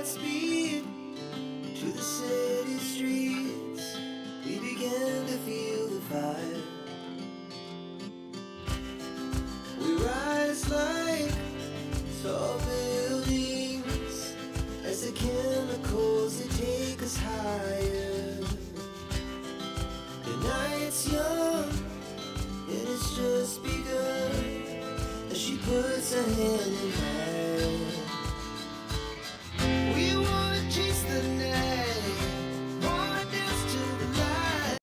hearts beat to the city streets. We began to feel the fire. We rise like tall buildings as the chemicals that take us higher. The night's young and it's just begun as she puts her hand in mine. We wanna chase the night, wanna dance to the light,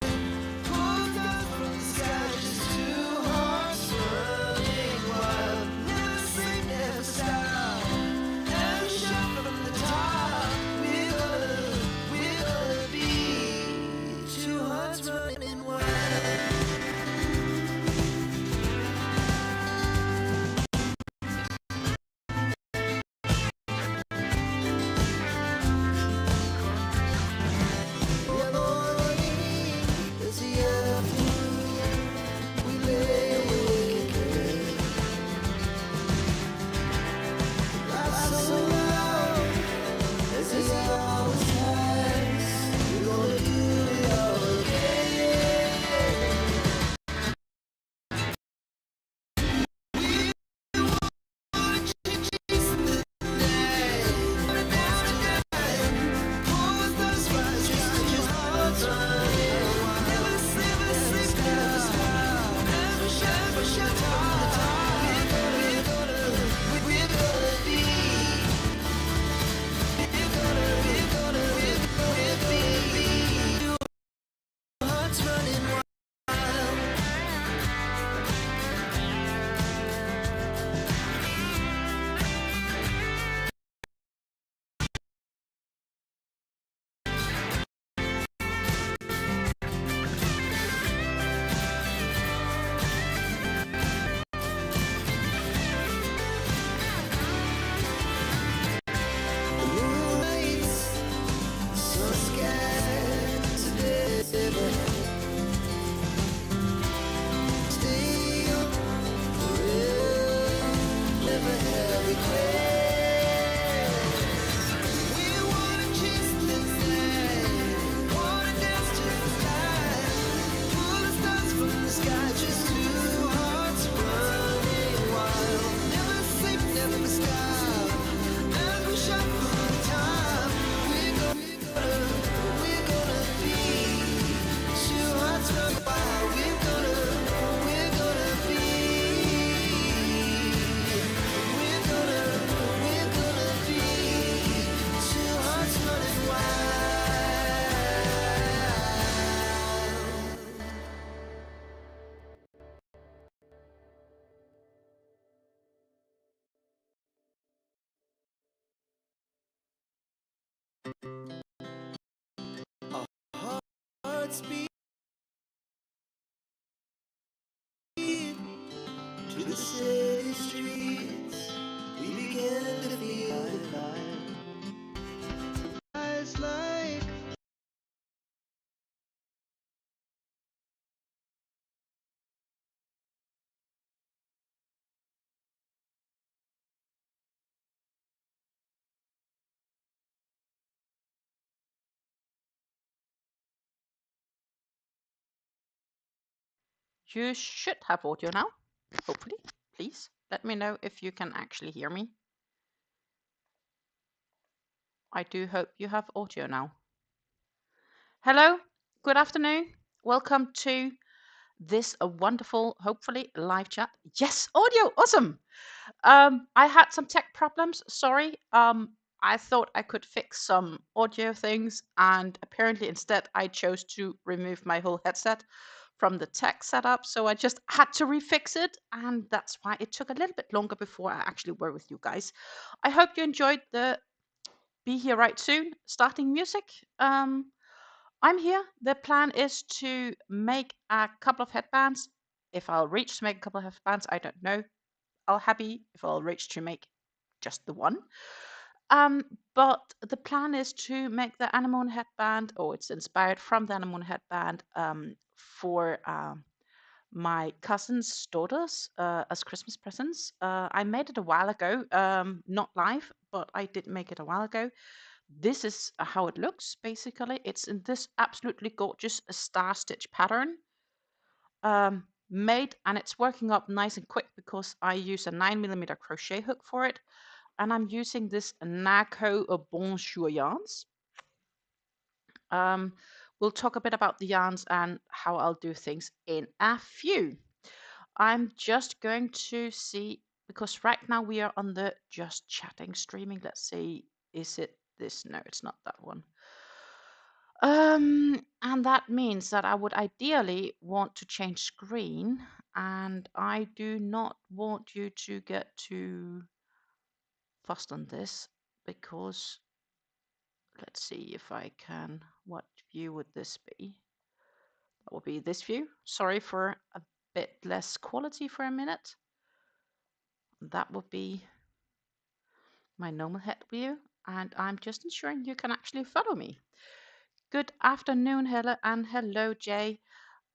pull down from the sky, just two hearts running wild. Never sleep, never stop, never shut from the top. We're gonna be two hearts running wild. Hearts beat to the city streets. We began to feel the fire. Eyes like You should have audio now, hopefully. Please let me know if you can actually hear me. I do hope you have audio now. Hello, good afternoon. Welcome to this wonderful, hopefully, live chat. Yes, audio, awesome. I had some tech problems, sorry. I thought I could fix some audio things, and apparently instead I chose to remove my whole headset from the tech setup, so I just had to refix it, and that's why it took a little bit longer before I actually were with you guys. I hope you enjoyed the Be Here Right Soon starting music. I'm here. The plan is to make a couple of headbands. If I'll reach to make a couple of headbands, I don't know. I'll happy if I'll reach to make just the one. But the plan is to make the Anemone headband, or it's inspired from the Anemone headband, for my cousin's daughters as Christmas presents. I made it a while ago, not live, but I did make it a while ago. this is how it looks. Basically, it's in this absolutely gorgeous star stitch pattern, made, and it's working up nice and quick because I use a 9mm crochet hook for it, and I'm using this Naco Bonjour yarns. We'll talk a bit about the yarns and how I'll do things in a few. I'm just going to see, because right now we are on the just chatting streaming. Let's see, is it this? No, it's not that one. And that means that I would ideally want to change screen, and I do not want you to get too fussed on this, because let's see if I can, what view would this be? That will be this view. Sorry for a bit less quality for a minute. That would be my normal head view, and I'm just ensuring you can actually follow me. Good afternoon, Hella, and hello, Jay.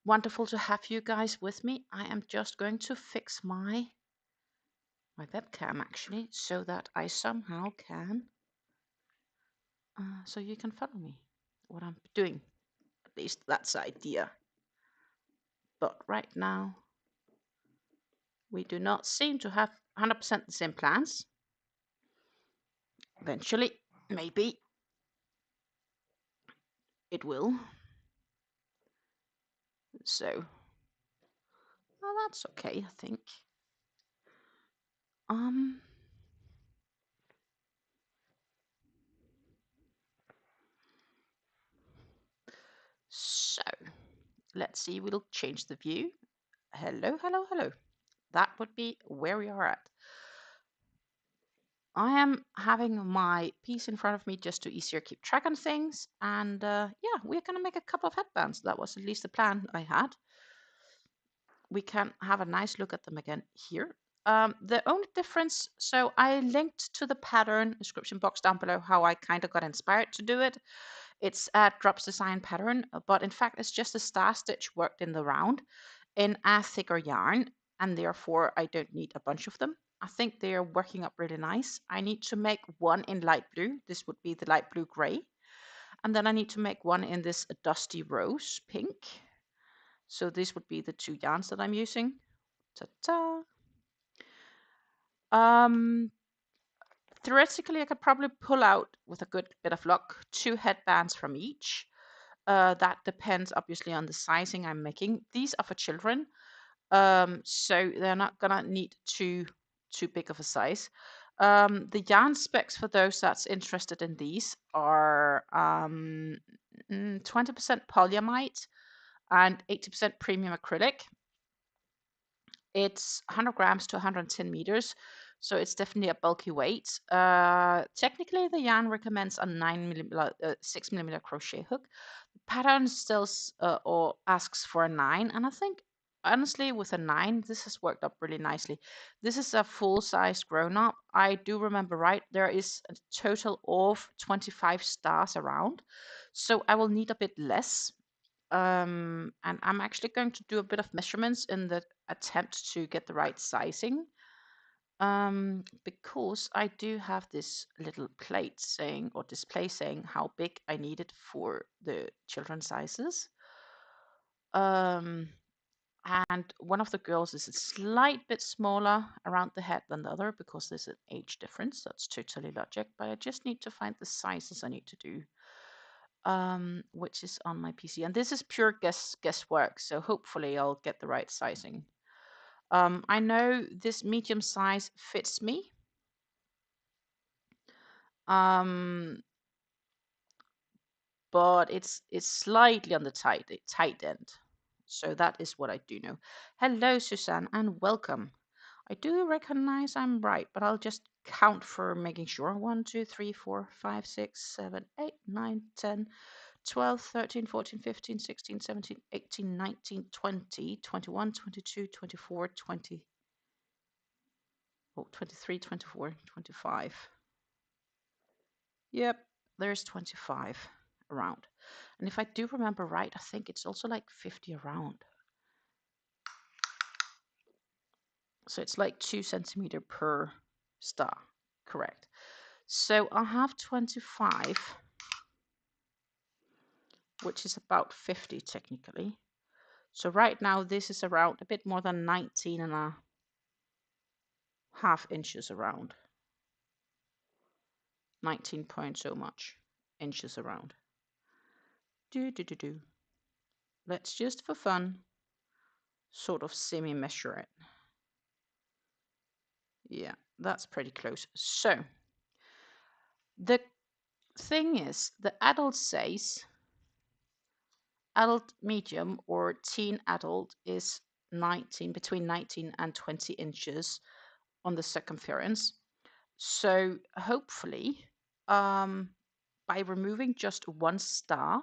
Wonderful to have you guys with me. I am just going to fix my webcam actually, so that I somehow can, so you can follow me, what I'm doing. At least that's the idea. But right now, we do not seem to have 100% the same plans. Eventually, maybe it will. So, well, that's okay, I think. So let's see, we'll change the view. Hello, hello, hello. That would be where we are at. I am having my piece in front of me just to easier keep track on things. And yeah, we're going to make a couple of headbands. That was at least the plan I had. We can have a nice look at them again here. The only difference, so I linked to the pattern description box down below how I kind of got inspired to do it. It's a drops design pattern, but in fact it's just a star stitch worked in the round in a thicker yarn, and therefore I don't need a bunch of them. I think they are working up really nice. I need to make one in light blue. This would be the light blue gray. And then I need to make one in this dusty rose pink. So this would be the two yarns that I'm using. Ta-ta. Theoretically, I could probably pull out, with a good bit of luck, 2 headbands from each. That depends obviously on the sizing I'm making. These are for children, so they're not gonna need too big of a size. The yarn specs for those that's interested in these are 20% polyamide and 80% premium acrylic. It's 100 grams to 110 meters, so it's definitely a bulky weight. Technically, the yarn recommends a 6mm crochet hook. The pattern still or asks for a 9, and I think honestly with a 9, this has worked up really nicely. This is a full-size grown-up. I do remember right, there is a total of 25 stars around, so I will need a bit less. And I'm actually going to do a bit of measurements in the attempt to get the right sizing, because I do have this little plate saying, or display saying, how big I need it for the children's sizes. And one of the girls is a slight bit smaller around the head than the other because there's an age difference. That's totally logic, but I just need to find the sizes I need to do, which is on my PC. And this is pure guesswork, so hopefully I'll get the right sizing. I know this medium size fits me. But it's slightly on the tight end. So that is what I do know. Hello, Suzanne, and welcome. I do recognize I'm right, but I'll just count for making sure. 1, 2, 3, 4, 5, 6, 7, 8, 9, 10, 12, 13, 14, 15, 16, 17, 18, 19, 20, 21, 22, 24, 20, 23, 24, 25. Yep, there's 25 around. And if I do remember right, I think it's also like 50 around. So it's like 2 centimeter per star, correct. So I have 25, which is about 50 technically. So right now this is around a bit more than 19.5 inches around. 19 point so much inches around. Let's just for fun sort of semi-measure it. Yeah, that's pretty close. So the thing is, the adult says adult medium or teen adult is between 19 and 20 inches on the circumference. So hopefully, by removing just one star,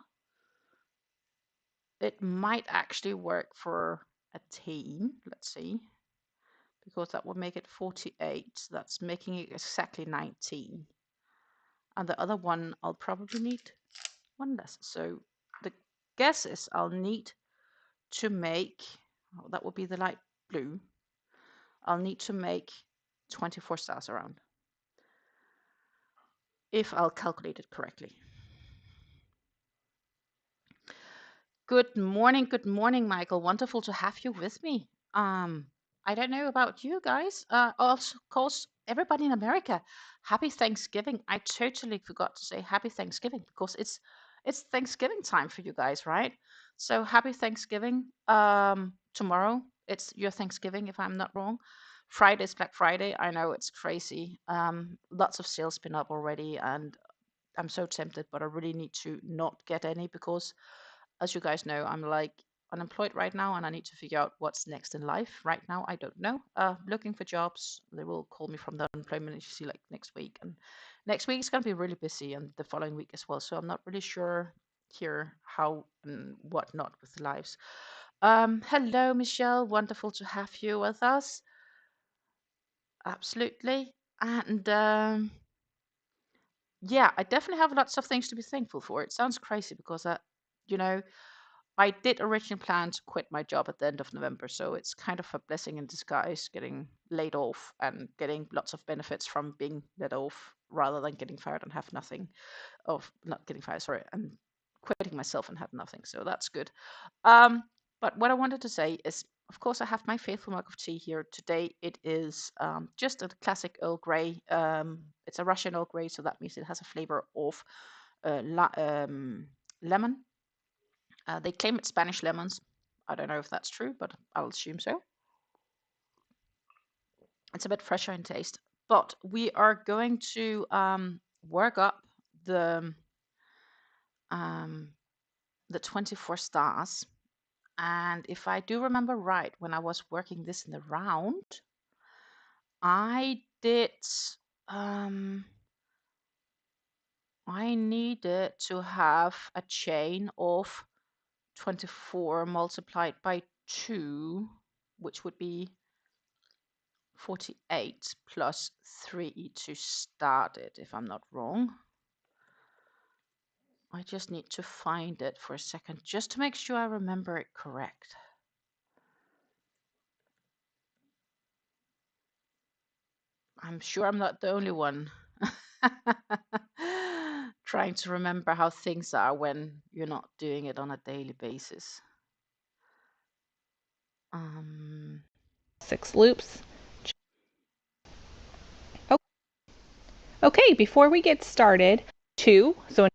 it might actually work for a teen. Let's see, because that would make it 48. That's making it exactly 19. And the other one, I'll probably need one less. So the guess is I'll need to make, that would be the light blue. I'll need to make 24 stars around, if I'll calculate it correctly. Good morning, Michael. Wonderful to have you with me. I don't know about you guys. Also, of course, everybody in America, happy Thanksgiving. I totally forgot to say happy Thanksgiving because it's Thanksgiving time for you guys, right? So happy Thanksgiving. Tomorrow it's your Thanksgiving, if I'm not wrong. Friday is Black Friday. I know it's crazy. Lots of sales been up already, and I'm so tempted, but I really need to not get any because, as you guys know, I'm like unemployed right now and I need to figure out what's next in life. Right now, I don't know. Looking for jobs. They will call me from the unemployment agency like next week. And next week is going to be really busy and the following week as well. So I'm not really sure here how and what not with the lives. Hello, Michelle. Wonderful to have you with us. Absolutely. And yeah, I definitely have lots of things to be thankful for. It sounds crazy because you know, I did originally plan to quit my job at the end of November, so it's kind of a blessing in disguise getting laid off and getting lots of benefits from being laid off rather than getting fired and have nothing of not getting fired, sorry, and quitting myself and have nothing. So that's good. But what I wanted to say is, of course, I have my faithful mug of tea here. Today it is just a classic Earl Grey. It's a Russian Earl Grey, so that means it has a flavor of lemon. They claim it's Spanish lemons. I don't know if that's true, but I'll assume so. It's a bit fresher in taste. But we are going to work up the 24 stars. And if I do remember right, when I was working this in the round, I did I needed to have a chain of 24 multiplied by 2, which would be 48 plus 3 to start it, if I'm not wrong. I just need to find it for a second, just to make sure I remember it correct. I'm sure I'm not the only one trying to remember how things are when you're not doing it on a daily basis. 6 loops. Okay, before we get started, 2, so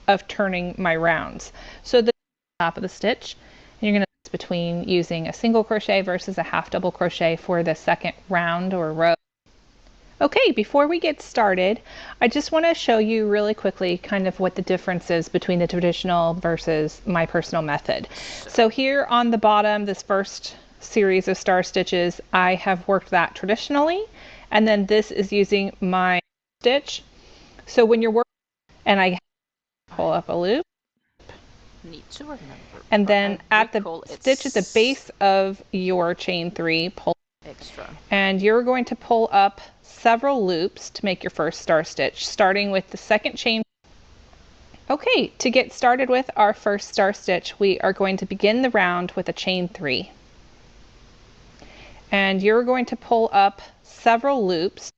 of turning my rounds. So the top of the stitch, and you're going to between using a single crochet versus a half double crochet for the second round or row. Okay, before we get started, I just want to show you really quickly kind of what the difference is between the traditional versus my personal method. So here on the bottom, this first series of star stitches, I have worked that traditionally, and then this is using my stitch. So when you're working, and I pull up a loop, Need to remember. and then at the stitch at the base of your chain 3, pull extra, and you're going to pull up several loops to make your first star stitch, starting with the second chain. Okay, to get started with our first star stitch, we are going to begin the round with a chain 3. And you're going to pull up several loops.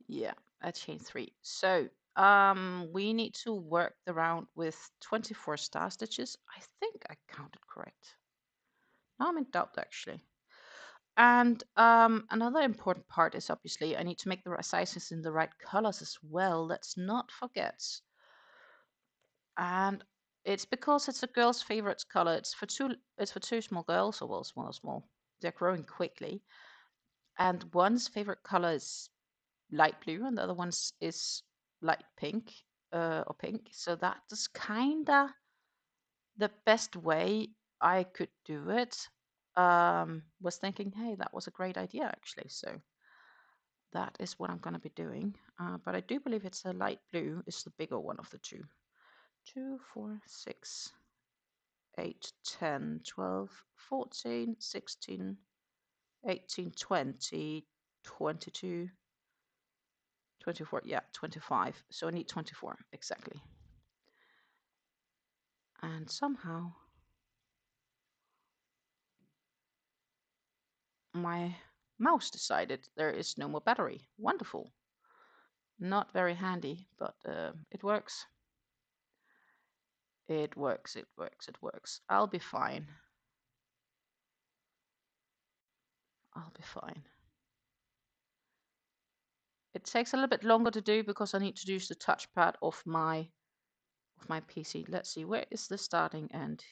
Yeah, I chain 3. So we need to work the round with 24 star stitches. I think I counted correct. Now I'm in doubt actually. And another important part is obviously I need to make the right sizes in the right colors as well. Let's not forget. And it's because it's a girl's favorite color. It's for two small girls, or well, small. They're growing quickly. And one's favorite color is light blue, and the other one's is light pink, or pink. So that is kinda the best way I could do it. Was thinking, hey, that was a great idea actually. So that is what I'm going to be doing. But I do believe it's a light blue is the bigger one of the two. 2, 4, 6, 8, 10, 12, 14, 16, 18, 20, 22, 24. Yeah, 25. So I need 24 exactly. And somehow my mouse decided there is no more battery. Wonderful. Not very handy, but it works. It works, it works, it works. I'll be fine. I'll be fine. It takes a little bit longer to do because I need to use the touchpad of my PC. Let's see, where is the starting end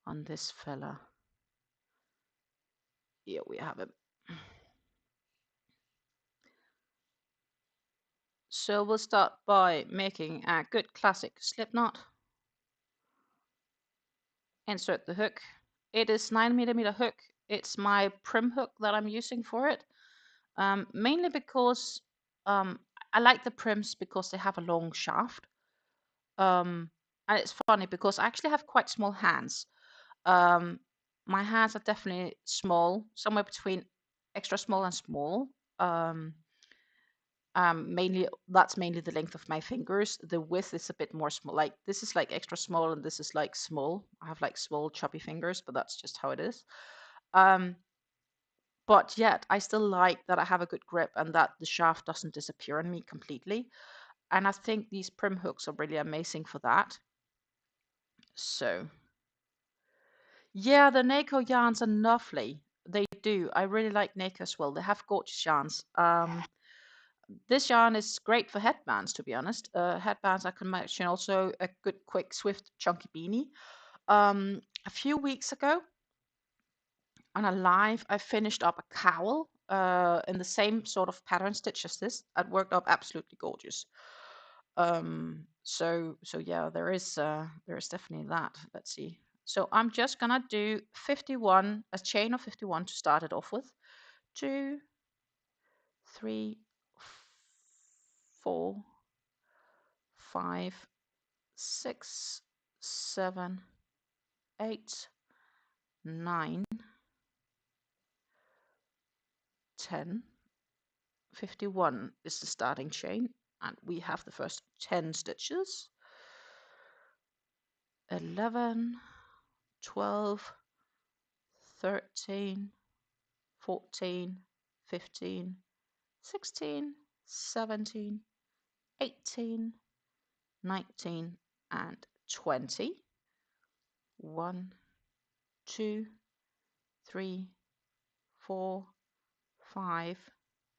on this fella? Here we have him. So we'll start by making a good classic slip knot. Insert the hook. It is 9mm hook. It's my prim hook that I'm using for it. Mainly because I like the prims because they have a long shaft. And it's funny because I actually have quite small hands. My hands are definitely small, somewhere between extra small and small. Mainly that's mainly the length of my fingers. The width is a bit more small. Like this is like extra small, and this is like small. I have like small chubby fingers, but that's just how it is. But yet I still like that I have a good grip and that the shaft doesn't disappear on me completely. And I think these prim hooks are really amazing for that. So yeah, the Nako yarns are lovely. They do. I really like Nako as well. They have gorgeous yarns. This yarn is great for headbands, to be honest. Headbands I can mention also a good, quick, swift, chunky beanie. A few weeks ago on a live, I finished up a cowl in the same sort of pattern stitch as this. It worked out absolutely gorgeous. So yeah, there is definitely that. Let's see. So I'm just gonna do 51, a chain of 51 to start it off with. 2, 3, 4, 5, 6, 7, 8, 9, 10. 51 is the starting chain, and we have the first 10 stitches. 11, 12, 13, 14, 15, 16, 17, 18, 19, and 20. 1, 2, 3, 4, 5,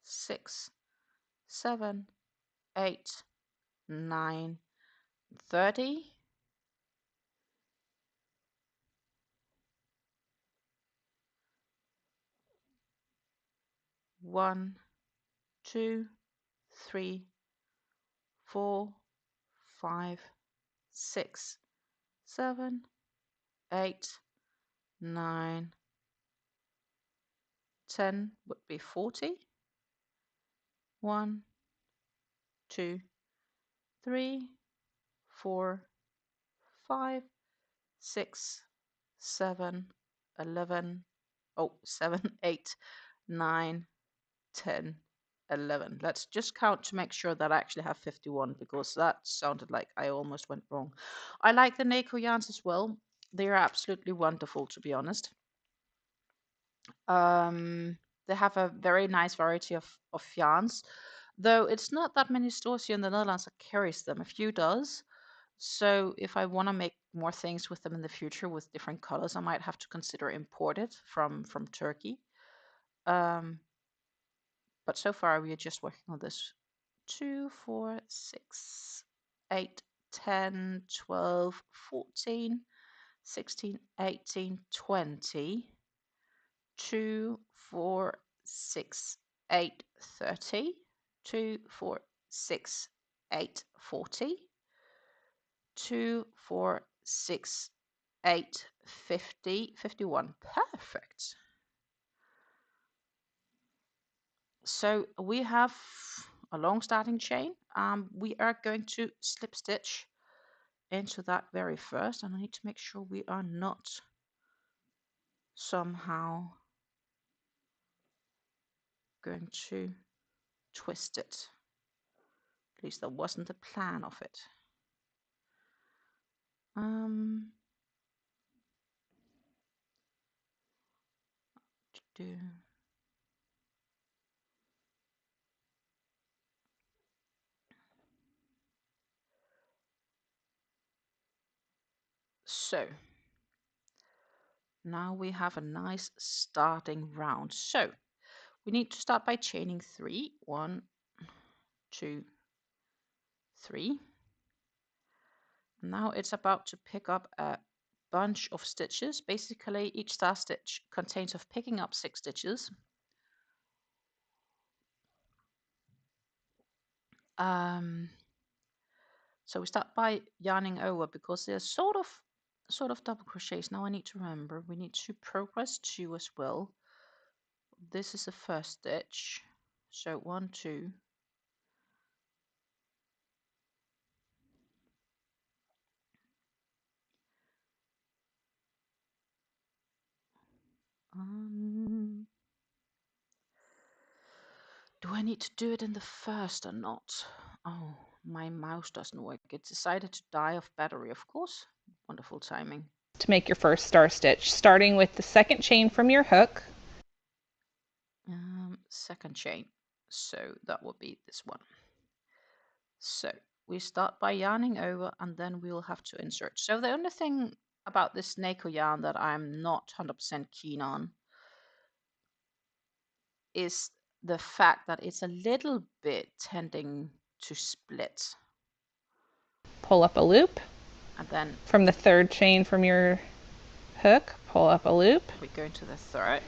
6, 7, 8, 9, 30. 1, 2, 3, 4, 5, 6, 7, 8, 9, 10 would be 40. 1, 2, 3, 4, 5, 6, 7, 11. Oh, 7, 8, 9, 10, 11. Let's just count to make sure that I actually have 51 because that sounded like I almost went wrong. I like the Nako yarns as well. They are absolutely wonderful, to be honest. They have a very nice variety of yarns. though it's not that many stores here in the Netherlands that carries them. A few does. So if I want to make more things with them in the future with different colors, I might have to consider import it from Turkey. But so far we are just working on this 2, 4, 6, 8, 10, 12, 14, 16, 18, 20, 2, 4, 6, 8, 30, 2, 4, 6, 8, 40, 2, 4, 6, 8, 50, 51. Perfect. So we have a long starting chain. We are going to slip stitch into that very first, and I need to make sure we are not somehow going to twist it. At least that wasn't the plan of it. So now we have a nice starting round. So we need to start by chaining 3. 1, 2, 3. Now it's about to pick up a bunch of stitches. Basically, each star stitch contains of picking up 6 stitches. So we start by yarning over because they're sort of double crochets. Now I need to remember we need to progress 2 as well. This is the first stitch. So 1, 2. Do I need to do it in the first or not? Oh, my mouse doesn't work. It decided to die of battery, of course. Wonderful timing. To make your first star stitch, starting with the second chain from your hook. Second chain. So that would be this one. So we start by yarning over and then we'll have to insert. So the only thing about this Neko yarn that I'm not 100% keen on is the fact that it's a little bit tending to split. Pull up a loop. And then from the third chain from your hook, pull up a loop. We go into the third,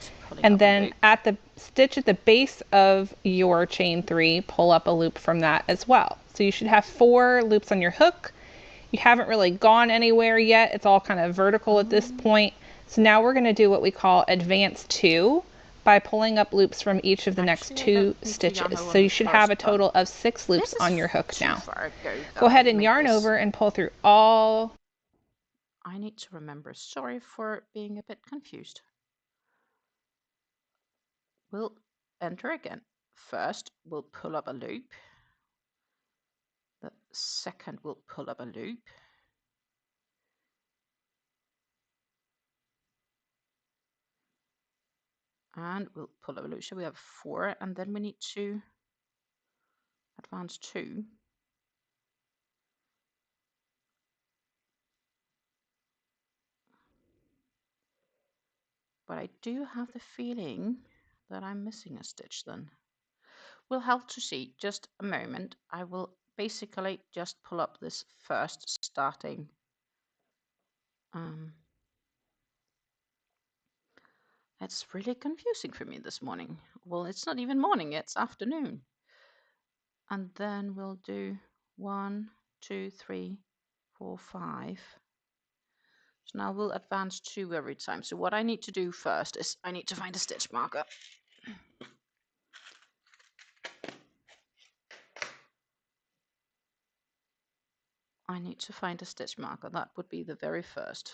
and then at the stitch at the base of your chain 3, pull up a loop from that as well. So you should have 4 loops on your hook. You haven't really gone anywhere yet. It's all kind of vertical at this point. So now we're going to do what we call advance 2 by pulling up loops from each of the next 2 stitches. So you should have a total of 6 loops on your hook now. Go ahead and yarn over and pull through all. I need to remember. Sorry for being a bit confused. We'll enter again. First, we'll pull up a loop. The second, we'll pull up a loop. And we'll pull up a loop. So we have 4, and then we need to advance 2. But I do have the feeling that I'm missing a stitch then. We'll have to see. Just a moment. I will basically just pull up this first starting. It's really confusing for me this morning. Well, it's not even morning, it's afternoon. And then we'll do 1, 2, 3, 4, 5. So now we'll advance 2 every time. So what I need to do first is I need to find a stitch marker. I need to find a stitch marker. That would be the very first.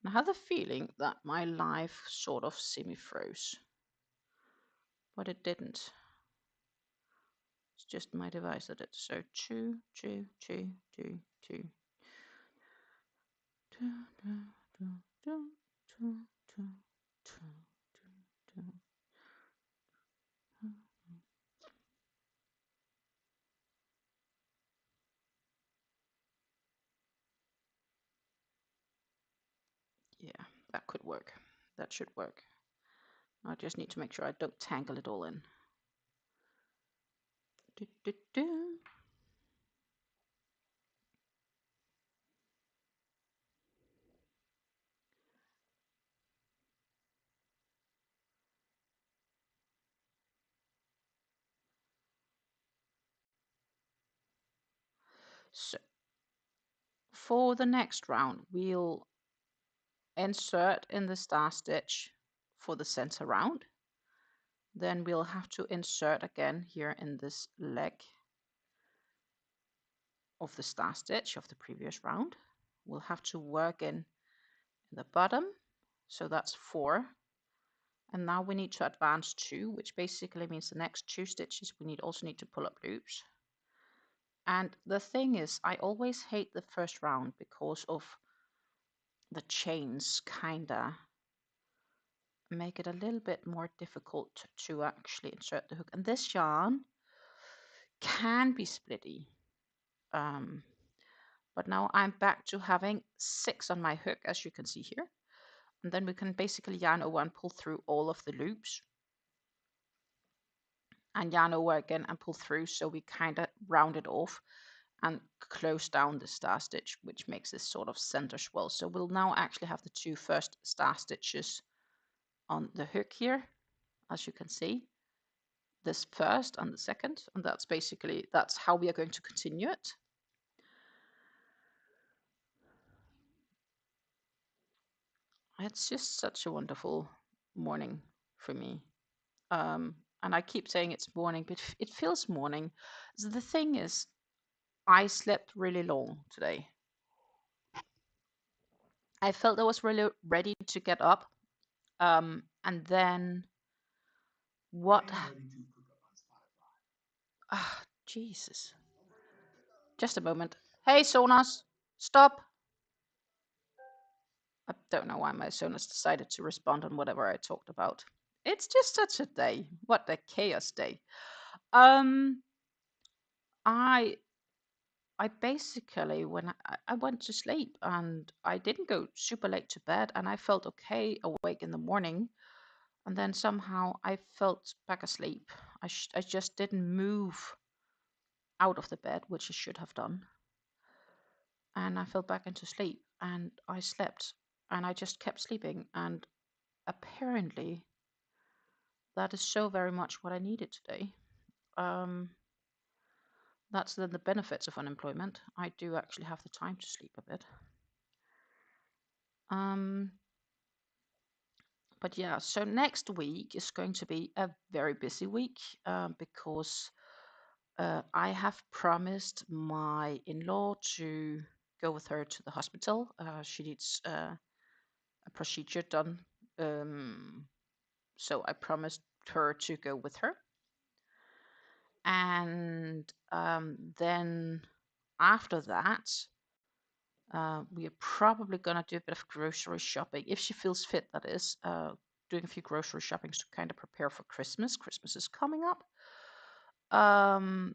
I have the feeling that my live sort of semi-froze, but it didn't. It's just my device that did. So 2, 2, 2, 2, 2. 2, 2, 2, 2, 2, 2, 2, 2, 2. work. That should work. I just need to make sure I don't tangle it all in. Do, do, do. So for the next round, we'll insert in the star stitch for the center round. Then we'll have to insert again here in this leg of the star stitch of the previous round. We'll have to work in the bottom, so that's 4. And now we need to advance 2, which basically means the next 2 stitches we also need to pull up loops. And the thing is, I always hate the first round because of the chains kinda make it a little bit more difficult to actually insert the hook. And this yarn can be splitty. But now I'm back to having 6 on my hook, as you can see here. And then we can basically yarn over and pull through all of the loops. And yarn over again and pull through, so we kind of round it off and close down the star stitch, which makes this sort of center swell. So we'll now actually have the 2 first star stitches on the hook here, as you can see. This first and the second, and that's how we are going to continue it. It's just such a wonderful morning for me. And I keep saying it's morning, but it feels morning. So the thing is, I slept really long today. I felt I was really ready to get up. And then what? Ah, Jesus. Just a moment. Hey, Sonas, stop. I don't know why my Sonas decided to respond on whatever I talked about. It's just such a day. What a chaos day. I basically, when I went to sleep and I didn't go super late to bed, and I felt okay awake in the morning, and then somehow I felt back asleep. I just didn't move out of the bed, which I should have done, and I fell back into sleep, and I slept, and I just kept sleeping, and apparently that is so very much what I needed today. That's then the benefits of unemployment. I do actually have the time to sleep a bit. But yeah, so next week is going to be a very busy week because I have promised my in-law to go with her to the hospital. She needs a procedure done. So I promised her to go with her. And then after that, we are probably going to do a bit of grocery shopping, if she feels fit, that is. Doing a few grocery shoppings to kind of prepare for Christmas. Christmas is coming up.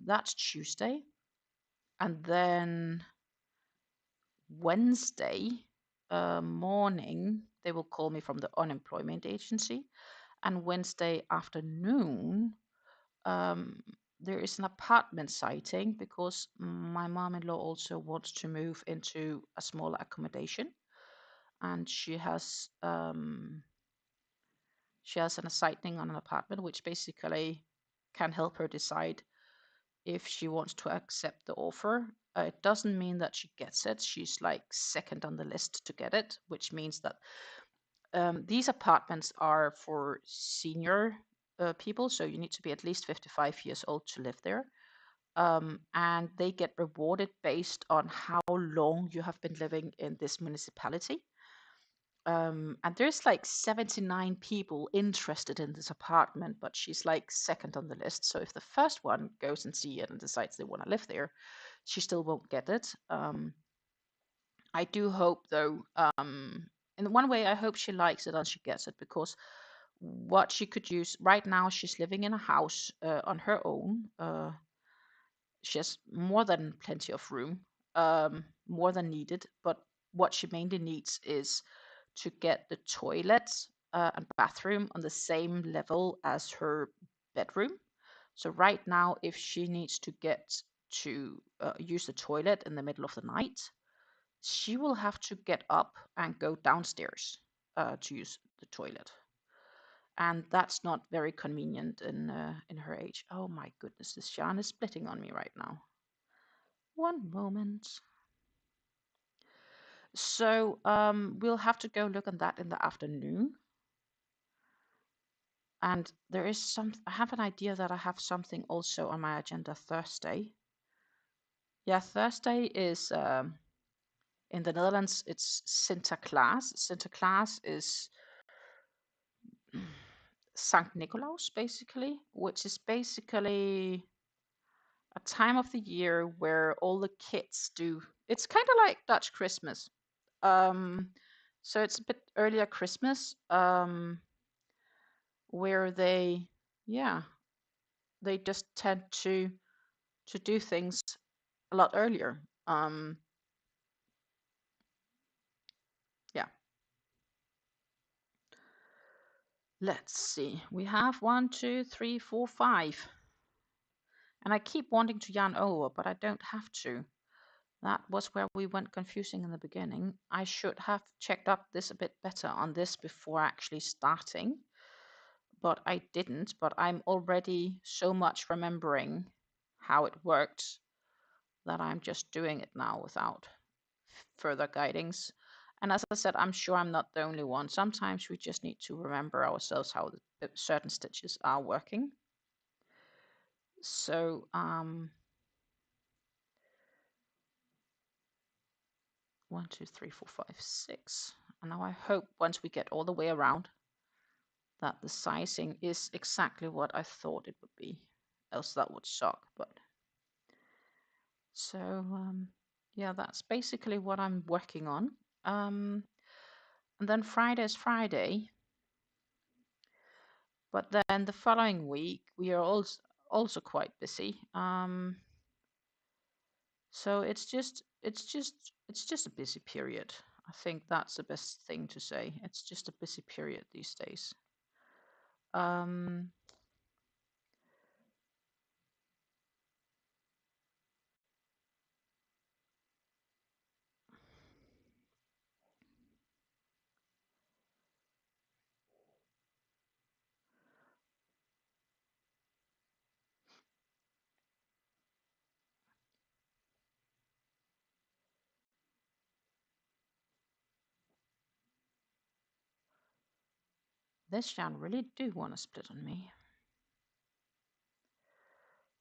That's Tuesday. And then Wednesday morning, they will call me from the unemployment agency. And Wednesday afternoon, there is an apartment sighting because my mom-in-law also wants to move into a smaller accommodation, and she has an sighting on an apartment, which basically can help her decide if she wants to accept the offer. It doesn't mean that she gets it. She's like second on the list to get it, which means that these apartments are for senior people, so you need to be at least 55 years old to live there. And they get rewarded based on how long you have been living in this municipality. And there's like 79 people interested in this apartment, but she's like second on the list. So if the first one goes and see it and decides they want to live there, she still won't get it. I do hope, though, in one way, I hope she likes it and she gets it, because what she could use right now, she's living in a house on her own. She has more than plenty of room, more than needed. But what she mainly needs is to get the toilet and bathroom on the same level as her bedroom. So right now, if she needs to get to use the toilet in the middle of the night, she will have to get up and go downstairs to use the toilet. And that's not very convenient in her age. Oh my goodness, this yarn is splitting on me right now. One moment. So we'll have to go look at that in the afternoon. And there is I have an idea that I have something also on my agenda Thursday. Yeah, Thursday is in the Netherlands, it's Sinterklaas. Sinterklaas is Saint Nicolaus, basically, which is basically a time of the year where all the kids do. It's kind of like Dutch Christmas. So it's a bit earlier Christmas, where yeah, they just tend to do things a lot earlier. Yeah. Let's see. We have 1, 2, 3, 4, 5. And I keep wanting to yarn over, but I don't have to. That was where we went confusing in the beginning. I should have checked up this a bit better on this before actually starting, but I didn't. But I'm already so much remembering how it worked that I'm just doing it now without further guidings. And as I said, I'm sure I'm not the only one. Sometimes we just need to remember ourselves how certain stitches are working. So 1, 2, 3, 4, 5, 6. And now I hope once we get all the way around that the sizing is exactly what I thought it would be. Else that would suck. But so yeah, that's basically what I'm working on. And then Friday is Friday. But then the following week we are also quite busy. So it's just a busy period. I think that's the best thing to say. It's just a busy period these days. This yarn really do want to split on me.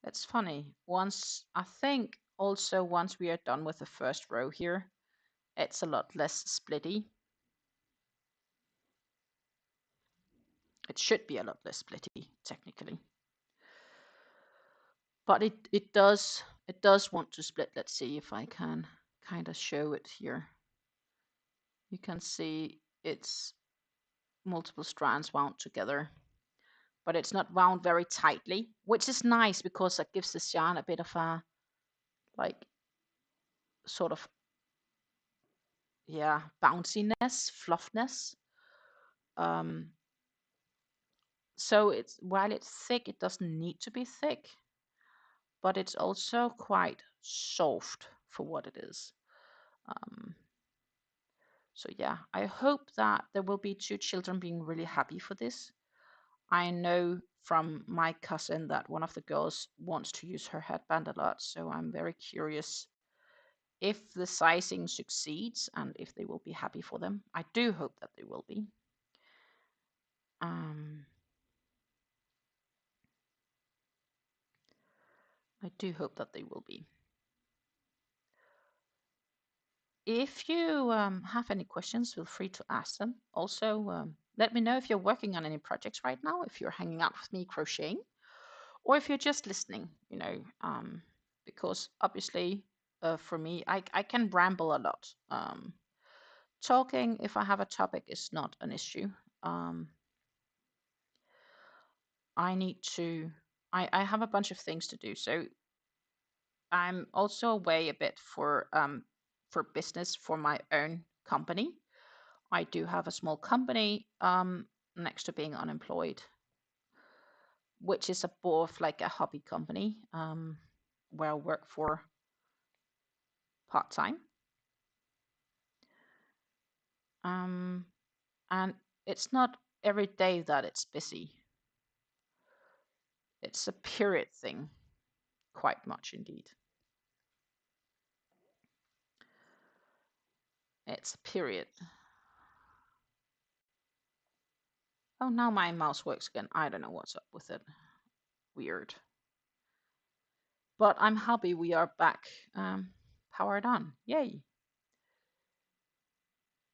It's funny. I think also once we are done with the first row here, it's a lot less splitty. It should be a lot less splitty, technically. But it does want to split. Let's see if I can kind of show it here. You can see it's multiple strands wound together, but it's not wound very tightly, which is nice because that gives this yarn a bit of a like sort of bounciness, fluffness. So while it's thick, it doesn't need to be thick, but it's also quite soft for what it is. So yeah, I hope that there will be 2 children being really happy for this. I know from my cousin that one of the girls wants to use her headband a lot, so I'm very curious if the sizing succeeds and if they will be happy for them. I do hope that they will be. I do hope that they will be. If you have any questions, feel free to ask them. Also, let me know if you're working on any projects right now, if you're hanging out with me crocheting, or if you're just listening, because obviously for me, I can ramble a lot. Talking, if I have a topic, is not an issue. I have a bunch of things to do, so I'm also away a bit for business for my own company. I do have a small company next to being unemployed, which is a both like a hobby company where I work for part-time. And it's not every day that it's busy. It's a period thing, quite much indeed. It's a period. Oh, now my mouse works again. I don't know what's up with it. Weird. But I'm happy we are back powered on. Yay.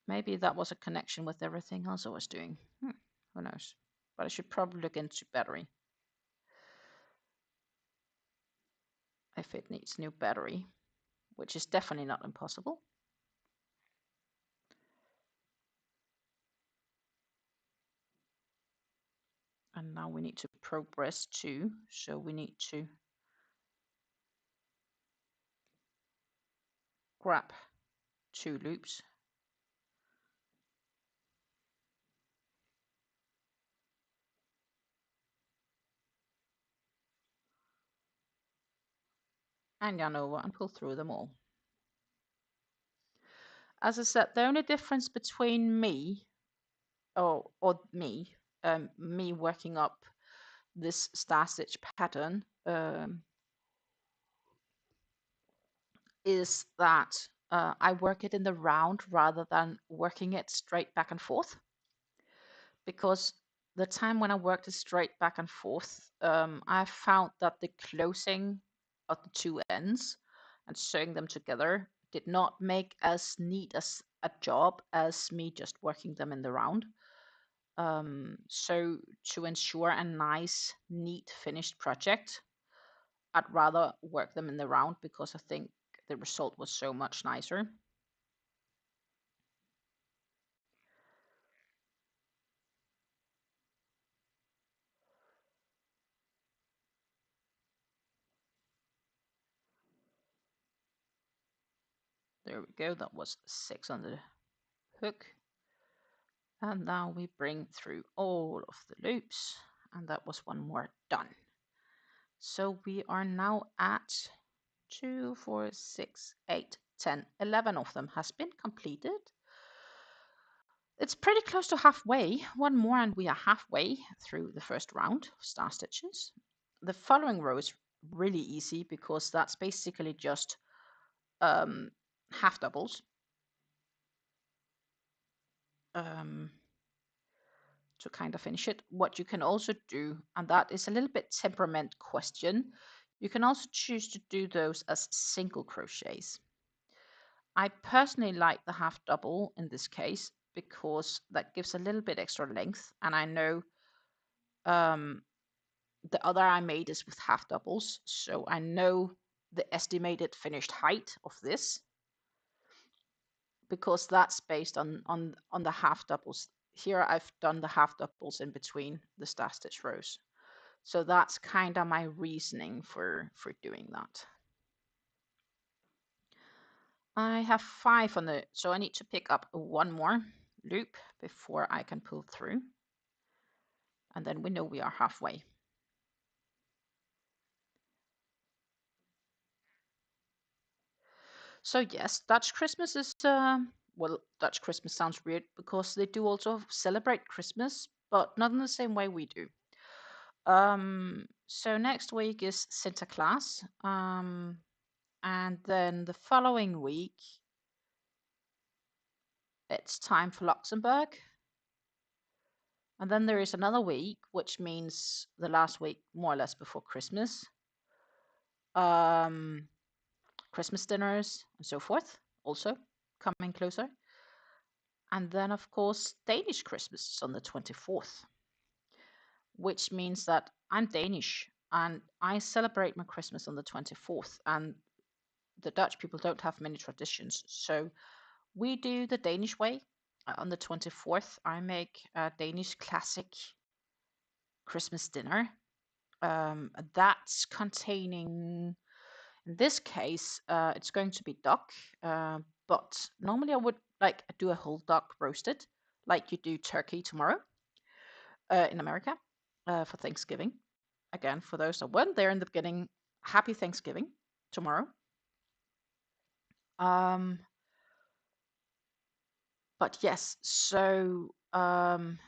Maybe that was a connection with everything else I was doing. Who knows? But I should probably look into battery. If it needs new battery, which is definitely not impossible. And now we need to progress too. So we need to grab 2 loops. And yarn over and pull through them all. As I said, the only difference between me, me working up this star stitch pattern is that I work it in the round rather than working it straight back and forth. Because the time when I worked it straight back and forth, I found that the closing of the 2 ends and sewing them together did not make as neat as a job as me just working them in the round. So to ensure a nice, neat, finished project, I'd rather work them in the round because I think the result was so much nicer. There we go, that was 6 on the hook. And now we bring through all of the loops, and that was 1 more done. So we are now at 2, 4, 6, 8, 10, 11 of them has been completed. It's pretty close to halfway. 1 more and we are halfway through the first round of star stitches. The following row is really easy because that's basically just half doubles. To kind of finish it. What you can also do, and that is a little bit temperament question, you can also choose to do those as single crochets. I personally like the half double in this case because that gives a little bit extra length, and I know the other I made is with half doubles, so I know the estimated finished height of this because that's based on the half doubles. Here I've done the half doubles in between the star stitch rows. So that's kind of my reasoning for doing that. I have 5 on the, so I need to pick up 1 more loop before I can pull through. And then we know we are halfway. So yes, Dutch Christmas is, well, Dutch Christmas sounds weird because they do also celebrate Christmas, but not in the same way we do. So next week is Sinterklaas, and then the following week it's time for Luxembourg, and then there is another week, which means the last week more or less before Christmas, Christmas dinners and so forth, also coming closer, and then of course Danish Christmas is on the 24th. Which means that I'm Danish and I celebrate my Christmas on the 24th, and the Dutch people don't have many traditions. So we do the Danish way. On the 24th, I make a Danish classic Christmas dinner. That's containing, in this case, it's going to be duck, but normally I would like do a whole duck roasted, like you do turkey tomorrow in America for Thanksgiving. Again, for those that weren't there in the beginning, happy Thanksgiving tomorrow. But yes, so I'll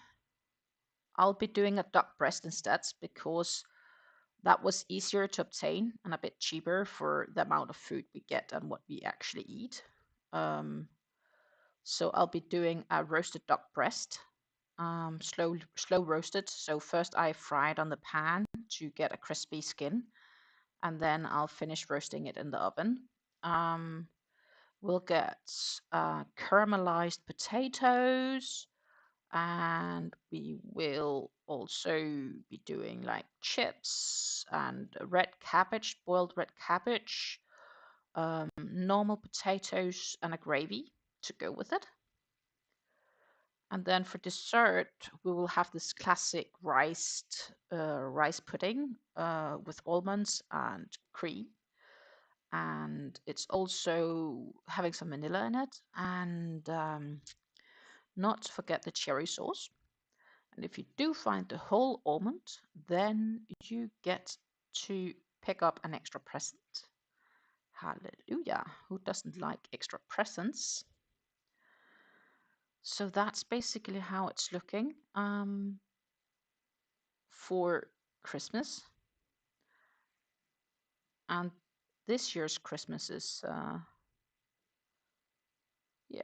be doing a duck breast instead because that was easier to obtain and a bit cheaper for the amount of food we get and what we actually eat. So I'll be doing a roasted duck breast, slow roasted. So first I fry it on the pan to get a crispy skin, and then I'll finish roasting it in the oven. We'll get caramelized potatoes, and we will also be doing like chips and red cabbage, boiled red cabbage, normal potatoes, and a gravy to go with it. And then for dessert, we will have this classic rice pudding with almonds and cream. And it's also having some vanilla in it, and not to forget the cherry sauce. And if you do find the whole almond, then you get to pick up an extra present. Hallelujah. Who doesn't like extra presents? So that's basically how it's looking for Christmas. And this year's Christmas is, yeah.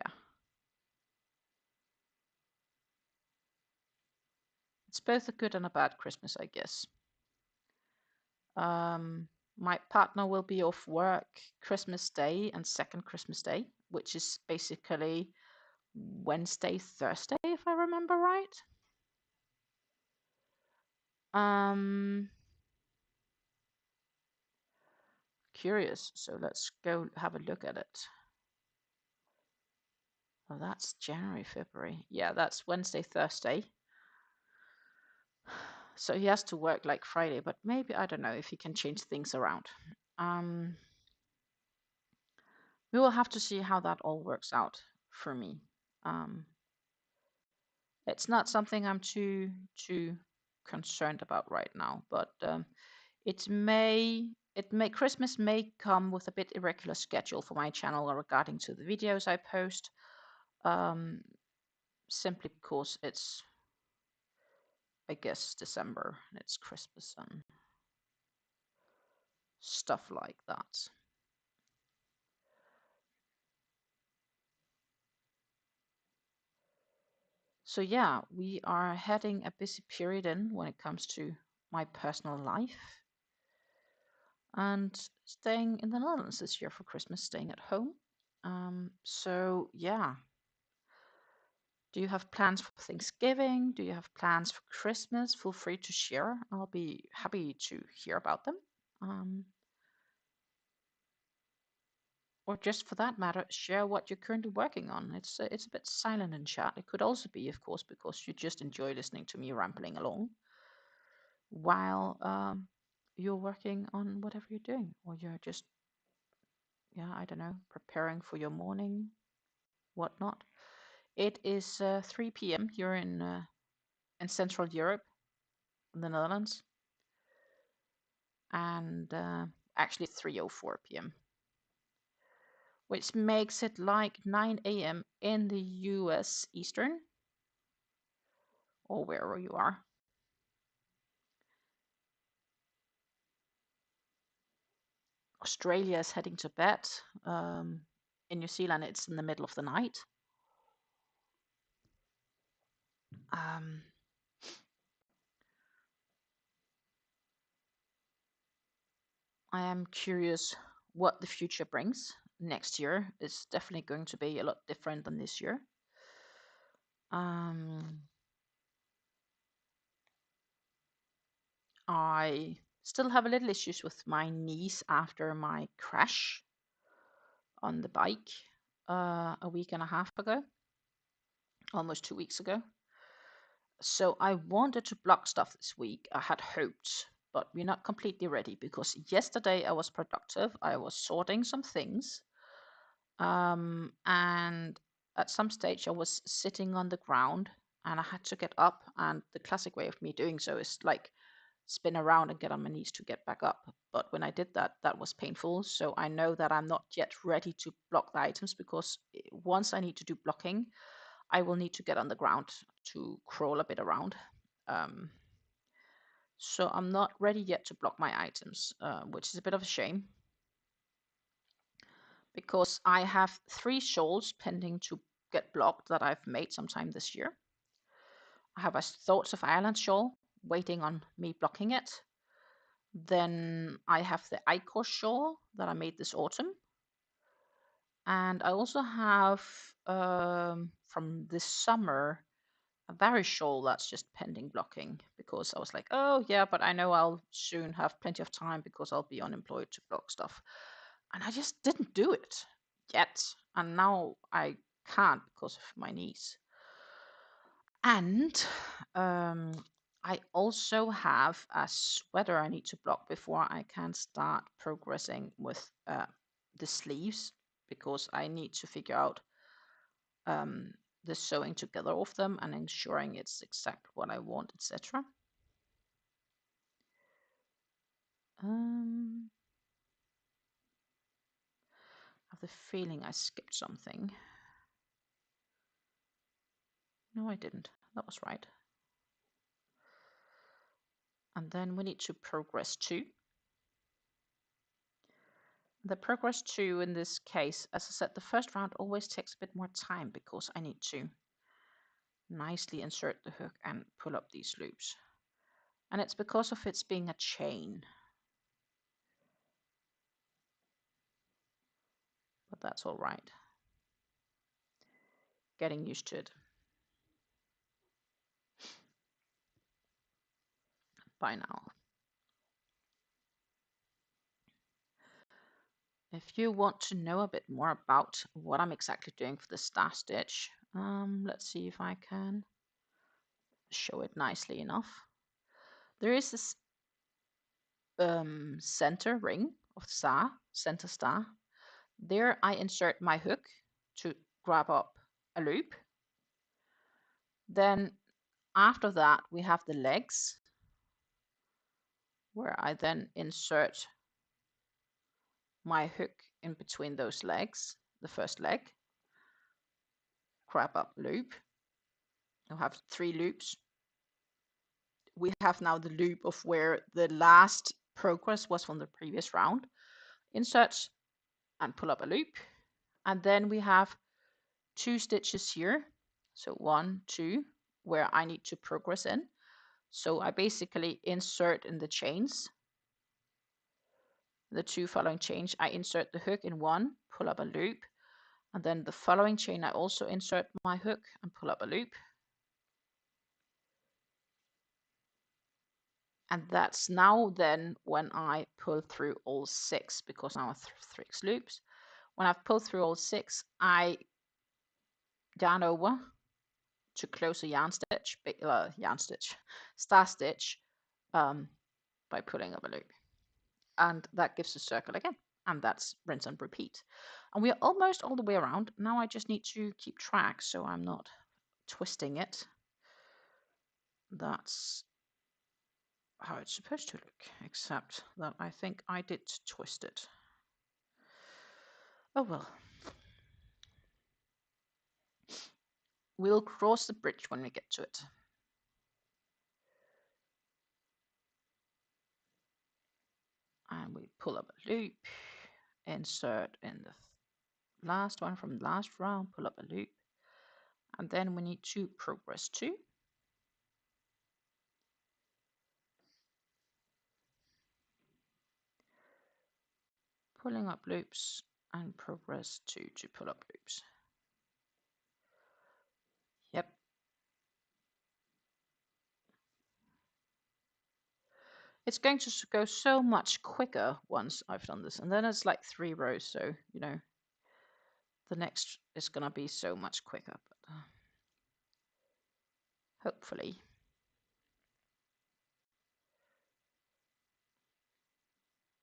It's both a good and a bad Christmas, I guess. My partner will be off work Christmas Day and second Christmas Day, which is basically Wednesday, Thursday, if I remember right. Curious. So let's go have a look at it. Oh, that's January, February. Yeah, that's Wednesday, Thursday. So he has to work like Friday, but maybe, I don't know if he can change things around. We will have to see how that all works out for me. It's not something I'm too concerned about right now, but Christmas may come with a bit irregular schedule for my channel regarding to the videos I post, simply because it's, I guess, December and it's Christmas and stuff like that. So yeah, we are heading a busy period in when it comes to my personal life. And staying in the Netherlands this year for Christmas, staying at home. So yeah. Do you have plans for Thanksgiving? Do you have plans for Christmas? Feel free to share. I'll be happy to hear about them. Or just for that matter, share what you're currently working on. It's a bit silent in chat. It could also be, of course, because you just enjoy listening to me rambling along while you're working on whatever you're doing, or you're just, yeah, I don't know, preparing for your morning, whatnot. It is 3 p.m. You're in Central Europe, in the Netherlands, and actually 3:04 p.m., which makes it like 9 a.m. in the US Eastern, or wherever you are. Australia is heading to bed. In New Zealand, it's in the middle of the night. I am curious what the future brings. Next year is definitely going to be a lot different than this year. I still have a little issues with my knees after my crash on the bike a week and a half ago, almost 2 weeks ago. So I wanted to block stuff this week. I had hoped, but we're not completely ready because yesterday I was productive. I was sorting some things, and at some stage I was sitting on the ground and I had to get up, and the classic way of me doing so is like spin around and get on my knees to get back up. But when I did that, that was painful. So I know that I'm not yet ready to block the items, because once I need to do blocking, I will need to get on the ground to crawl a bit around. So I'm not ready yet to block my items, which is a bit of a shame, because I have 3 shawls pending to get blocked that I've made sometime this year. I have a Thoughts of Ireland shawl waiting on me blocking it. Then I have the Icor shawl that I made this autumn. And I also have from this summer a Barry shawl that's just pending blocking, because I was like, oh yeah, but I know I'll soon have plenty of time because I'll be unemployed to block stuff. And I just didn't do it yet. And now I can't because of my knees. And I also have a sweater I need to block before I can start progressing with the sleeves, because I need to figure out the sewing together of them and ensuring it's exactly what I want, etc. I have the feeling I skipped something. No, I didn't. That was right. And then we need to progress 2. The progress 2 in this case, as I said, the first round always takes a bit more time because I need to nicely insert the hook and pull up these loops. And it's because of its being a chain. But that's all right. Getting used to it by now. If you want to know a bit more about what I'm exactly doing for the star stitch, let's see if I can show it nicely enough. There is this center ring of star, center star. There I insert my hook to grab up a loop. Then after that we have the legs, where I then insert my hook in between those legs, the first leg, grab up loop. You'll have 3 loops. We have now the loop of where the last progress was from the previous round. Insert and pull up a loop. And then we have 2 stitches here. So 1, 2, where I need to progress in. So I basically insert in the chains, the 2 following chains. I insert the hook in 1, pull up a loop. And then the following chain, I also insert my hook and pull up a loop. And that's now then when I pull through all 6, because now I have 6 loops. When I've pulled through all 6, I yarn over to close a star stitch by pulling up a loop. And that gives a circle again. And that's rinse and repeat. And we're almost all the way around. Now I just need to keep track so I'm not twisting it. That's how it's supposed to look, except that I think I did twist it. Oh well. We'll cross the bridge when we get to it. And we pull up a loop, insert in the last one from the last round, pull up a loop, and then we need to progress 2. Pulling up loops and progress 2 to pull up loops. Yep. It's going to go so much quicker once I've done this. And then it's like 3 rows, so, you know, the next is going to be so much quicker. But hopefully.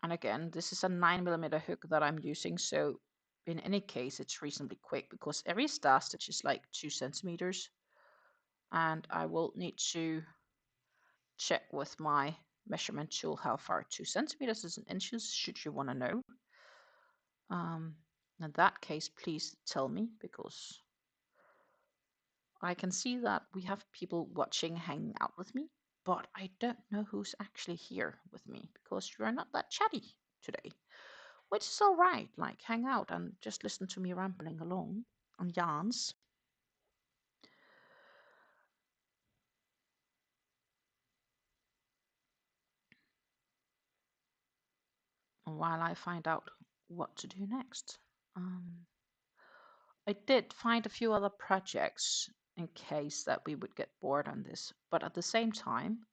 And again, this is a 9mm hook that I'm using, so in any case, it's reasonably quick because every star stitch is like 2 centimeters. And I will need to check with my measurement tool how far 2 centimeters is in inches, should you want to know. In that case, please tell me, because I can see that we have people watching, hanging out with me, but I don't know who's actually here with me because you are not that chatty today, which is all right. Like, hang out and just listen to me rambling along on yarns. While I find out what to do next. I did find a few other projects in case that we would get bored on this, but at the same time,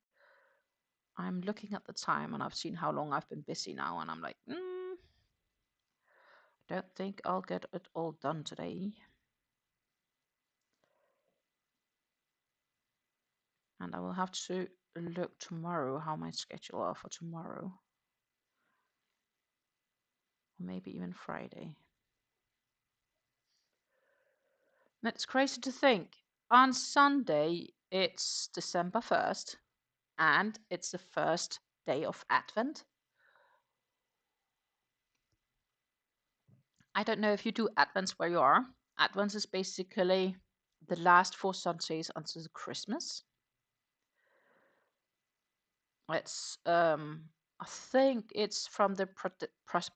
I'm looking at the time and I've seen how long I've been busy now, and I'm like, don't think I'll get it all done today. And I will have to look tomorrow how my schedule are for tomorrow. Or maybe even Friday. And it's crazy to think. On Sunday, it's December 1st, and it's the first day of Advent. I don't know if you do Advents where you are. Advent is basically the last 4 Sundays until Christmas. It's I think it's from the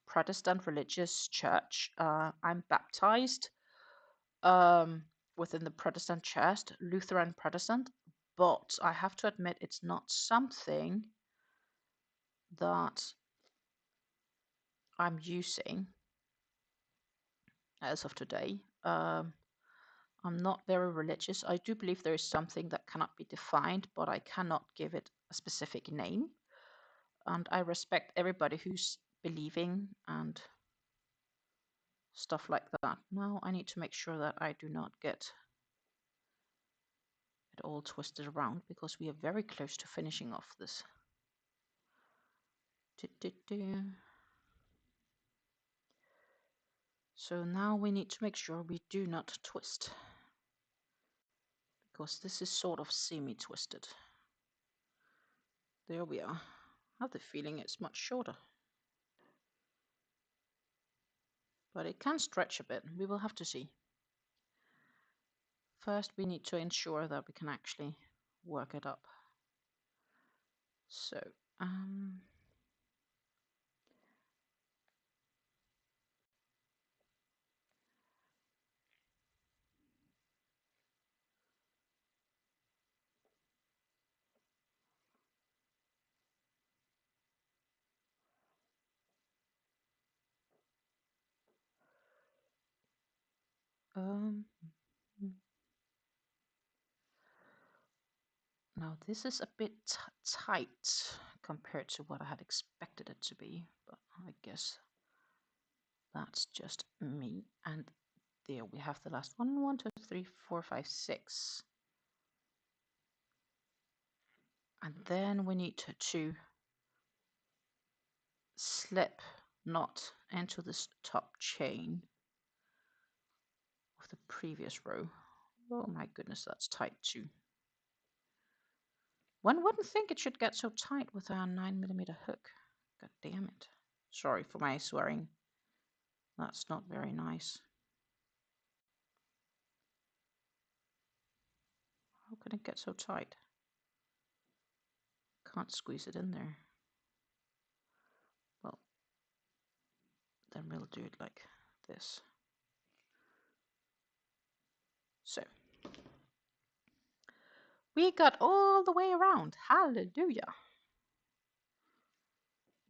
Protestant religious church. I'm baptized within the Protestant church, Lutheran Protestant, but I have to admit it's not something that I'm using as of today. I'm not very religious. I do believe there is something that cannot be defined, but I cannot give it a specific name. And I respect everybody who's believing and stuff like that. Now I need to make sure that I do not get it all twisted around because we are very close to finishing off this. So now we need to make sure we do not twist, because this is sort of semi-twisted. There we are. I have the feeling it's much shorter, but it can stretch a bit. We will have to see. First, we need to ensure that we can actually work it up. So, now this is a bit tight compared to what I had expected it to be, but I guess that's just me. And there we have the last one. 1, 2, 3, 4, 5, 6. And then we need to slip knot into this top chain of the previous row. Oh my goodness, that's tight too. One wouldn't think it should get so tight with a 9mm hook. God damn it. Sorry for my swearing. That's not very nice. How can it get so tight? Can't squeeze it in there. Well, then we'll do it like this. So, we got all the way around. Hallelujah.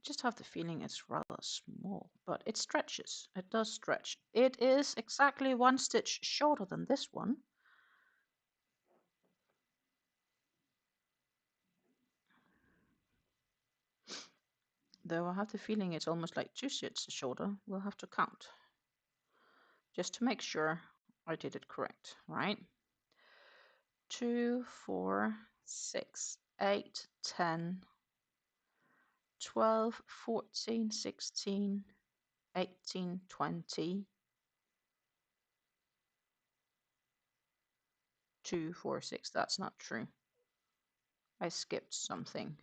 Just have the feeling it's rather small, but it stretches. It does stretch. It is exactly 1 stitch shorter than this one. Though I have the feeling it's almost like 2 stitches shorter. We'll have to count, just to make sure I did it correct, right? 2, 4, 6, 8, 10, 12, 14, 16, 18, 20, 2, 4, 6. That's not true. I skipped something.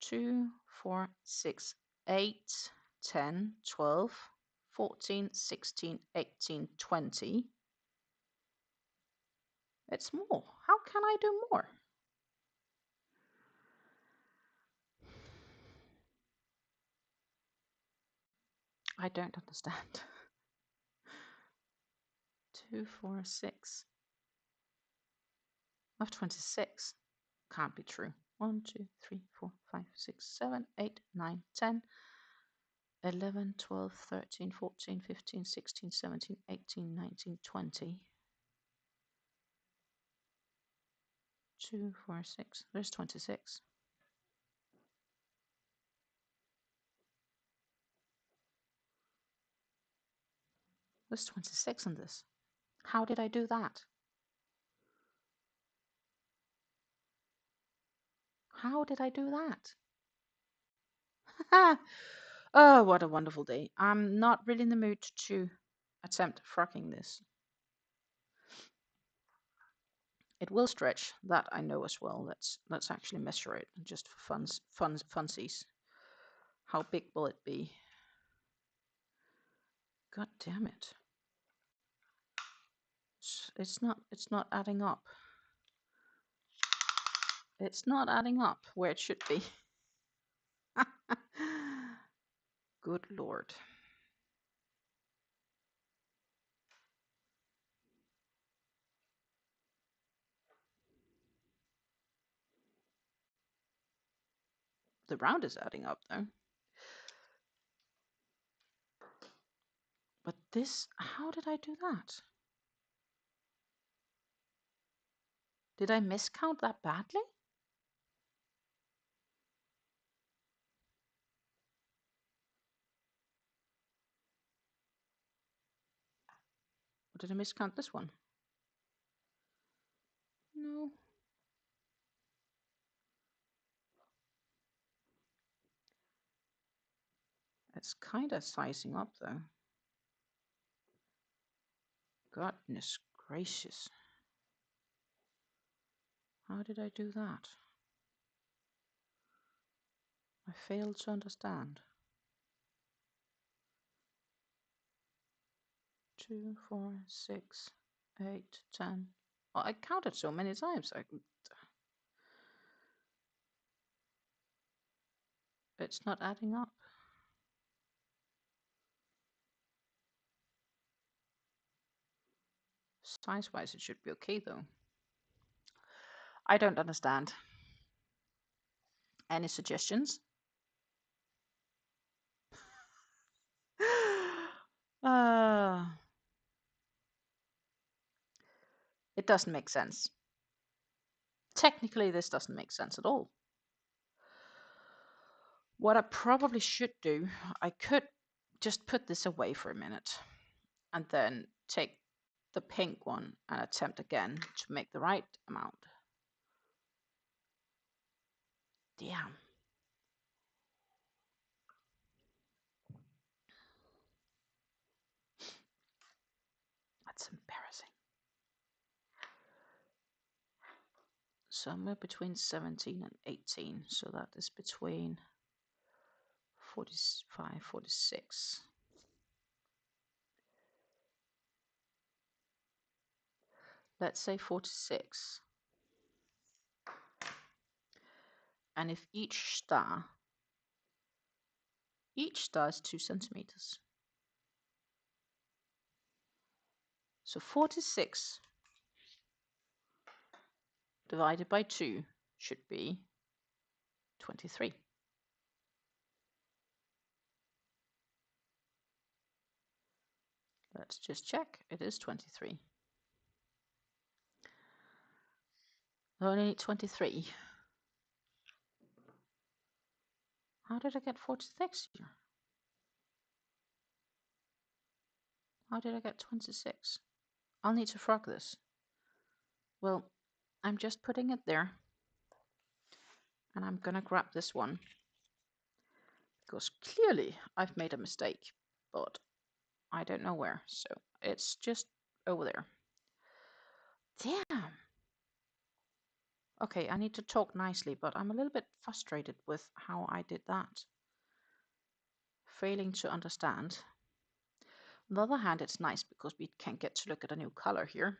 2, 4, 6, 8, 10, 12, 14, 16, 18, 20. It's more. How can I do more? I don't understand. 2, 4, 6. I have 26. Can't be true. 1, 2, 3, 4, 5, 6, 7, 8, 9, 10, 11, 12, 13, 14, 15, 16, 17, 18, 19, 20. 2, 4, 6. There's 26. There's 26 on this. How did I do that? How did I do that? Oh, what a wonderful day. I'm not really in the mood to attempt frocking this. It will stretch, that I know as well. Let's actually measure it just for funsies. How big will it be? God damn it. It's not adding up. It's not adding up where it should be. Good Lord. The round is adding up though. But this, how did I do that? Did I miscount that badly? Or did I miscount this one? No. It's kind of sizing up though. Goodness gracious. How did I do that? I failed to understand. 2, 4, 6, 8, 10. Well, I counted so many times. It's not adding up. Size-wise, it should be okay though. I don't understand. Any suggestions? It doesn't make sense. Technically, this doesn't make sense at all. What I probably should do, I could just put this away for a minute and then take the pink one and attempt again to make the right amount. Damn. That's embarrassing. Somewhere between 17 and 18, so that is between 45, 46. Let's say 46. And if each star is 2 centimeters. So 46 divided by 2 should be 23. Let's just check. It is 23. I only need 23. How did I get 46 here? How did I get 26? I'll need to frock this. Well, I'm just putting it there. And I'm gonna grab this one. Because clearly I've made a mistake. But I don't know where. So it's just over there. Damn. Okay, I need to talk nicely, but I'm a little bit frustrated with how I did that. Failing to understand. On the other hand, it's nice because we can get to look at a new color here,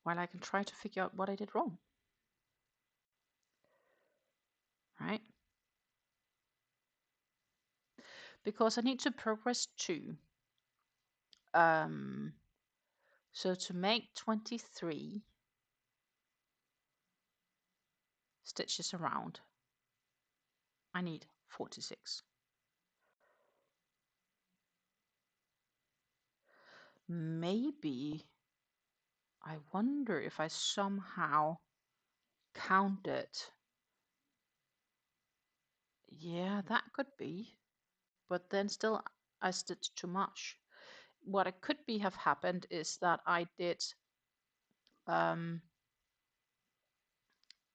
while I can try to figure out what I did wrong. Right? Because I need to progress 2. So to make 23 stitches around, I need 46. Maybe, I wonder if I somehow counted. Yeah, that could be. But then still I stitched too much. What it could be have happened is that I did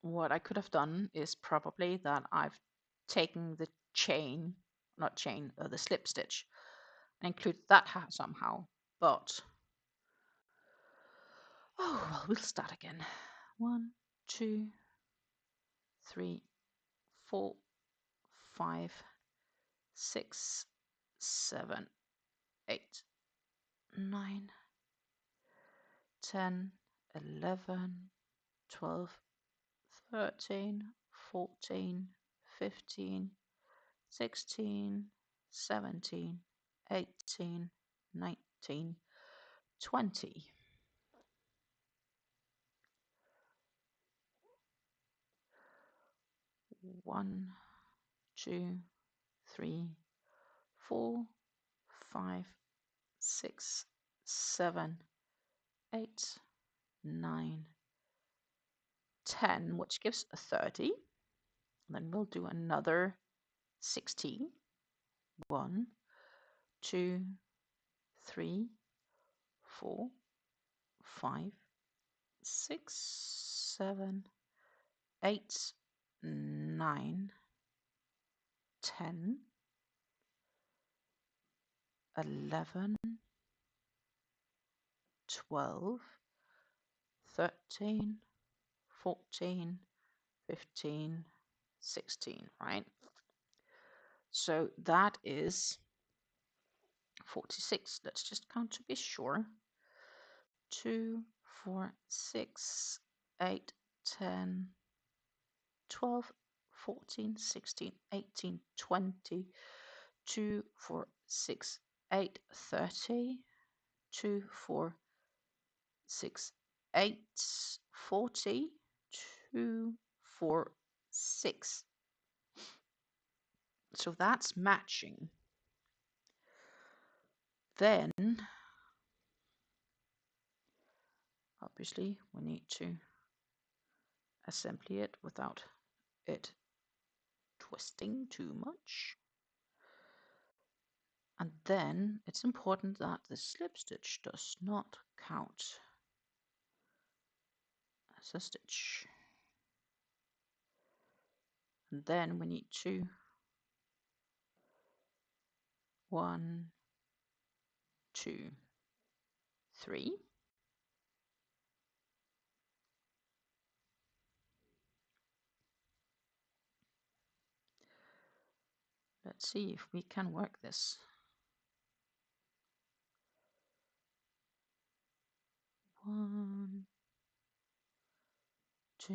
what I could have done is probably that I've taken the chain, not chain, the slip stitch, and included that somehow. But oh well, we'll start again. 1, 2, 3, 4, 5, 6, 7, 8, 9, 10, 11, 12, 13, 14, 15, 16, 17, 18, 19, 20. One, 2, 3, 4, 5, 6, 7, 8, 9, 10, which gives a 30. And then we'll do another 16. 1, 2, 3, 4, 5, 6, 7, 8, 9, 10, 11, 12, 13, 14, 15, 16, right? So that is 46. Let's just count to be sure. 2, 4, 6, 8, 10, 12, 14, 16, 18, 20, 2, 4, 6, 8, 30, 2, 4, 6, 8, 40, 2, 4, 6. So that's matching. Then, obviously, we need to assemble it without it twisting too much. And then it's important that the slip stitch does not count as a stitch. And then we need to 1, 2, 3. Let's see if we can work this. 1, 2,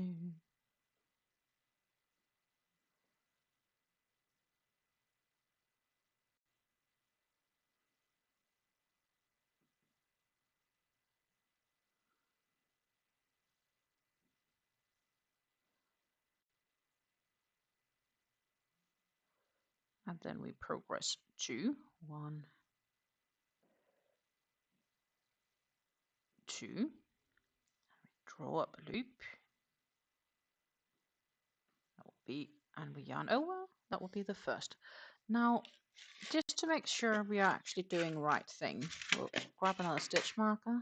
and then we progress 2, 1, 2. Draw up a loop. That will be, and we yarn over. That will be the first. Now, just to make sure we are actually doing the right thing, we'll grab another stitch marker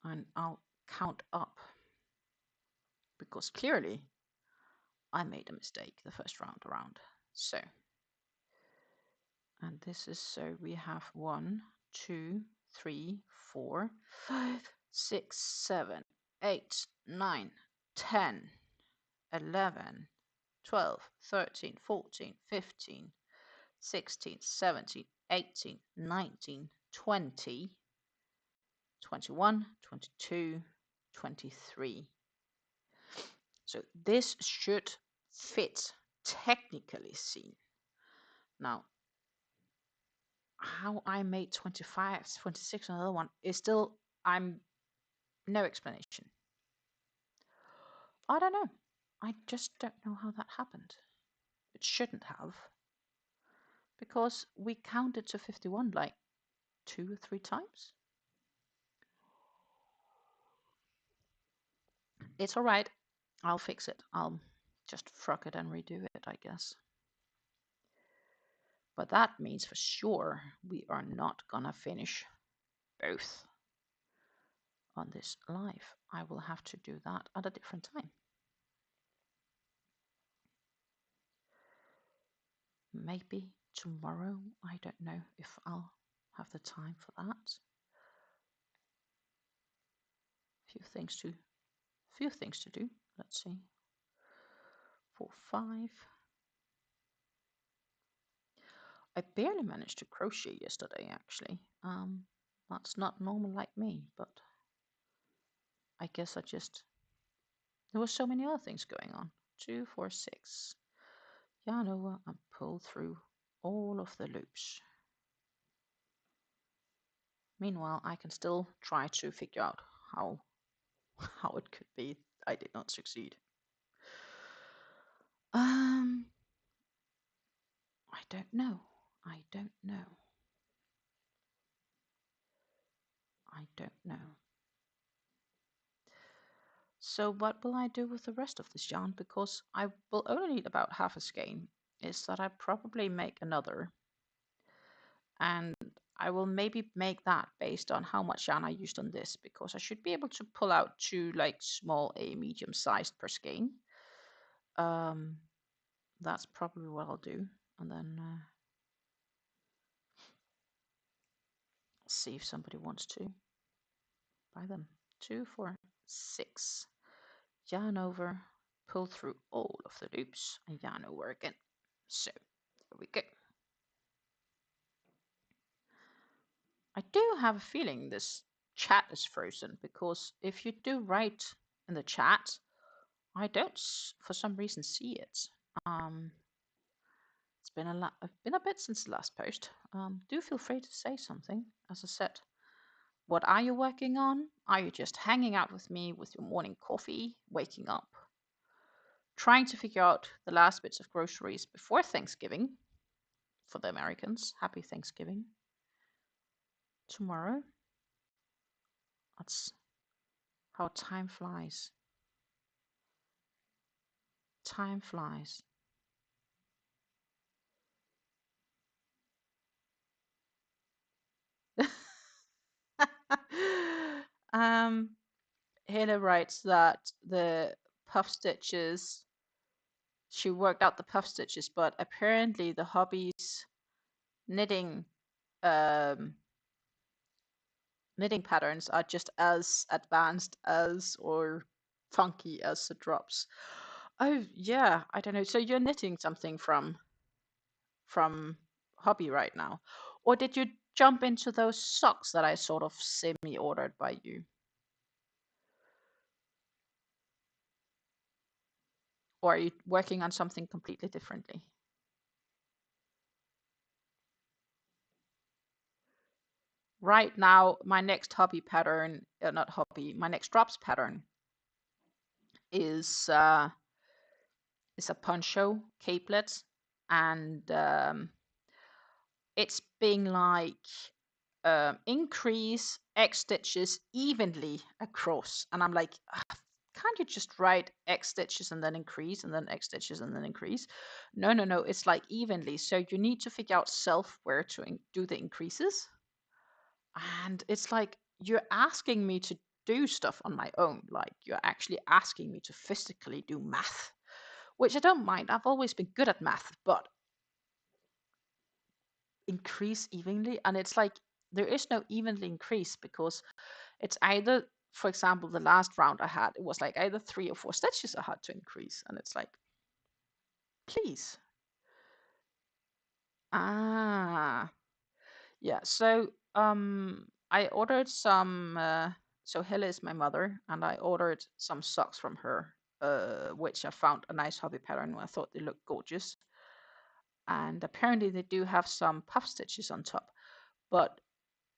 and I'll count up, because clearly I made a mistake the first round around. So, and this is, so we have 1, 2, 3, 4, 5, 6, 7, 8, 9, 10, 11, 12, 13, 14, 15, 16, 17, 18, 19, 20, 21, 22, 23. So this should fit, technically seen. Now, how I made 25, 26, another one is still, no explanation. I don't know. I just don't know how that happened. It shouldn't have. Because we counted to 51 like 2 or 3 times. It's all right. I'll fix it. I'll just frock it and redo it, I guess. But that means for sure we are not gonna finish both on this live. I will have to do that at a different time. Maybe tomorrow. I don't know if I'll have the time for that. Few things to do. Let's see. 4, 5. I barely managed to crochet yesterday, actually. That's not normal like me, but I guess there were so many other things going on. 2, 4, 6. Yarn over and pull through all of the loops. Meanwhile, I can still try to figure out how it could be. I did not succeed. I don't know. I don't know. I don't know. So what will I do with the rest of this yarn? Because I will only need about half a skein. Is that I probably make another. And I will maybe make that based on how much yarn I used on this, because I should be able to pull out 2 like small A medium sized per skein. That's probably what I'll do. And then see if somebody wants to buy them. 2, 4, 6. Yarn over, pull through all of the loops, and yarn over again. So there we go. I do have a feeling this chat is frozen, because if you do write in the chat, I don't for some reason see it. It's been a bit since the last post. Do feel free to say something. As I said, what are you working on? Are you just hanging out with me with your morning coffee, waking up, trying to figure out the last bits of groceries before Thanksgiving for the Americans? Happy Thanksgiving. Tomorrow. That's how time flies. Time flies. Hannah writes that the puff stitches, she worked out the puff stitches, but apparently the hobby's knitting knitting patterns are just as advanced as or funky as the drops. Oh yeah, I don't know. So you're knitting something from hobby right now, or did you jump into those socks that I sort of semi-ordered by you? Or are you working on something completely differently? Right now, my next hobby pattern, not hobby, my next drops pattern is a poncho capelet, and it's being like increase X stitches evenly across, and I'm like, can't you just write X stitches and then increase, and then X stitches and then increase? No, it's like evenly. So you need to figure out where to do the increases. And it's like, you're asking me to do stuff on my own. Like, you're actually asking me to physically do math, which I don't mind. I've always been good at math, but increase evenly. And it's like, there is no evenly increase, because it's either, for example, the last round I had, it was like either 3 or 4 stitches I had to increase, and it's like, please. Yeah, so I ordered some so Helle is my mother, and I ordered some socks from her, which I found a nice hobby pattern. I thought they looked gorgeous, and apparently they do have some puff stitches on top, but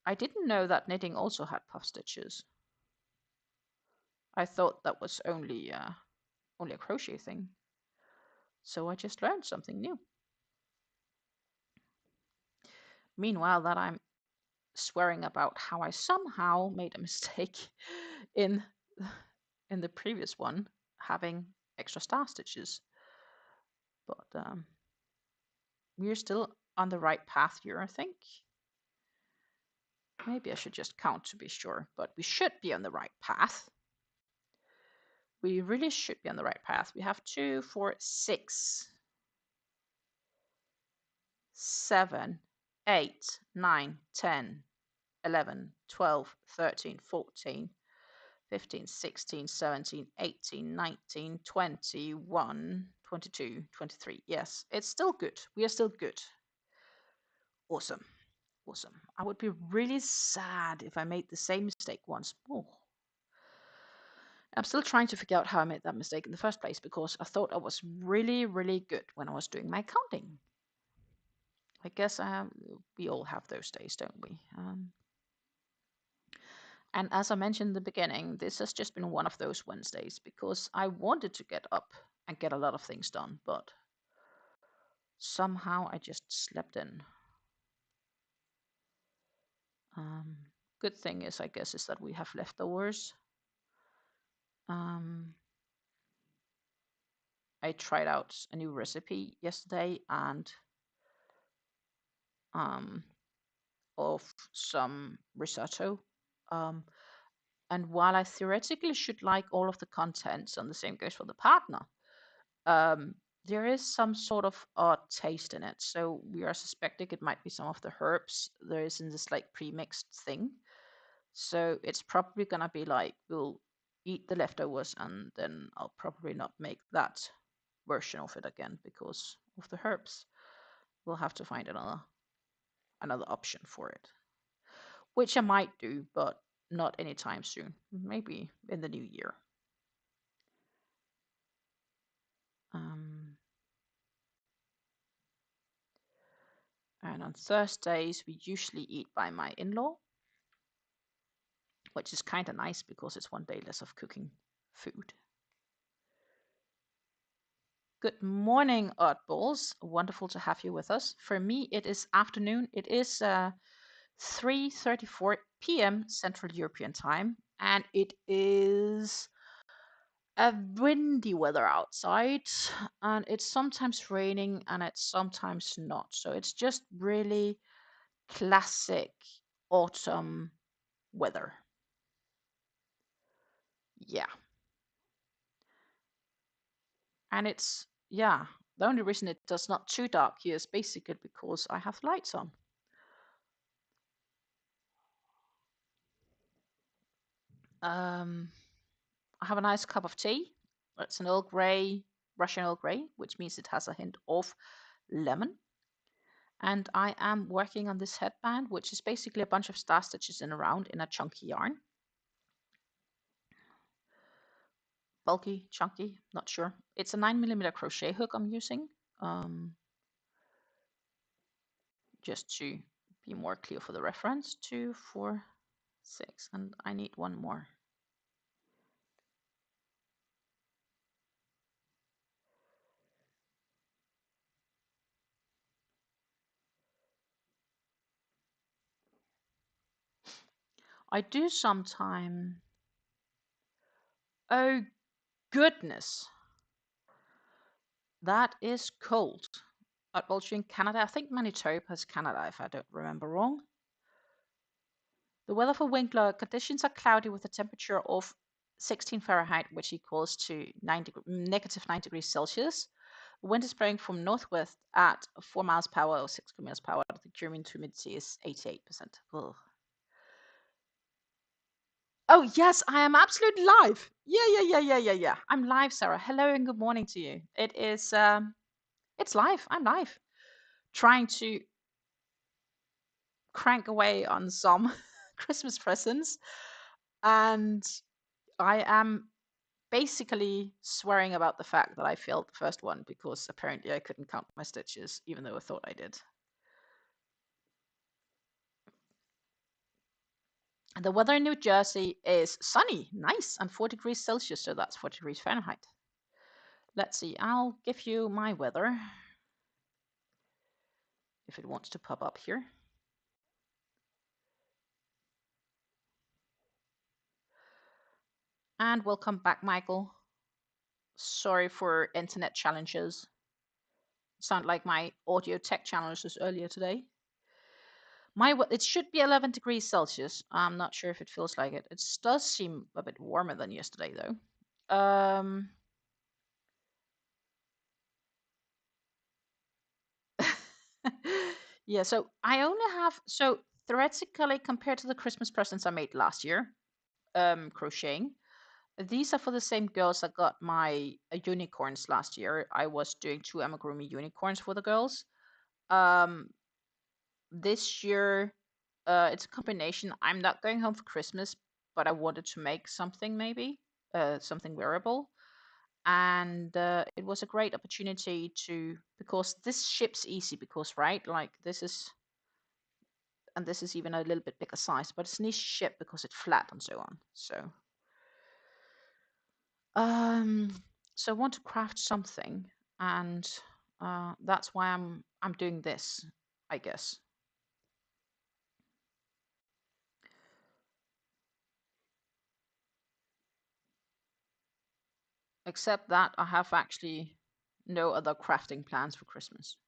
I didn't know that knitting also had puff stitches. I thought that was only a crochet thing. So I just learned something new. Meanwhile, that I'm swearing about how I somehow made a mistake in the previous one, having extra star stitches. But we're still on the right path here, I think. Maybe I should just count to be sure, but we should be on the right path. We really should be on the right path. We have 2, 4, 6, 7, 8, 9, 10, 11, 12, 13, 14, 15, 16, 17, 18, 19, 21, 22, 23. Yes, it's still good. We are still good. Awesome. Awesome. I would be really sad if I made the same mistake once more. I'm still trying to figure out how I made that mistake in the first place, because I thought I was really, really good when I was doing my counting. I guess we all have those days, don't we? And as I mentioned in the beginning, this has just been one of those Wednesdays, because I wanted to get up and get a lot of things done, but somehow I just slept in. Good thing is, I guess, is that we have leftovers. I tried out a new recipe yesterday, and of some risotto. And while I theoretically should like all of the contents, and the same goes for the partner, there is some sort of odd taste in it. So we are suspecting it might be some of the herbs there is in this like pre-mixed thing. So it's probably gonna be like, we'll eat the leftovers, and then I'll probably not make that version of it again because of the herbs. We'll have to find another option for it, which I might do, but not anytime soon. Maybe in the new year. And on Thursdays, we usually eat by my in-law, which is kind of nice because it's one day less of cooking food. Good morning, oddballs. Wonderful to have you with us. For me, it is afternoon. It is 3:34 p.m. Central European Time, and it is a windy weather outside, and it's sometimes raining and it's sometimes not. So it's just really classic autumn weather. Yeah. And it's, yeah, the only reason it does not too dark here is basically because I have lights on. I have a nice cup of tea. It's an Earl Grey, Russian Earl Grey, which means it has a hint of lemon. And I am working on this headband, which is basically a bunch of star stitches in a round in a chunky yarn. Bulky, chunky, not sure. It's a 9mm crochet hook I'm using, just to be more clear for the reference. 2, 4, 6, and I need one more. I do sometime. Oh goodness, that is cold. At Vulture in Canada, I think Manitoba is Canada, if I don't remember wrong. The weather for Winkler conditions are cloudy with a temperature of 16 Fahrenheit, which equals to -9 degrees Celsius. Wind is blowing from northwest at 4 miles per hour or 6 kilometers per hour. The German humidity is 88%. Ugh. Oh, yes, I am absolutely live. Yeah. I'm live, Sarah. Hello and good morning to you. It's live. I'm live. Trying to crank away on some Christmas presents. And I am basically swearing about the fact that I failed the first one because apparently I couldn't count my stitches, even though I thought I did. The weather in New Jersey is sunny, nice, and 4 degrees Celsius, so that's 4 degrees Fahrenheit. Let's see, I'll give you my weather if it wants to pop up here. And welcome back, Michael. Sorry for internet challenges. Sound like my audio tech challenges earlier today. It should be 11 degrees Celsius. I'm not sure if it feels like it. It does seem a bit warmer than yesterday, though. Yeah, so I only have, so theoretically, compared to the Christmas presents I made last year, crocheting, these are for the same girls that got my unicorns last year. I was doing 2 amigurumi unicorns for the girls. This year, it's a combination. I'm not going home for Christmas, but I wanted to make something maybe, something wearable. And it was a great opportunity to, because this ships easy, because, right, like this is, and this is even a little bit bigger size, but it's an easy ship because it's flat and so on. So I want to craft something, and that's why I'm doing this, I guess. Except that I have actually no other crafting plans for Christmas.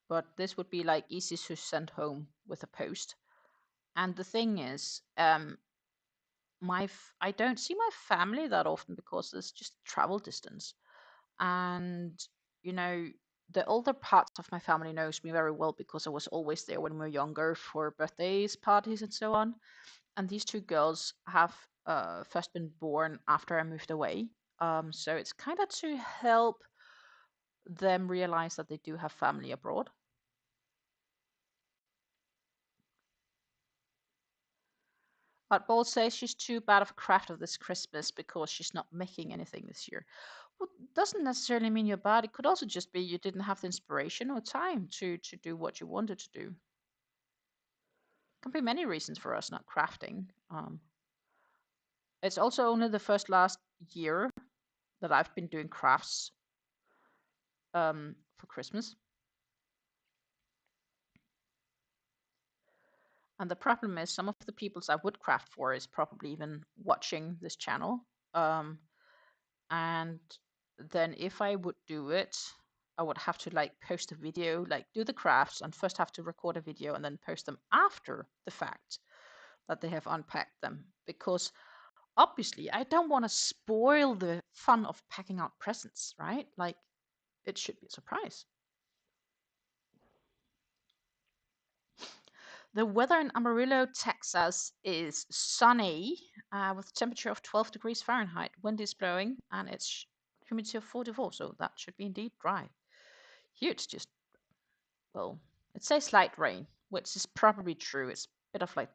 But this would be like easy to send home with a post. And the thing is, I don't see my family that often because there's just travel distance. And you know, the older parts of my family knows me very well because I was always there when we were younger for birthdays, parties, and so on. And these 2 girls have first been born after I moved away. So it's kind of to help them realize that they do have family abroad. But Ball says she's too bad of a crafter this Christmas because she's not making anything this year. Well, doesn't necessarily mean you're bad. It could also just be you didn't have the inspiration or time to do what you wanted to do. Can be many reasons for us not crafting. It's also only the last year that I've been doing crafts for Christmas. And the problem is some of the peoples I would craft for is probably even watching this channel. And then if I would do it, I would have to like post a video, like do the crafts and first have to record a video and then post them after the fact that they have unpacked them. Because obviously I don't want to spoil the fun of packing out presents, right? Like it should be a surprise. The weather in Amarillo, Texas is sunny with a temperature of 12 degrees Fahrenheit. Wind is blowing and it's humidity of 44, so that should be indeed dry. Here it's just, well, it says light rain, which is probably true. It's a bit of like,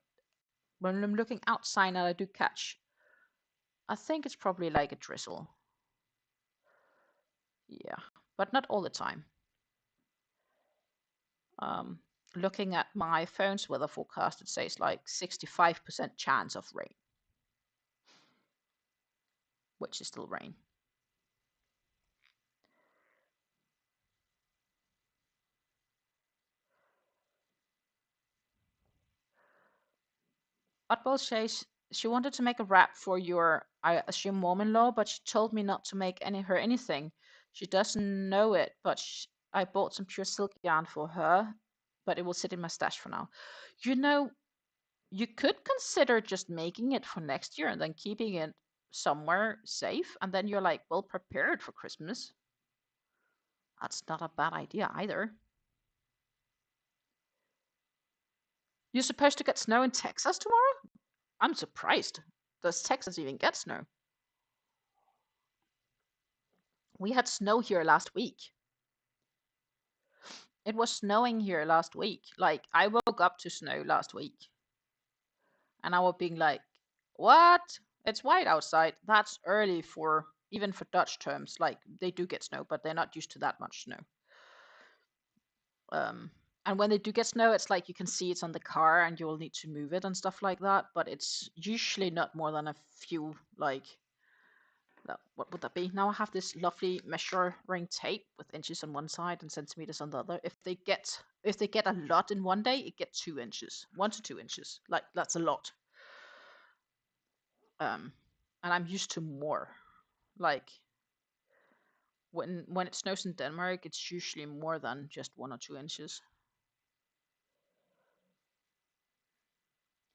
when I'm looking outside and I do catch, I think it's probably like a drizzle. Yeah, but not all the time. Looking at my phone's weather forecast, it says like 65% chance of rain, which is still rain. Oddball says she wanted to make a wrap for your, I assume, mom-in-law, but she told me not to make her anything. She doesn't know it, but I bought some pure silk yarn for her, but it will sit in my stash for now. You know, You could consider just making it for next year and then keeping it somewhere safe, and then you're like well prepared for Christmas. That's not a bad idea either. You're supposed to get snow in Texas tomorrow? I'm surprised. Does Texas even get snow? We had snow here last week. It was snowing here last week. Like, I woke up to snow last week. And I was being like, what? It's white outside. That's early for, even for Dutch terms. Like, they do get snow, but they're not used to that much snow. And when they do get snow, it's like you can see it's on the car and you'll need to move it and stuff like that. But it's usually not more than a few, like, what would that be? Now I have this lovely measuring tape with inches on one side and centimeters on the other. If they get a lot in one day, it gets 2 inches, 1 to 2 inches. Like, that's a lot. And I'm used to more. Like, when it snows in Denmark, it's usually more than just 1 or 2 inches.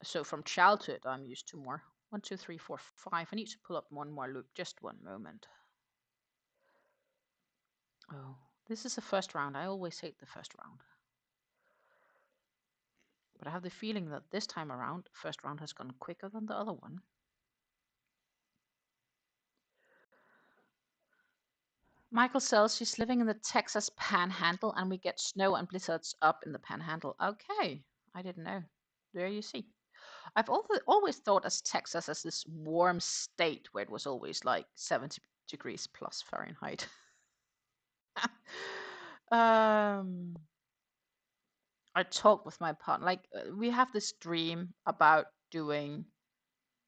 So from childhood, I'm used to more. 1, 2, 3, 4, 5. I need to pull up one more loop. Just one moment. Oh, this is the first round. I always hate the first round. But I have the feeling that this time around, first round has gone quicker than the other one. Michael says she's living in the Texas Panhandle and we get snow and blizzards up in the Panhandle. Okay, I didn't know. There you see. I've always thought as Texas as this warm state where it was always like 70 degrees plus Fahrenheit. I talked with my partner. Like, we have this dream about doing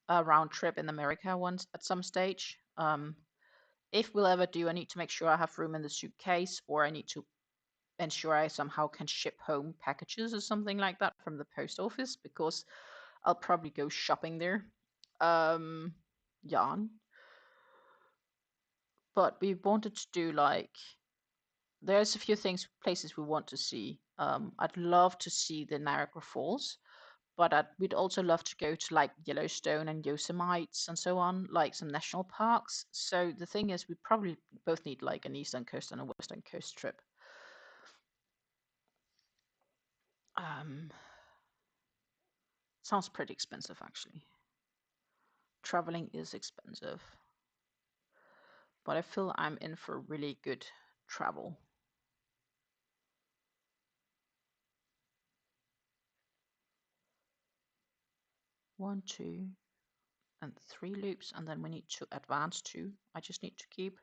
a round trip in America once at some stage. If we'll ever do, I need to make sure I have room in the suitcase, or I need to ensure I somehow can ship home packages or something like that from the post office, because I'll probably go shopping there. Yarn. But we wanted to do, like, there's a few places we want to see. I'd love to see the Niagara Falls, but we'd also love to go to like Yellowstone and Yosemite and so on, like some national parks. So the thing is, we probably both need like an Eastern Coast and a Western Coast trip. Sounds pretty expensive, actually. Traveling is expensive, but I feel I'm in for really good travel. One, 2, and 3 loops, and then we need to advance 2. I just need to keep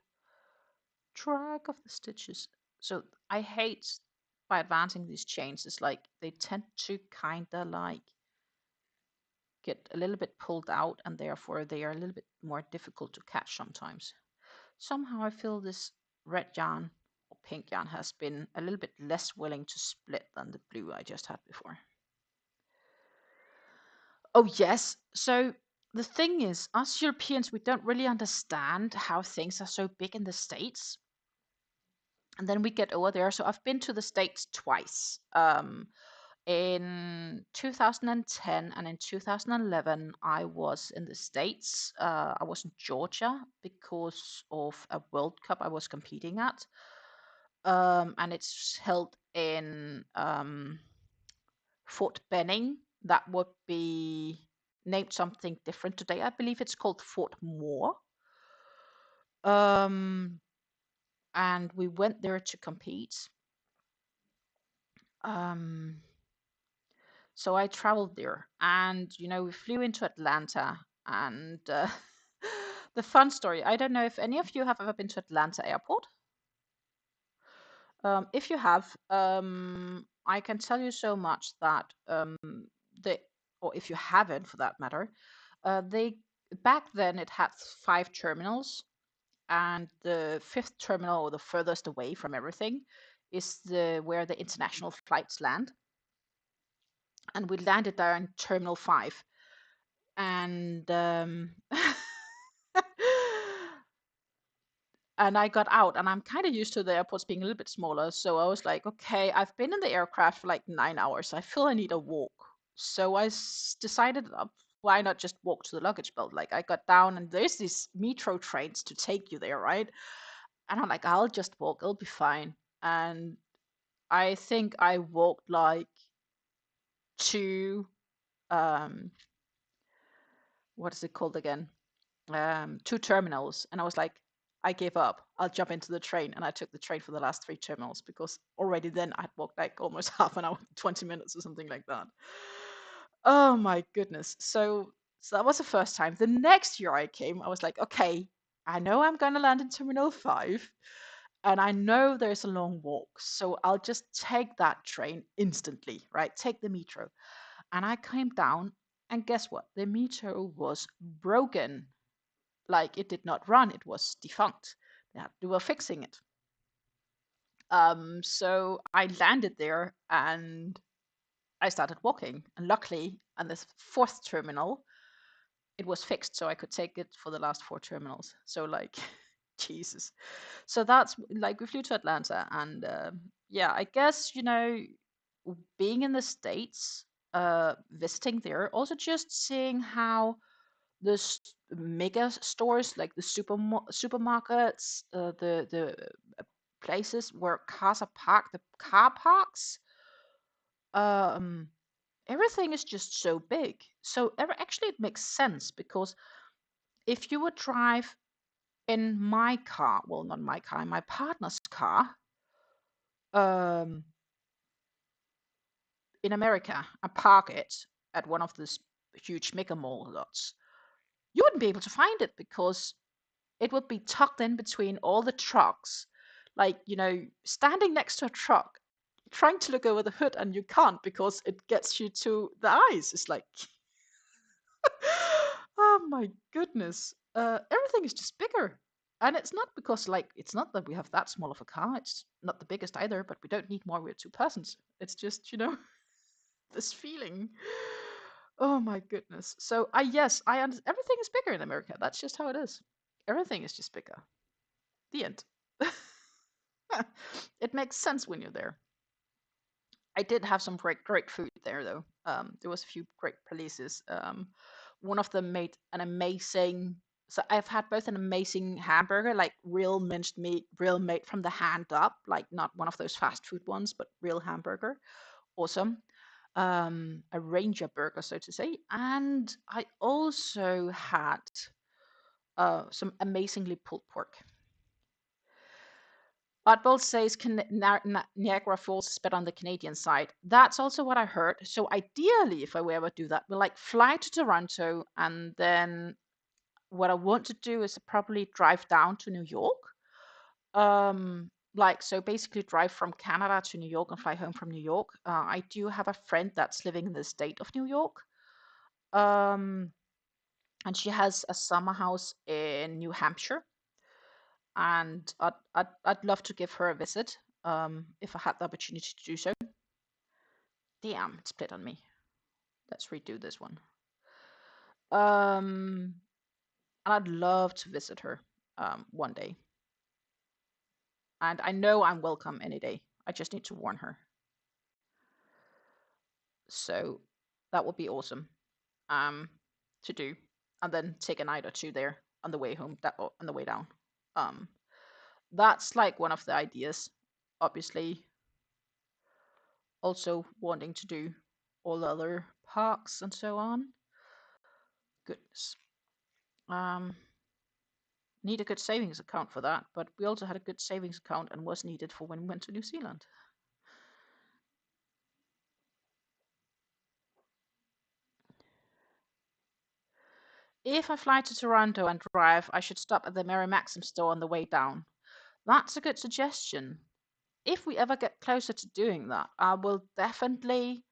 track of the stitches. So I hate by advancing these chains, is like they tend to kind of like get a little bit pulled out, and therefore they are a little bit more difficult to catch sometimes. Somehow I feel this red yarn or pink yarn has been a little bit less willing to split than the blue I just had before. Oh yes, so the thing is, us Europeans, we don't really understand how things are so big in the States. And then we get over there. So I've been to the States twice. In 2010 and in 2011, I was in the States. I was in Georgia because of a World Cup I was competing at. And it's held in Fort Benning. That would be named something different today. I believe it's called Fort Moore. And we went there to compete. So I traveled there, and we flew into Atlanta. And the fun story, I don't know if any of you have ever been to Atlanta Airport. If you have, I can tell you so much that or if you haven't, for that matter, back then it had 5 terminals, and the 5th terminal, or the furthest away from everything, is where the international flights land. And we landed there in Terminal 5. And and I got out, and I'm kind of used to the airports being a little bit smaller. So I was like, okay, I've been in the aircraft for like 9 hours. I feel I need a walk. So I decided, why not just walk to the luggage belt? Like I got down and there's these metro trains to take you there, right? And I'm like, I'll just walk, it'll be fine. And I think I walked like two, um, what is it called again? Two terminals, and I was like, I gave up. I'll jump into the train, and I took the train for the last three terminals because already then I'd walked like almost half an hour, 20 minutes or something like that. Oh my goodness. So that was the first time. The next year I came, I was like, okay, I know I'm gonna land in Terminal 5, and I know there's a long walk, so I'll just take that train instantly, right? Take the metro. And I came down, and guess what? The metro was broken. Like it did not run, it was defunct. They were fixing it. So I landed there and I started walking. And luckily, on this fourth terminal, it was fixed, so I could take it for the last four terminals. So like, Jesus. So that's like we flew to Atlanta, and yeah, I guess being in the States, visiting there, also just seeing how the mega stores, like the supermarkets, the places where cars are parked, the car parks, um, everything is just so big. So actually, it makes sense because if you would drive in my car, well, not my car, in my partner's car, um, in America, and park it at one of these huge mega mall lots, you wouldn't be able to find it because it would be tucked in between all the trucks. Like, standing next to a truck, trying to look over the hood, and you can't because it gets you to the eyes. It's like, oh my goodness. Everything is just bigger. And it's not because, like, it's not that we have that small of a car. It's not the biggest either, but we don't need more. We're two persons. It's just, this feeling. Oh my goodness. So, yes, everything is bigger in America. That's just how it is. Everything is just bigger. The end. It makes sense when you're there. I did have some great food there, though. There was a few great places. One of them made an amazing. So I've had both an amazing hamburger, like real minced meat, real made from the hand up, like not one of those fast food ones, but real hamburger. Awesome. A ranger burger, so to say. And I also had some amazingly pulled pork. Oddball says Niagara Falls is better on the Canadian side. That's also what I heard. So ideally, if I were ever do that, we'll like fly to Toronto, and then what I want to do is probably drive down to New York. Like so basically drive from Canada to New York and fly home from New York. I do have a friend that's living in the state of New York. Um, and she has a summer house in New Hampshire, and I'd love to give her a visit, if I had the opportunity to do so. Damn, it split on me. Let's redo this one. And I'd love to visit her one day. And I know I'm welcome any day. I just need to warn her. So that would be awesome to do. And then take a night or two there on the way home, on the way down. That's like one of the ideas. Obviously, also wanting to do all the other parks and so on. Goodness. Need a good savings account for that, but we also had a good savings account and was needed for when we went to New Zealand. If I fly to Toronto and drive, I should stop at the Mary Maxim store on the way down. That's a good suggestion. If we ever get closer to doing that, I will definitely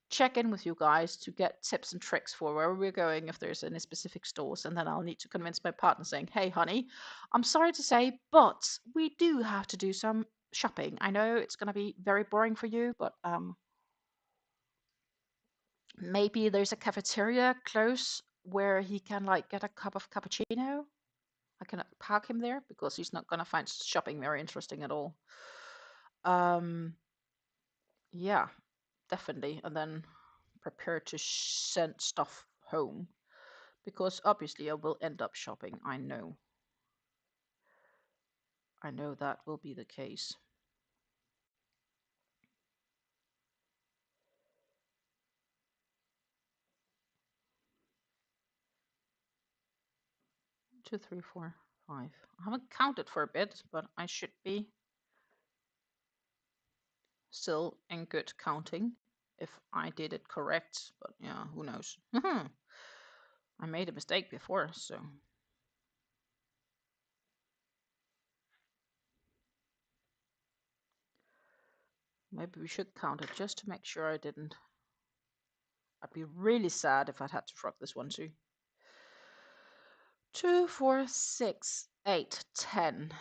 check in with you guys to get tips and tricks for where we're going, if there's any specific stores, and then I'll need to convince my partner saying, hey honey, I'm sorry to say, but we do have to do some shopping. I know it's going to be very boring for you, but maybe there's a cafeteria close where he can like get a cup of cappuccino. I can park him there because he's not going to find shopping very interesting at all. Yeah, definitely. And then prepared to send stuff home, because obviously I will end up shopping. I know that will be the case. Two, three, four, five. I haven't counted for a bit, but I should be still in good counting if I did it correct. But yeah, who knows? I made a mistake before, so maybe we should count it just to make sure I didn't. I'd be really sad if I'd had to frog this one too. 2, 4, 6, 8, 10,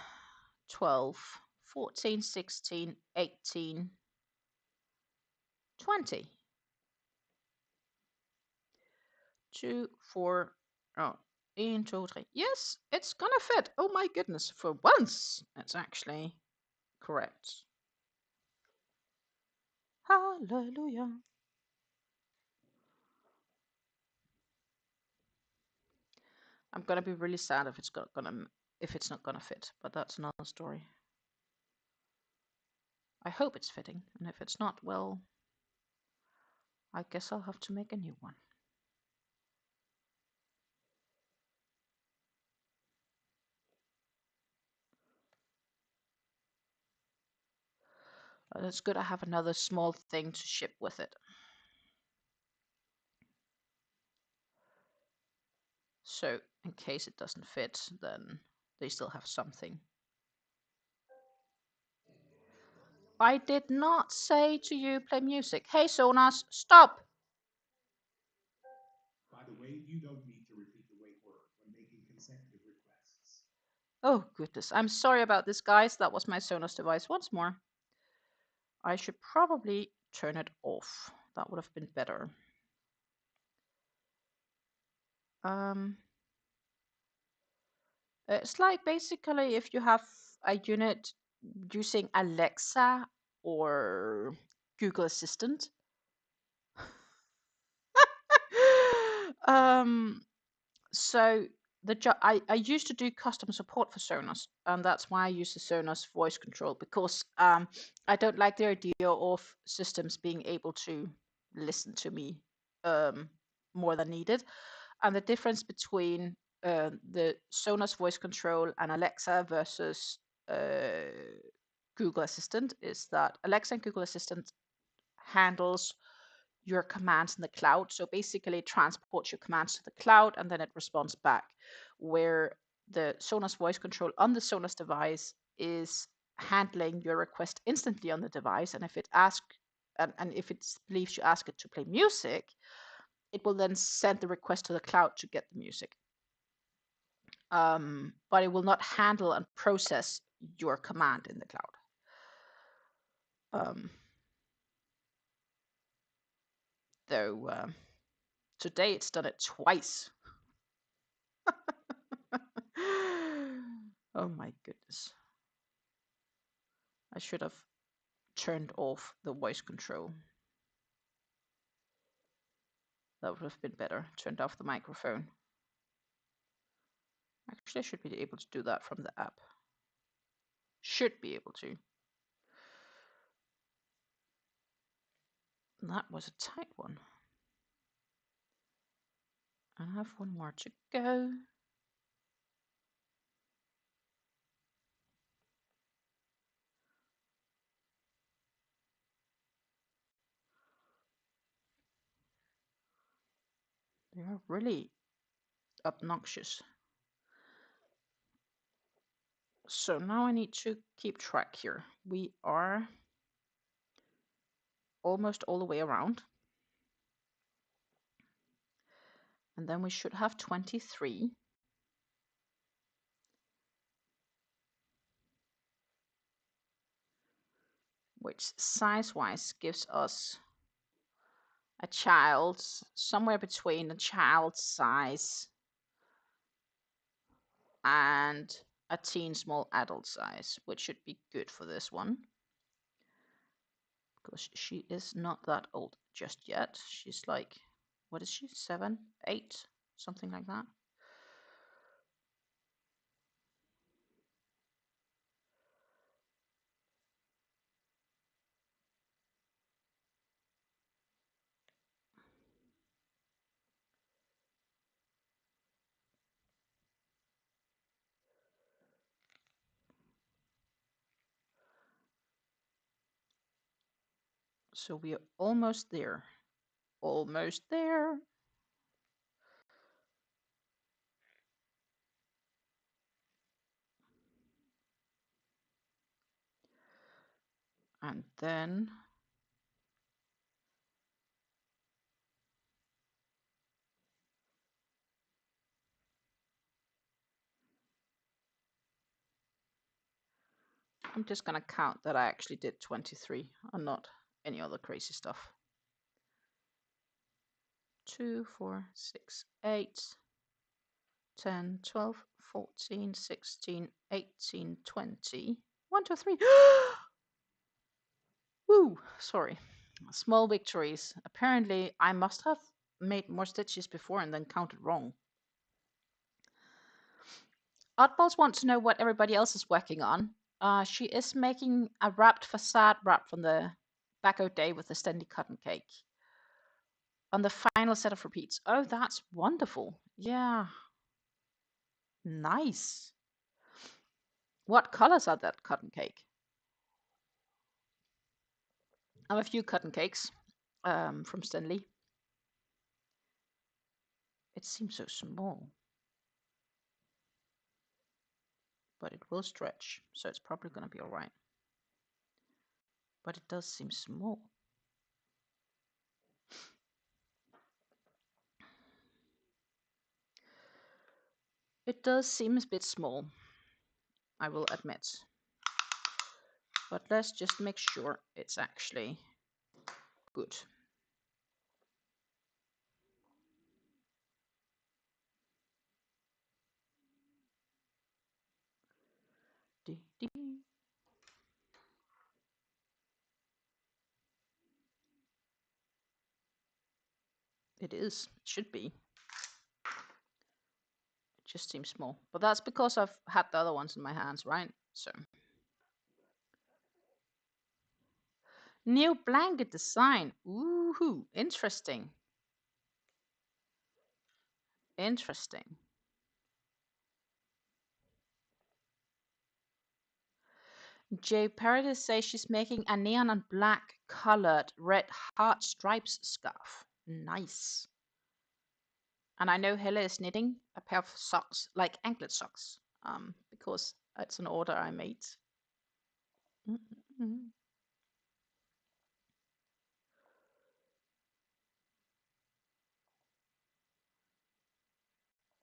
12, 14, 16, 18, 20. 2, 4, oh, 1, 2, 3. Yes, it's gonna fit. Oh my goodness, for once, it's actually correct. Hallelujah. I'm gonna be really sad if it's not gonna fit, but that's another story. I hope it's fitting, and if it's not, well, I guess I'll have to make a new one. It's good I have another small thing to ship with it. So in case it doesn't fit, then they still have something. I did not say to you play music. Hey Sonas, stop! By the way, you don't need to repeat the wake word when making consecutive requests. Oh goodness, I'm sorry about this, guys. That was my Sonos device once more. I should probably turn it off. That would have been better. It's like basically if you have a unit using Alexa or Google Assistant. So I used to do custom support for Sonos, and that's why I use the Sonos voice control, because I don't like the idea of systems being able to listen to me more than needed. And the difference between the Sonos voice control and Alexa versus Google Assistant is that Alexa and Google Assistant handles your commands in the cloud. So basically it transports your commands to the cloud and then it responds back. Where the Sonos voice control on the Sonos device is handling your request instantly on the device. And if it asks, and if it believes you ask it to play music, it will then send the request to the cloud to get the music. But it will not handle and process your command in the cloud. Though today it's done it twice. Oh my goodness. I should have turned off the voice control. That would have been better. Turned off the microphone. Actually, I should be able to do that from the app. Should be able to. That was a tight one. I have one more to go. They are really obnoxious. So now I need to keep track here. We are almost all the way around. And then we should have 23. Which size-wise gives us a child somewhere between a child's size and a teen small adult size, which should be good for this one because she is not that old. just yet. She's like, what is she? 7, 8, something like that. So we are almost there. Almost there. And then I'm just going to count that I actually did 23 and not any other crazy stuff. 2, 4, 6, 8, 10, 12, 14, 16, 18, 20. 1, 2, 3. Woo! Sorry. Small victories. Apparently, I must have made more stitches before and then counted wrong. Oddballs wants to know what everybody else is working on. She is making a wrapped facade wrap from the Bacco Day with the Stendy cotton cake. On the final set of repeats. Oh, that's wonderful. Yeah. Nice. What colors are that cotton cake? I have a few cotton cakes from Stanley. It seems so small. But it will stretch, so it's probably going to be all right. But it does seem small. It does seem a bit small, I will admit. But let's just make sure it's actually good. It is. It should be. It just seems small. But that's because I've had the other ones in my hands, right? So. New blanket design. Woohoo. Interesting. Interesting. Jay Paradise says she's making a neon and black colored red heart stripes scarf. Nice. And I know Helle is knitting a pair of socks, like anklet socks, because it's an order I made.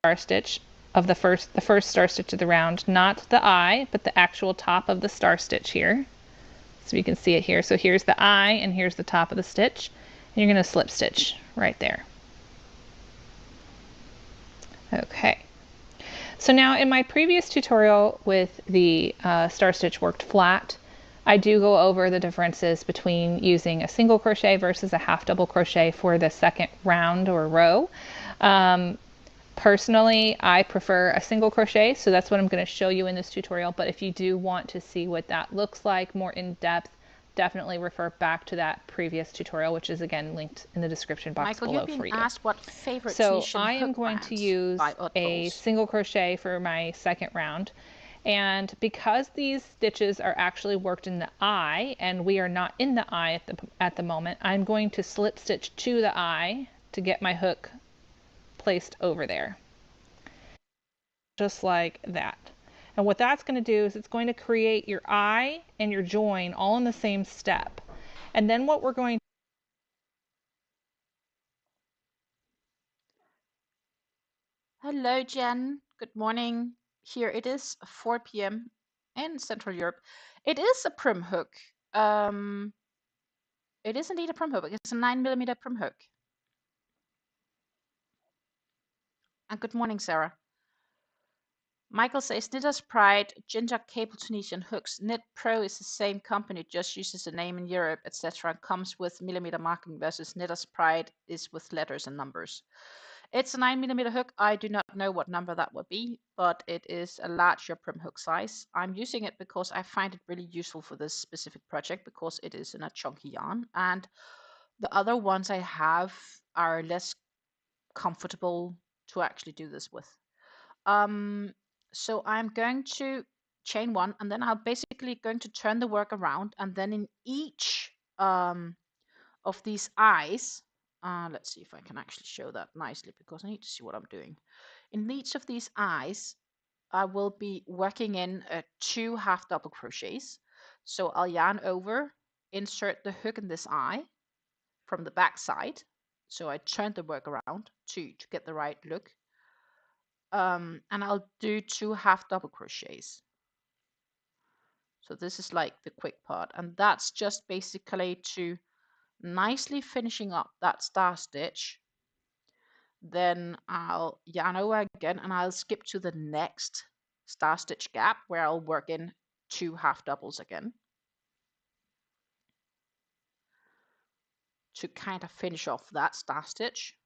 Star stitch of the first star stitch of the round, not the eye, but the actual top of the star stitch here. So you can see it here. So here's the eye and here's the top of the stitch. And you're going to slip stitch right there. Okay. So now in my previous tutorial with the star stitch worked flat, I do go over the differences between using a single crochet versus a half double crochet for the second round or row. Personally, I prefer a single crochet, so that's what I'm going to show you in this tutorial. But if you do want to see what that looks like more in depth, definitely refer back to that previous tutorial, which is again linked in the description box below for you. Asked what favorite So I am going to use a single crochet for my second round. And because these stitches are actually worked in the eye and we are not in the eye at the moment, I'm going to slip stitch to the eye to get my hook placed over there. Just like that. And what that's going to do is it's going to create your eye and your join all in the same step. And then what we're going to Hello, Jen. Good morning. Here it is 4 p.m. in Central Europe. It is a prim hook. It is indeed a prim hook. It's a 9mm prim hook. And good morning, Sarah. Michael says Knitter's Pride, Ginger Cable Tunisian hooks. Knit Pro is the same company, just uses the name in Europe, etc. Comes with millimeter marking versus Knitter's Pride is with letters and numbers. It's a 9mm hook. I do not know what number that would be, but it is a larger prim hook size. I'm using it because I find it really useful for this specific project because it is in a chunky yarn, and the other ones I have are less comfortable to actually do this with. So I'm going to chain one, and then I'm basically going to turn the work around, and then in each of these eyes, let's see if I can actually show that nicely because I need to see what I'm doing. In each of these eyes, I will be working in 2 half double crochets. So I'll yarn over, insert the hook in this eye from the back side. So I turn the work around to get the right look. And I'll do 2 half double crochets. So this is like the quick part, and that's just basically to nicely finishing up that star stitch. Then I'll yarn over again and I'll skip to the next star stitch gap where I'll work in 2 half doubles again to kind of finish off that star stitch.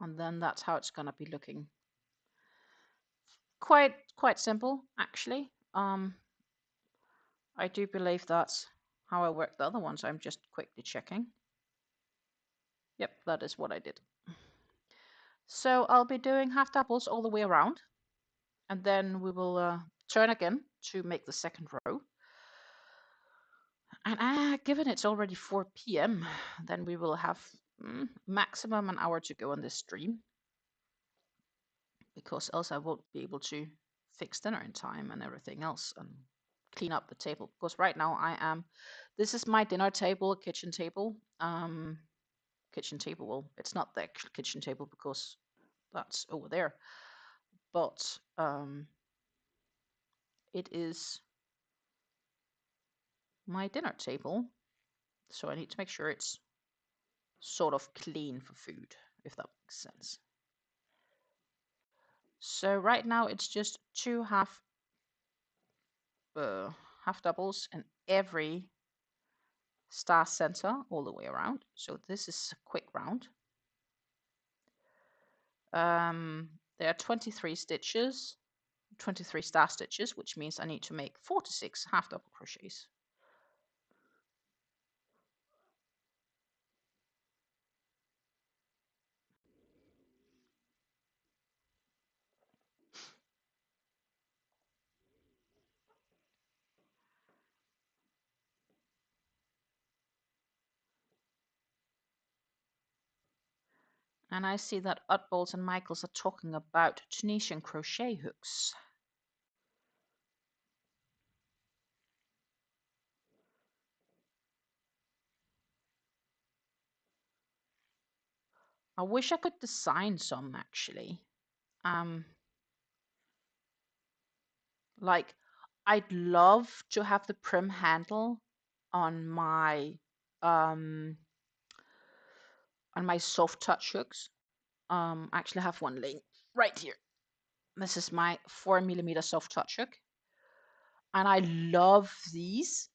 And then that's how it's going to be looking. Quite simple, actually. I do believe that's how I work the other ones. I'm just quickly checking. Yep, that is what I did. So I'll be doing half doubles all the way around, and then we will turn again to make the second row. And given it's already 4 p.m., then we will have maximum an hour to go on this stream, because else I won't be able to fix dinner in time and everything else and clean up the table. Because right now this is my dinner table, kitchen table. Kitchen table, well, it's not the kitchen table because that's over there, but it is my dinner table, so I need to make sure it's sort of clean for food, if that makes sense. So right now it's just 2 half doubles in every star center all the way around. So this is a quick round. There are 23 stitches, 23 star stitches, which means I need to make 4 to 6 half double crochets. And I see that Utballs and Michaels are talking about Tunisian crochet hooks. I wish I could design some, actually. Like, I'd love to have the prim handle on my soft touch hooks. I actually have one laying right here. This is my 4mm soft touch hook, and I love these.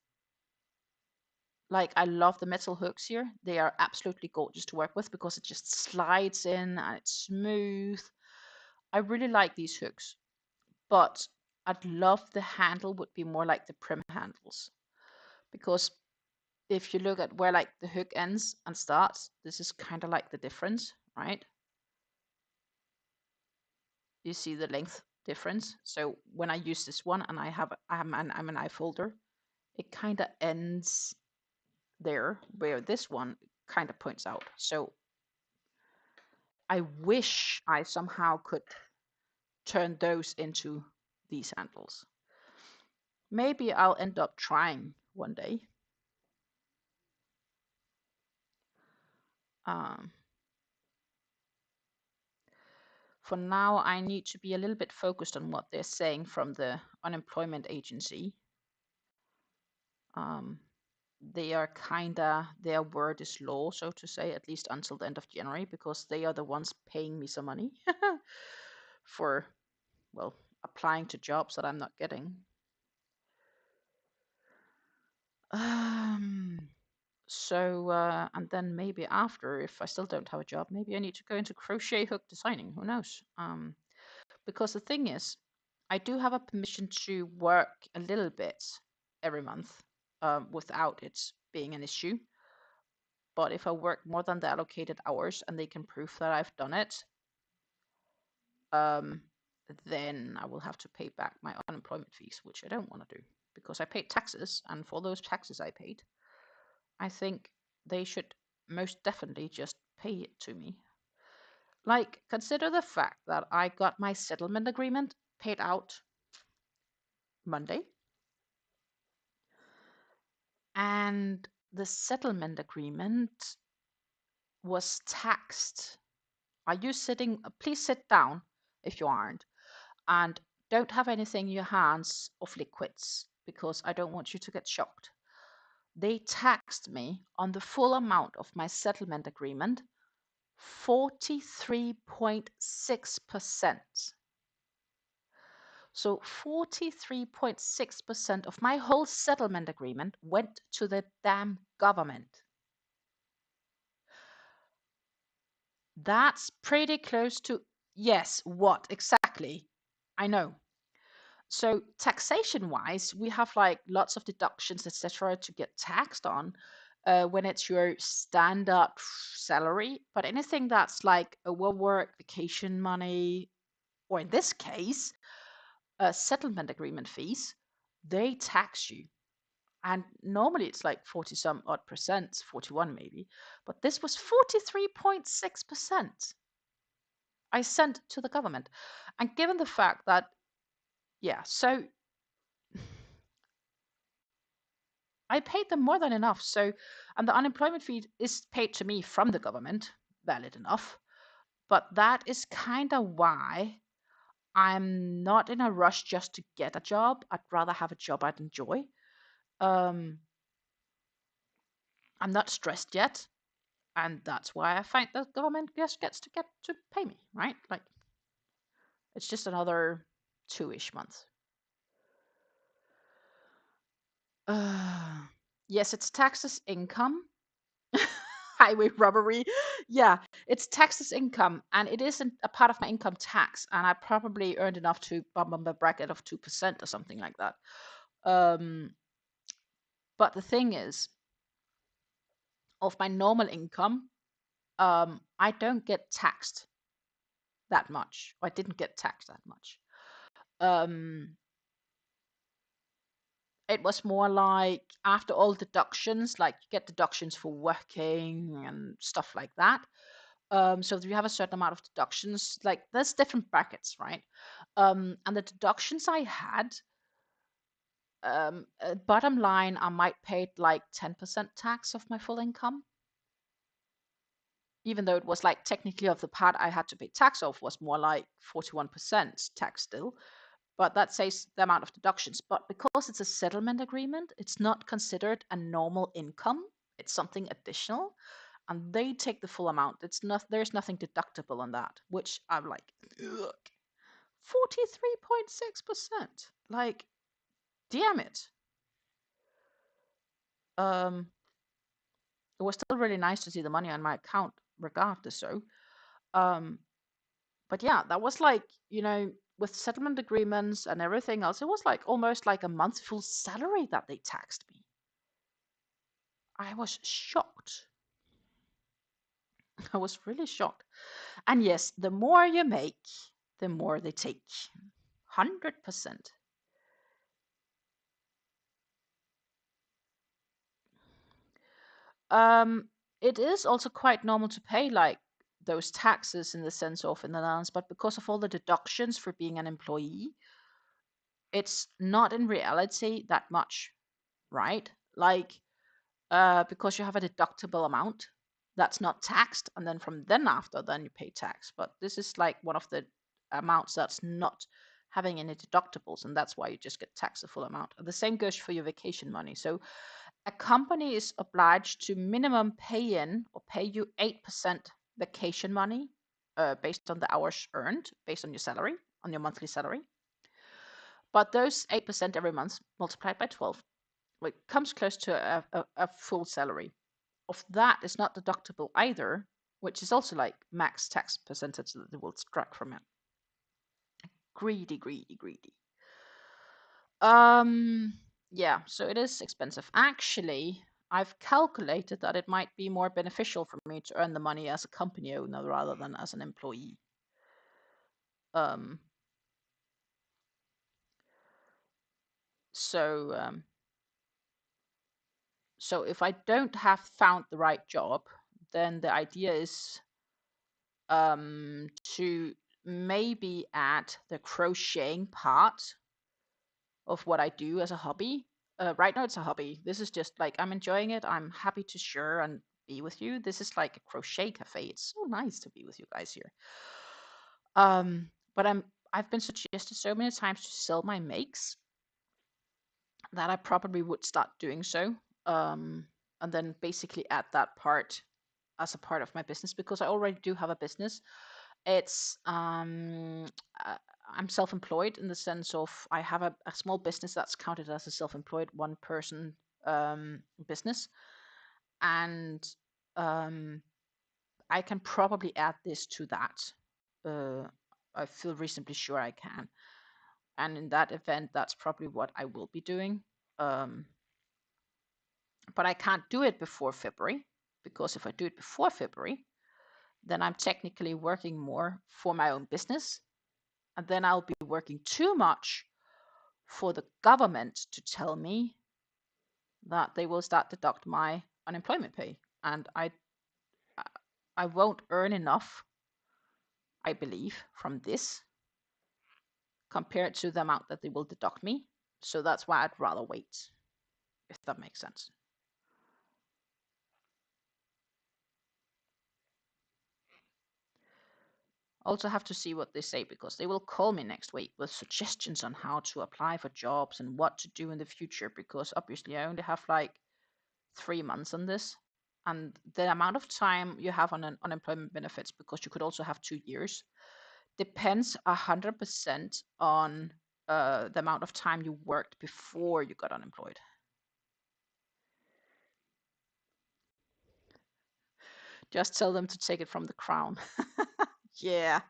Like, I love the metal hooks here. They are absolutely gorgeous to work with because it just slides in and it's smooth. I really like these hooks, but I'd love the handle would be more like the prim handles, because if you look at where like the hook ends and starts, this is kind of like the difference, right? You see the length difference. So when I use this one and I'm an eye folder, it kind of ends there, where this one kind of points out. So I wish I somehow could turn those into these handles. Maybe I'll end up trying one day. For now, I need to be a little bit focused on what they're saying from the unemployment agency. their word is law, so to say, at least until the end of January, because they are the ones paying me some money for, well, applying to jobs that I'm not getting. So, and then maybe after, if I still don't have a job, maybe I need to go into crochet hook designing. Who knows? Because the thing is, I do have a permission to work a little bit every month without it being an issue. But if I work more than the allocated hours and they can prove that I've done it, then I will have to pay back my unemployment fees, which I don't want to do because I paid taxes, and for those taxes I paid, I think they should most definitely just pay it to me. Like, consider the fact that I got my settlement agreement paid out Monday, and the settlement agreement was taxed. Are you sitting? Please sit down if you aren't, and don't have anything in your hands of liquids because I don't want you to get shocked. They taxed me on the full amount of my settlement agreement 43.6%. So 43.6% of my whole settlement agreement went to the damn government. That's pretty close to, yes, what exactly? I know. So taxation wise, we have like lots of deductions, etc., to get taxed on when it's your standard salary. But anything that's like overwork, vacation money, or in this case, settlement agreement fees, they tax you. And normally it's like 40 some odd percent, 41 maybe, but this was 43.6% I sent to the government. And given the fact that, yeah, so I paid them more than enough. So, and the unemployment fee is paid to me from the government, valid enough. But that is kind of why I'm not in a rush just to get a job. I'd rather have a job I'd enjoy. I'm not stressed yet. And that's why I find the government just gets to pay me, right? Like, it's just another 2-ish months. Yes, it's taxed as income. Highway robbery. Yeah, it's taxed as income, and it isn't a part of my income tax. And I probably earned enough to bump up the bracket of 2% or something like that. But the thing is, of my normal income, I don't get taxed that much. Or I didn't get taxed that much. It was more like after all deductions, like you get deductions for working and stuff like that. So if you have a certain amount of deductions, like there's different brackets, right? And the deductions I had, bottom line, I might paid like 10% tax of my full income. Even though it was like technically of the part I had to pay tax of was more like 41% tax still. But that says the amount of deductions. But because it's a settlement agreement, it's not considered a normal income. It's something additional, and they take the full amount. There's nothing deductible on that, which I'm like, 43.6%. Like, damn it. It was still really nice to see the money on my account, regardless. So, but yeah, that was like, with settlement agreements and everything else, it was like almost like a month's full salary that they taxed me. I was shocked. I was really shocked. And yes, the more you make, the more they take. 100%. It is also quite normal to pay like those taxes in the sense of in the Netherlands, but because of all the deductions for being an employee, it's not in reality that much, right? Like, because you have a deductible amount that's not taxed, and then from then after, then you pay tax. But this is like one of the amounts that's not having any deductibles, and that's why you just get taxed the full amount. And the same goes for your vacation money. So a company is obliged to minimum pay in or pay you 8% vacation money based on the hours earned, based on your salary, on your monthly salary. But those 8% every month multiplied by 12, it comes close to a full salary. Of that is not deductible either, which is also like max tax percentage that they will strike from it. Greedy, greedy, greedy. Yeah, so it is expensive. Actually, I've calculated that it might be more beneficial for me to earn the money as a company owner rather than as an employee. So if I don't have found the right job, then the idea is to maybe add the crocheting part of what I do as a hobby. Right now it's a hobby. This is just like I'm enjoying it. I'm happy to share and be with you. This is like a crochet cafe. It's so nice to be with you guys here. But I've been suggested so many times to sell my makes that I probably would start doing so. And then basically add that part as a part of my business because I already do have a business. It's I'm self-employed in the sense of I have a small business that's counted as a self-employed one-person business, and I can probably add this to that. I feel reasonably sure I can, and in that event, that's probably what I will be doing. But I can't do it before February because if I do it before February, then I'm technically working more for my own business. And then I'll be working too much for the government to tell me that they will start deduct my unemployment pay. And I won't earn enough, I believe, from this compared to the amount that they will deduct me. So that's why I'd rather wait, if that makes sense. Also have to see what they say because they will call me next week with suggestions on how to apply for jobs and what to do in the future because obviously I only have like 3 months on this, and the amount of time you have on unemployment benefits, because you could also have 2 years, depends 100% on the amount of time you worked before you got unemployed. Just tell them to take it from the crown. Yeah.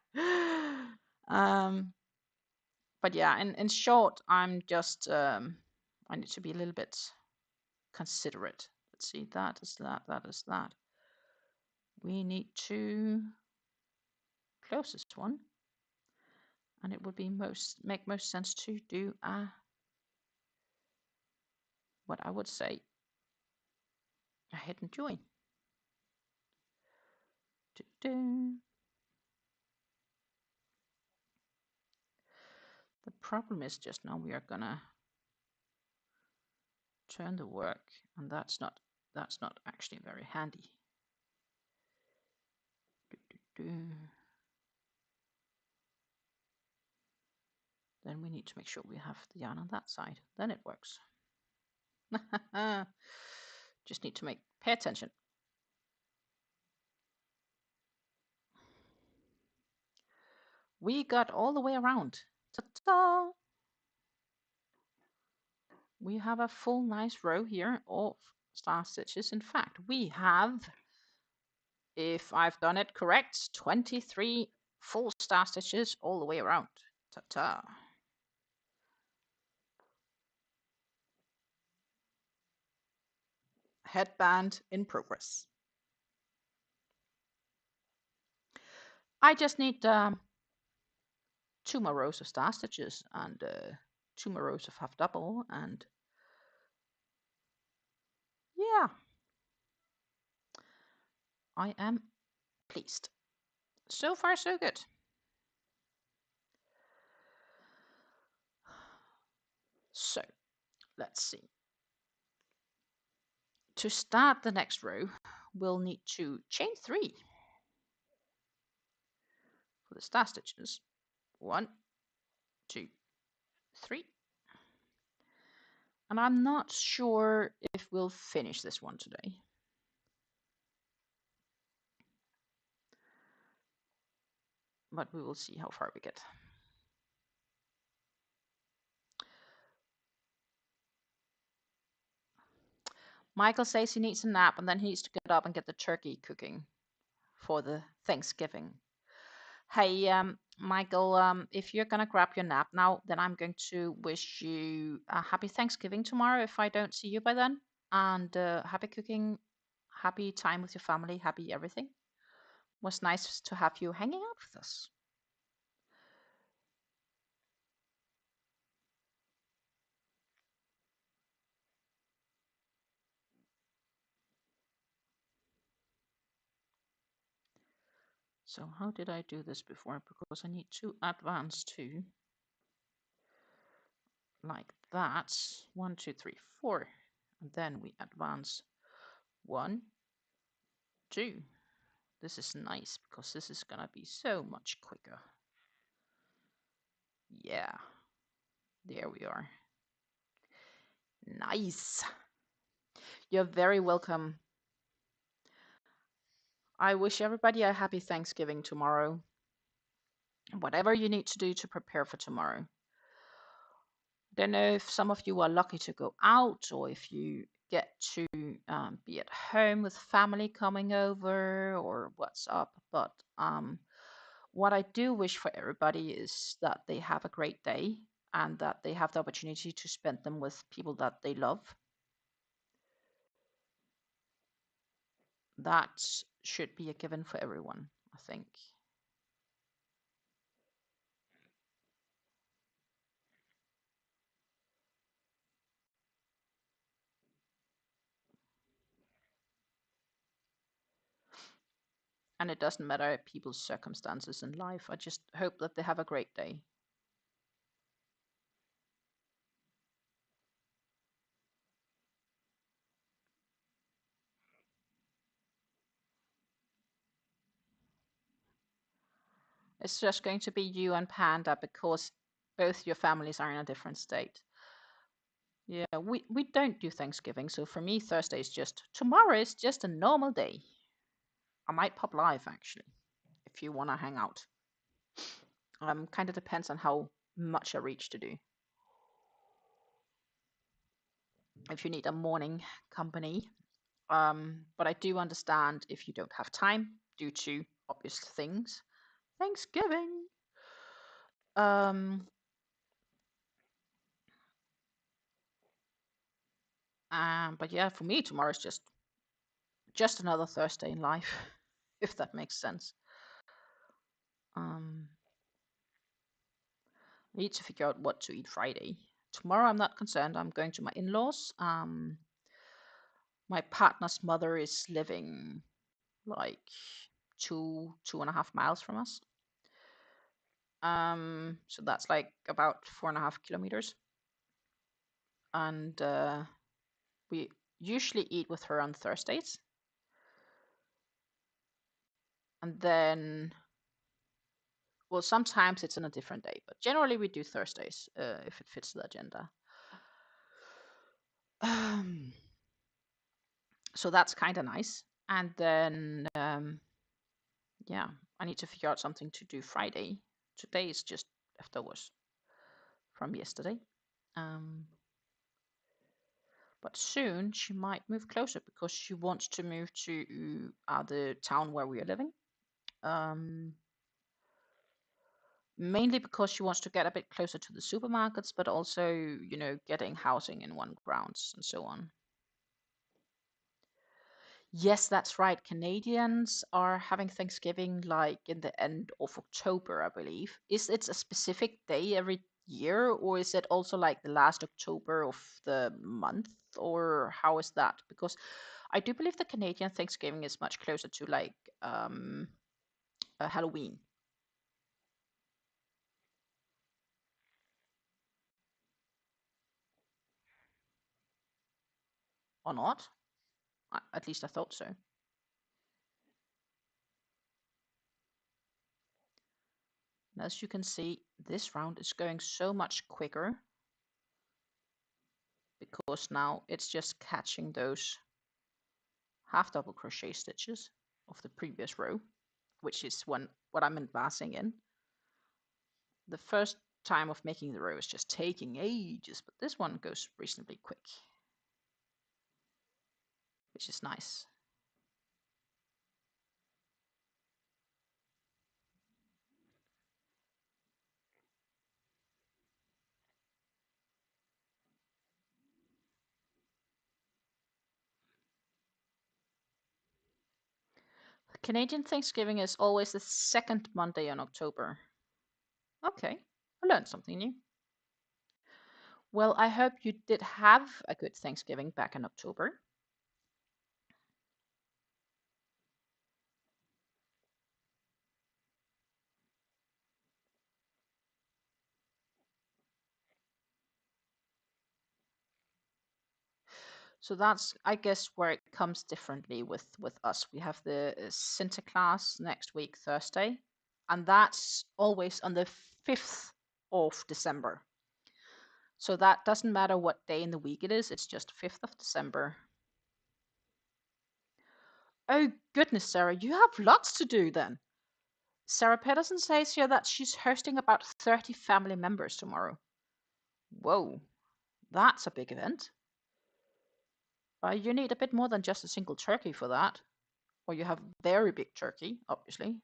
But yeah, in short, I'm just I need to be a little bit considerate. Let's see, that is that, that is that. We need to close this one, and it would be make most sense to do what I would say a hidden join. The problem is just now we are gonna turn the work, and that's not actually very handy. Then we need to make sure we have the yarn on that side. Then it works. Just need to pay attention. We got all the way around. Ta-da! We have a full nice row here of star stitches. In fact, we have, if I've done it correct, 23 full star stitches all the way around. Ta-ta! Headband in progress. I just need 2 more rows of star stitches and 2 more rows of half double, and yeah, I am pleased. So far, so good. So let's see. To start the next row, we'll need to chain 3 for the star stitches. 1, 2, 3. And I'm not sure if we'll finish this one today. But we will see how far we get. Michael says he needs a nap and then he needs to get up and get the turkey cooking for the Thanksgiving. Hey, Michael, if you're going to grab your nap now, then I'm going to wish you a happy Thanksgiving tomorrow if I don't see you by then. And happy cooking, happy time with your family, happy everything. It was nice to have you hanging out with us. So how did I do this before? Because I need to advance to like that. 1, 2, 3, 4. And then we advance 1, 2. This is nice because this is gonna be so much quicker. Yeah, there we are. Nice. You're very welcome. I wish everybody a happy Thanksgiving tomorrow. Whatever you need to do to prepare for tomorrow. Don't know if some of you are lucky to go out or if you get to be at home with family coming over or what's up. But what I do wish for everybody is that they have a great day and that they have the opportunity to spend them with people that they love. That should be a given for everyone, I think. And it doesn't matter people's circumstances in life. I just hope that they have a great day. It's just going to be you and Panda because both your families are in a different state. Yeah, we don't do Thanksgiving, so for me Thursday is just tomorrow is just a normal day. I might pop live actually if you want to hang out. Kind of depends on how much I reach to do. If you need a morning company, but I do understand if you don't have time due to obvious things. Thanksgiving. But yeah, for me tomorrow is just another Thursday in life, if that makes sense. I need to figure out what to eat Friday. Tomorrow I'm not concerned. I'm going to my in-laws. My partner's mother is living like 2.5 miles from us. So that's like about 4.5 kilometers. And we usually eat with her on Thursdays. And then, well, sometimes it's on a different day, but generally we do Thursdays if it fits the agenda. So that's kind of nice. And then, yeah, I need to figure out something to do Friday. Today is just leftovers from yesterday. But soon she might move closer because she wants to move to the town where we are living. Mainly because she wants to get a bit closer to the supermarkets, but also, you know, getting housing in one grounds and so on. Yes, that's right. Canadians are having Thanksgiving like in the end of October, I believe. Is it a specific day every year, or is it also like the last October of the month, or how is that? Because I do believe the Canadian Thanksgiving is much closer to like Halloween. Or not? At least I thought so. And as you can see, this round is going so much quicker. because now it's just catching those half double crochet stitches of the previous row, which is what I'm advancing in. The first time of making the row is just taking ages, but this one goes reasonably quick, which is nice. Canadian Thanksgiving is always the second Monday in October. Okay, I learned something new. Well, I hope you did have a good Thanksgiving back in October. So that's, I guess, where it comes differently with us. We have the Santa Claus next week, Thursday, and that's always on the 5th of December. So that doesn't matter what day in the week it is, it's just 5th of December. Oh goodness, Sarah, you have lots to do then. Sarah Pedersen says here that she's hosting about 30 family members tomorrow. Whoa, that's a big event. You need a bit more than just a single turkey for that. Or you have very big turkey, obviously.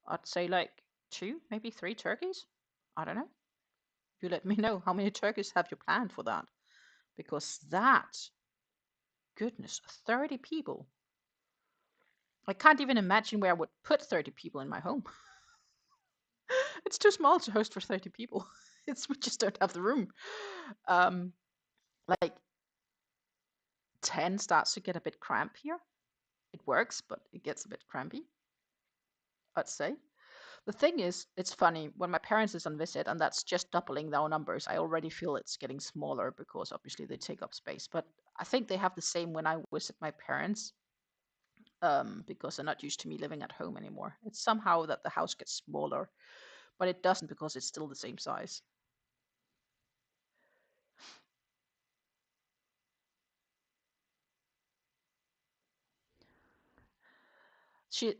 I'd say like 2, maybe 3 turkeys. I don't know. You let me know how many turkeys have you planned for that. Because that, goodness, 30 people. I can't even imagine where I would put 30 people in my home. It's too small to host for 30 people. We just don't have the room. Like 10 starts to get a bit cramped here. It works, but it gets a bit crampy, I'd say. The thing is, it's funny, when my parents is on visit, and that's just doubling our numbers, I already feel it's getting smaller because obviously they take up space. But I think they have the same when I visit my parents, because they're not used to me living at home anymore. It's somehow that the house gets smaller, but it doesn't because it's still the same size.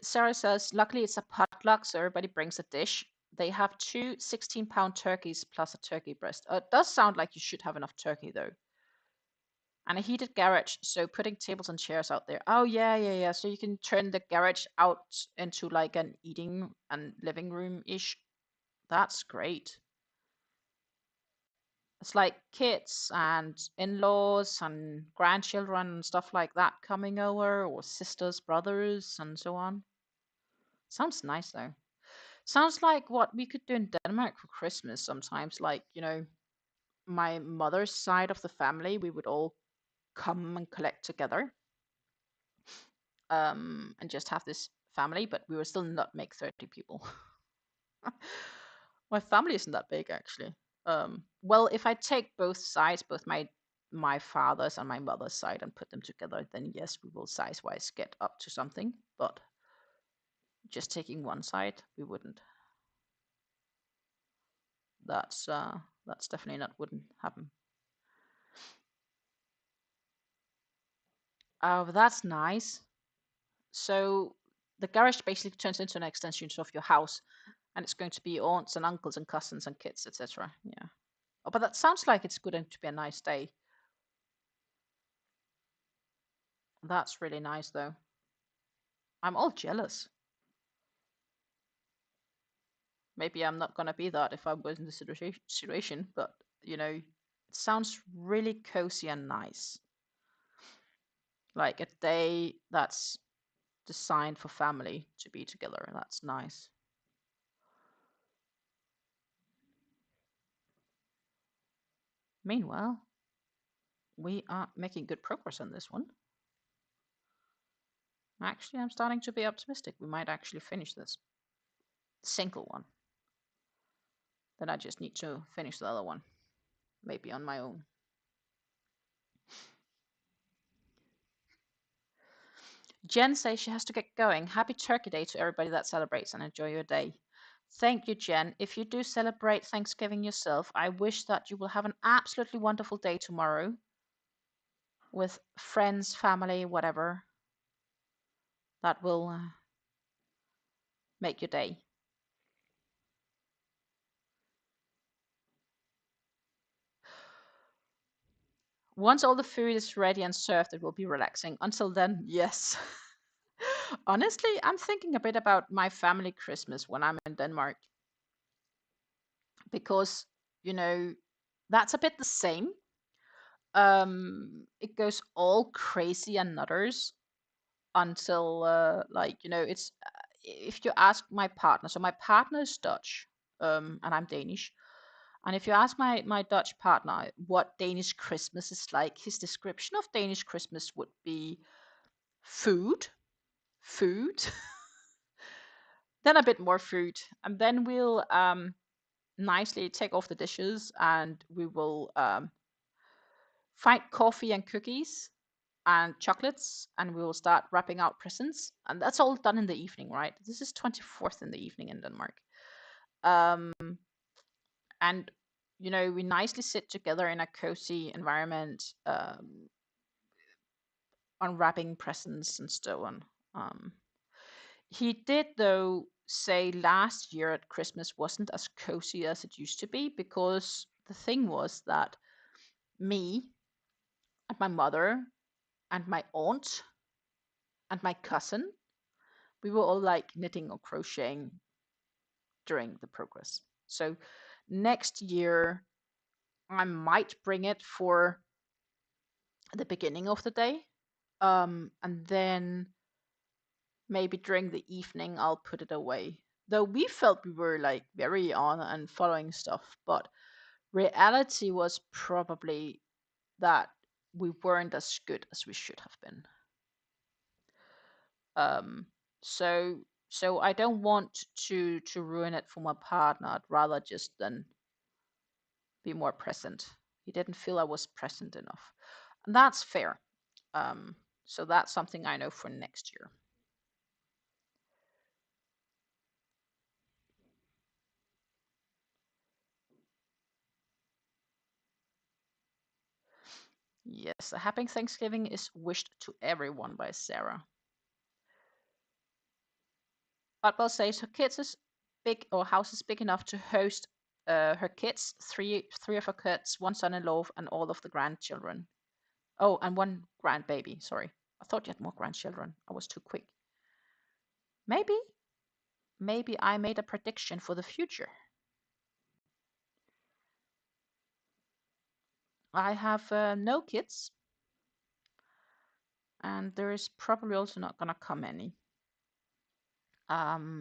Sarah says, luckily it's a potluck, so everybody brings a dish. They have 2 16-pound turkeys plus a turkey breast. It does sound like you should have enough turkey, though. And a heated garage, so putting tables and chairs out there. Oh, yeah. So you can turn the garage out into like an eating and living room-ish. That's great. It's like kids and in-laws and grandchildren and stuff like that coming over, or sisters, brothers, and so on. Sounds nice, though. Sounds like what we could do in Denmark for Christmas sometimes. Like, my mother's side of the family, we would all come and collect together, and just have this family, but we would still not make 30 people. My family isn't that big, actually. Well, if I take both sides, both my father's and my mother's side, and put them together, then yes, we will size-wise get up to something. But just taking one side, we wouldn't. That's definitely not wouldn't happen. Oh, that's nice. So the garage basically turns into an extension of your house, and it's going to be aunts and uncles and cousins and kids, etc. Yeah. Oh, but that sounds like it's going to be a nice day. That's really nice, though. I'm all jealous. Maybe I'm not going to be that if I was in the situation, but it sounds really cozy and nice. Like a day that's designed for family to be together. That's nice. Meanwhile, we are making good progress on this one. Actually, I'm starting to be optimistic. We might actually finish this single one. Then I just need to finish the other one, maybe on my own. Jen says she has to get going. Happy Turkey Day to everybody that celebrates, and enjoy your day. Thank you, Jen. If you do celebrate Thanksgiving yourself, I wish that you will have an absolutely wonderful day tomorrow with friends, family, whatever that will make your day. Once all the food is ready and served, it will be relaxing. Until then, yes. Honestly, I'm thinking a bit about my family Christmas when I'm in Denmark because, you know, that's a bit the same. It goes all crazy and nutters until, like, you know, it's if you ask my partner, so my partner is Dutch, and I'm Danish. And if you ask my Dutch partner what Danish Christmas is like, his description of Danish Christmas would be food, food, then a bit more food, and then we'll nicely take off the dishes and we will find coffee and cookies and chocolates and we will start wrapping out presents, and that's all done in the evening, right? This is 24th in the evening in Denmark. Um, and you know, we nicely sit together in a cozy environment, unwrapping presents and so on. He did, though, say last year at Christmas wasn't as cozy as it used to be because the thing was that me and my mother and my aunt and my cousin, we were all like knitting or crocheting during the progress. So next year, I might bring it for the beginning of the day. And then maybe during the evening, I'll put it away. Though we felt we were like very on and following stuff, but reality was probably that we weren't as good as we should have been. Um, so so I don't want to ruin it for my partner. I'd rather just then be more present. He didn't feel I was present enough, and that's fair. So that's something I know for next year. Yes, a happy Thanksgiving is wished to everyone by Sarah. But says her kids is big, or house is big enough to host her kids, three of her kids, one son-in-law, and all of the grandchildren. Oh, and one grandbaby. Sorry, I thought you had more grandchildren. I was too quick. Maybe, maybe I made a prediction for the future. I have no kids, and there is probably also not gonna come any.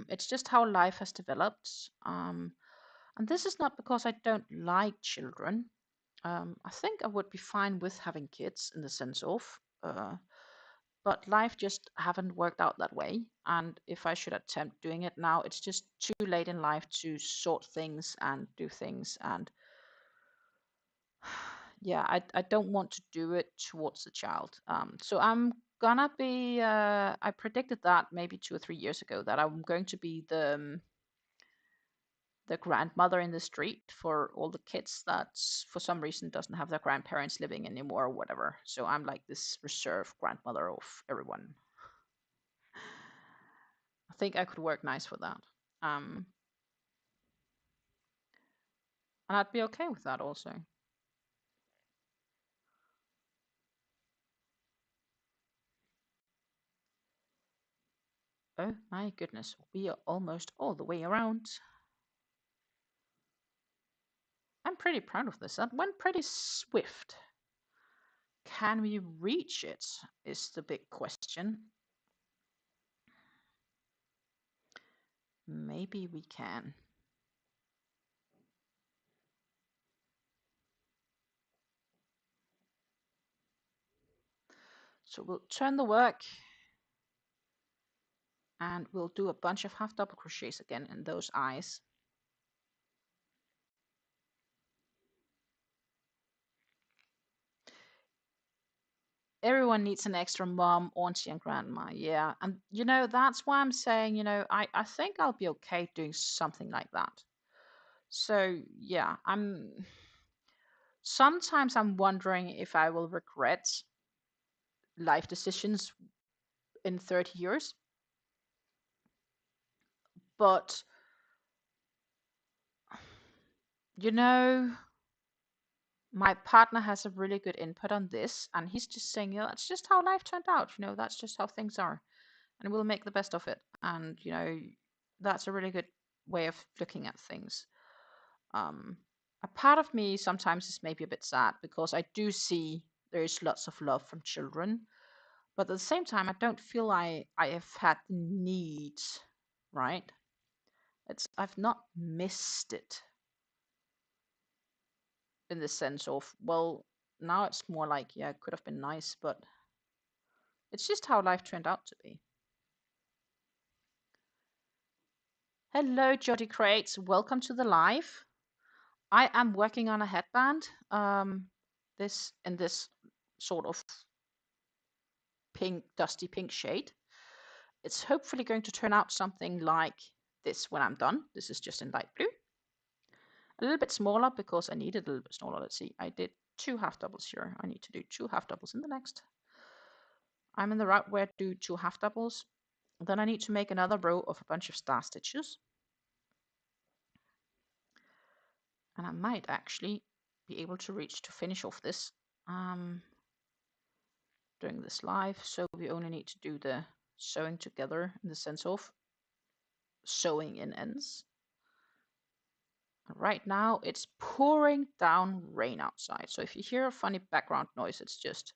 It's just how life has developed. And this is not because I don't like children. I think I would be fine with having kids in the sense of, but life just haven't worked out that way. And if I should attempt doing it now, it's just too late in life to sort things and do things. And yeah, I don't want to do it towards the child. So I'm gonna be. I predicted that maybe 2 or 3 years ago that I'm going to be the grandmother in the street for all the kids that for some reason doesn't have their grandparents living anymore or whatever. So I'm like this reserve grandmother of everyone. I think I could work nice for that. And I'd be okay with that also. Oh my goodness, we are almost all the way around. I'm pretty proud of this. That went pretty swift. Can we reach it? Is the big question. Maybe we can. So we'll turn the work and we'll do a bunch of half double crochets again in those eyes. everyone needs an extra mom, auntie, and grandma. Yeah. And, that's why I'm saying, I think I'll be okay doing something like that. So, yeah, sometimes I'm wondering if I will regret life decisions in 30 years. But, my partner has a really good input on this, and he's just saying, that's just how life turned out. That's just how things are, and we'll make the best of it. And that's a really good way of looking at things. A part of me sometimes is maybe a bit sad because I do see there's lots of love from children, but at the same time, I don't feel I have had the need, right? I've not missed it in the sense of, well, now it's more like, yeah, it could have been nice, but it's just how life turned out to be. Hello, Jody Crates. Welcome to the live. I am working on a headband. This in this sort of pink, dusty pink shade. It's hopefully going to turn out something like this when I'm done. This is just in light blue. A little bit smaller because I need it a little bit smaller. Let's see. I did 2 half doubles here. I need to do 2 half doubles in the next. I'm in the route where I do 2 half doubles. Then I need to make another row of a bunch of star stitches. And I might actually be able to reach to finish off this during this live. So we only need to do the sewing together in the sense of sewing in ends. Right now it's pouring down rain outside. So if you hear a funny background noise, it's just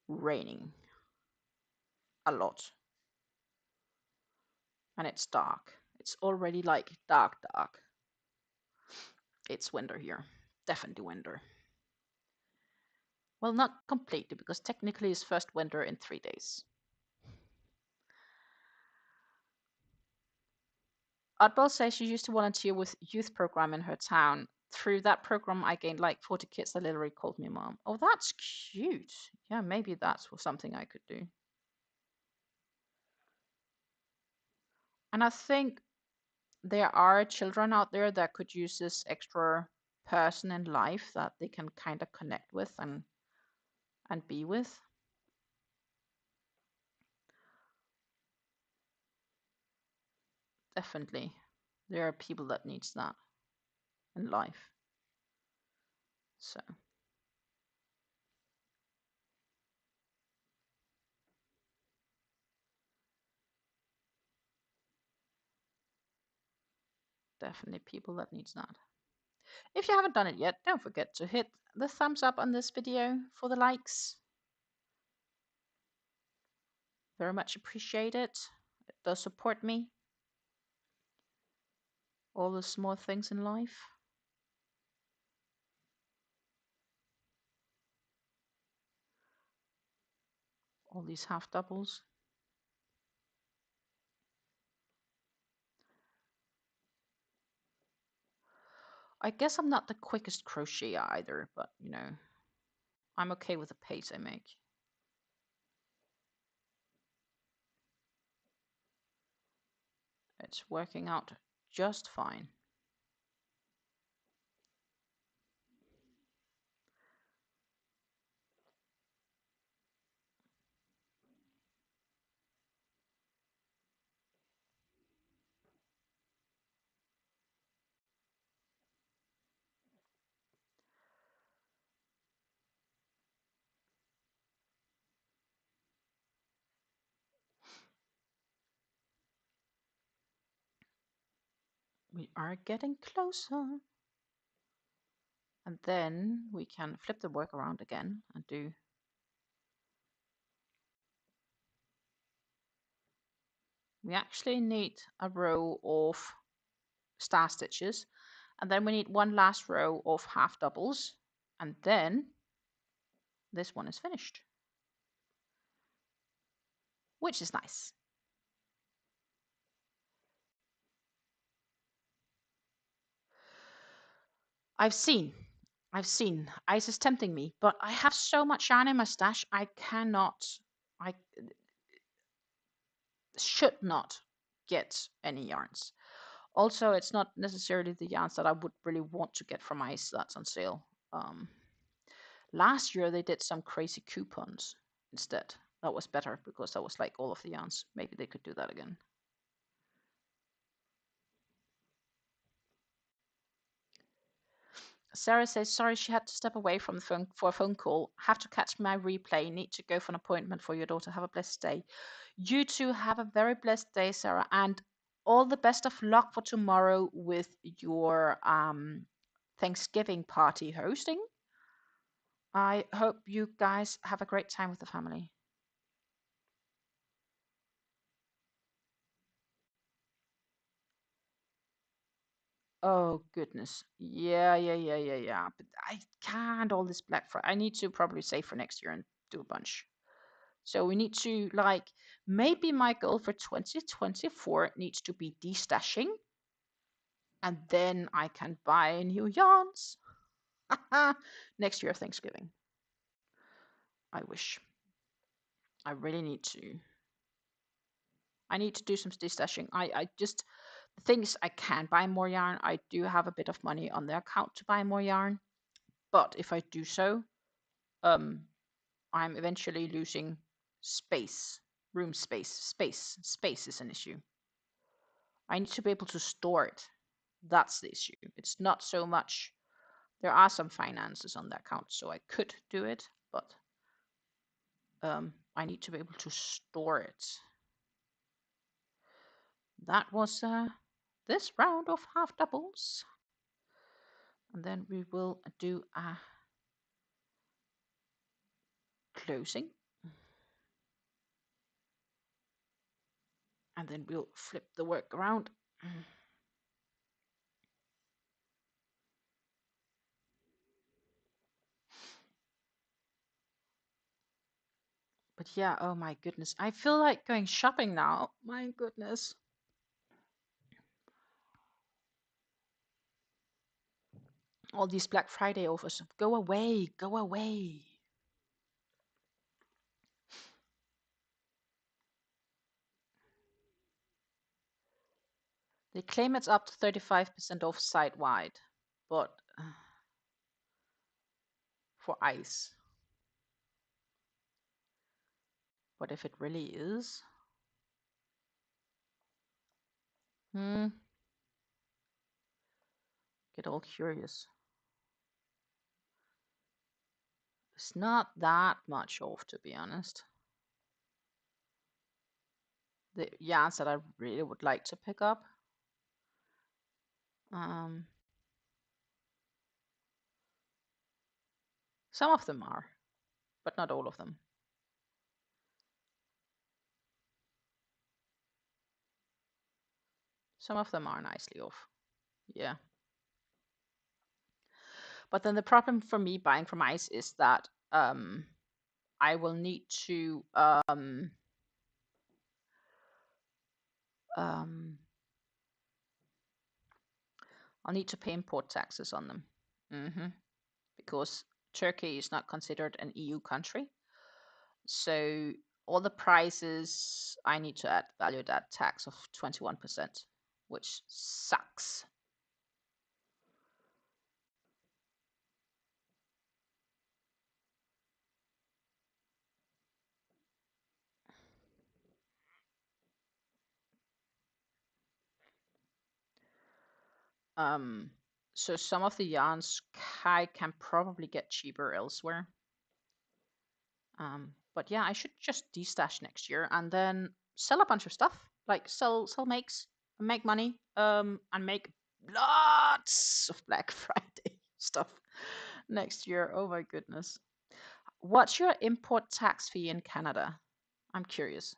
raining a lot. And it's dark. It's already like dark. It's winter here. Definitely winter. Well, not completely, because technically it's first winter in 3 days. Oddball says she used to volunteer with youth program in her town. Through that program, I gained like 40 kids that literally called me mom. Oh, that's cute. Yeah, maybe that's something I could do. And I think there are children out there that could use this extra person in life that they can kind of connect with and be with. Definitely. There are people that needs that in life. So definitely people that needs that. If you haven't done it yet, don't forget to hit the thumbs up on this video for the likes. Very much appreciate it. It does support me. All the small things in life. All these half doubles. I guess I'm not the quickest crocheter either, but I'm okay with the pace I make. It's working out just fine. We are getting closer. And then we can flip the work around again and do we actually need a row of star stitches, and then we need one last row of half doubles, and then this one is finished, which is nice. I've seen I've seen. Ice is tempting me, but I have so much yarn in my stash, I should not get any yarns. Also, it's not necessarily the yarns that I would really want to get from Ice that's on sale. Last year they did some crazy coupons instead. That was better because that was like all of the yarns. Maybe they could do that again. Sarah says, sorry, she had to step away from the phone for a phone call. Have to catch my replay. Need to go for an appointment for your daughter. Have a blessed day. You too have a very blessed day, Sarah. And all the best of luck for tomorrow with your Thanksgiving party hosting. I hope you guys have a great time with the family. Oh goodness. Yeah. But I can't all this Black Friday. I need to probably save for next year and do a bunch. So we need to maybe my goal for 2024 needs to be destashing, and then I can buy new yarns. Next year Thanksgiving. I wish. I really need to. I need to do some destashing. I just the thing is I can buy more yarn. I do have a bit of money on the account to buy more yarn, but if I do so, I'm eventually losing space, room space. Space is an issue. I need to be able to store it. That's the issue. It's not so much. There are some finances on the account, so I could do it, but I need to be able to store it. That was this round of half doubles. And then we will do a closing. And then we'll flip the work around. But yeah, oh my goodness. I feel like going shopping now. My goodness. All these Black Friday offers. Go away. Go away. They claim it's up to 35% off site-wide, but for Ice. But if it really is, get all curious. It's not that much off, to be honest. The yarns that I really would like to pick up. Some of them are, but not all of them. Some of them are nicely off. Yeah. But then the problem for me buying from Ice is that I will need to I'll need to pay import taxes on them. Because Turkey is not considered an EU country. So all the prices I need to add value add tax of 21%, which sucks. So some of the yarns I can probably get cheaper elsewhere. But yeah, I should just destash next year and then sell a bunch of stuff, like sell makes, make money, and make lots of Black Friday stuff next year. Oh my goodness. What's your import tax fee in Canada? I'm curious.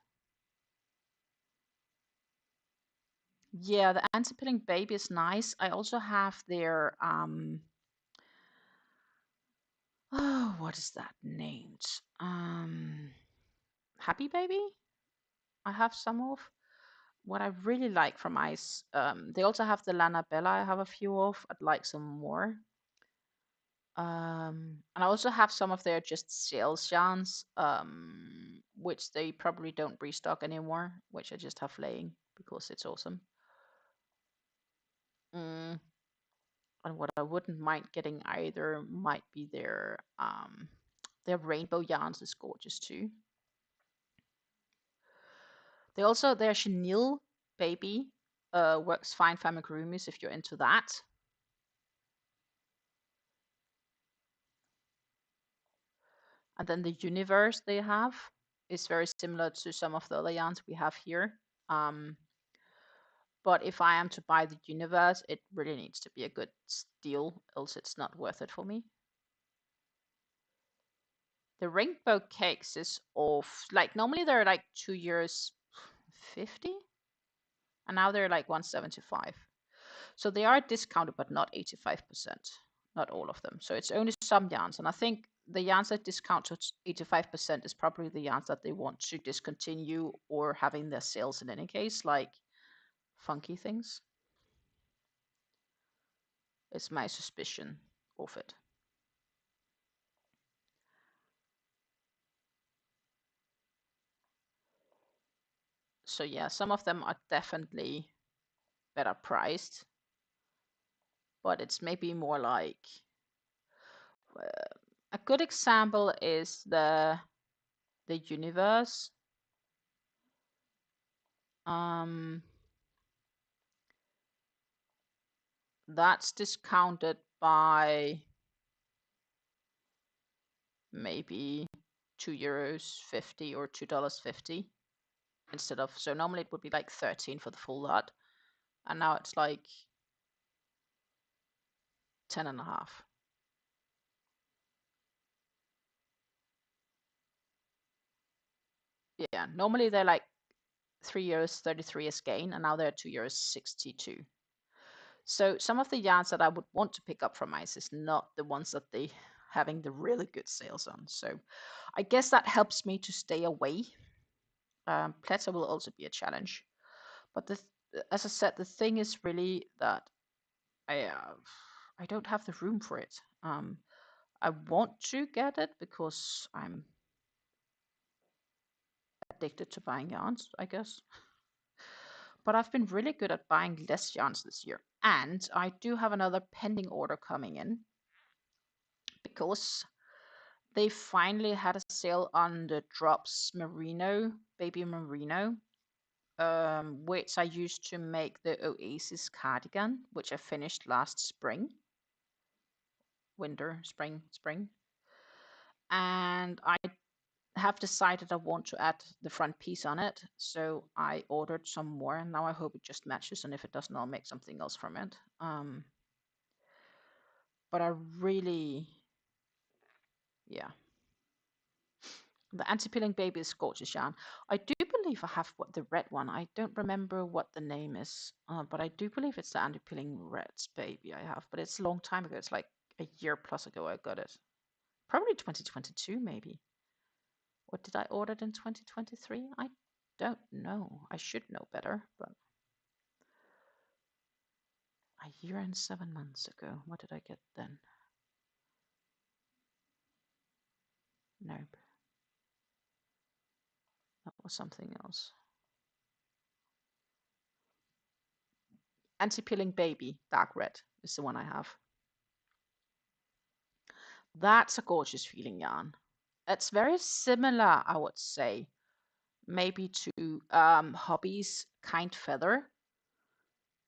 Yeah, the anti-pilling baby is nice. I also have their oh, what is that named? Happy Baby? I have some of. What I really like from Ice, they also have the Lana Bella. I have a few of. I'd like some more. And I also have some of their just sales yarns, which they probably don't restock anymore, which I just have laying because it's awesome. And what I wouldn't mind getting either might be their rainbow yarns is gorgeous too. Their chenille baby works fine for amigurumis if you're into that. And then the universe they have is very similar to some of the other yarns we have here. But if I am to buy the universe, it really needs to be a good deal, else it's not worth it for me. The rainbow cakes is off. Like normally they're like €2.50, and now they're like 175. So they are discounted, but not 85%. Not all of them. So it's only some yarns, and I think the yarns that discount to 85% is probably the yarns that they want to discontinue or having their sales in any case, like funky things. It's my suspicion of it. So yeah, some of them are definitely better priced, but it's maybe more like a good example is the universe. That's discounted by maybe €2.50 or $2.50 instead of, so normally it would be like 13 for the full lot, and now it's like 10.5. Yeah, normally they're like €3.33 as gain, and now they're €2.62. So some of the yarns that I would want to pick up from ICE is not the ones that they having the really good sales on. So I guess that helps me to stay away. Platter will also be a challenge. But as I said, the thing is really that I don't have the room for it. I want to get it because I'm addicted to buying yarns, I guess. But I've been really good at buying less yarns this year. And I do have another pending order coming in because they finally had a sale on the Drops Merino, Baby Merino, which I used to make the Oasis cardigan, which I finished last spring. Winter, spring. And I have decided I want to add the front piece on it. So I ordered some more, and now I hope it just matches. And if it doesn't, I'll make something else from it. But I really, yeah. The anti-peeling baby is gorgeous yarn. I do believe I have the red one. I don't remember what the name is, but I do believe it's the anti-peeling red baby I have. But it's a long time ago. It's like a year plus ago I got it. Probably 2022 maybe. Or did I order it in 2023? I don't know. I should know better, but a year and 7 months ago. What did I get then? Nope. That was something else. Anti-peeling baby, dark red is the one I have. That's a gorgeous feeling yarn. It's very similar, I would say, maybe to Hobby's Kind Feather.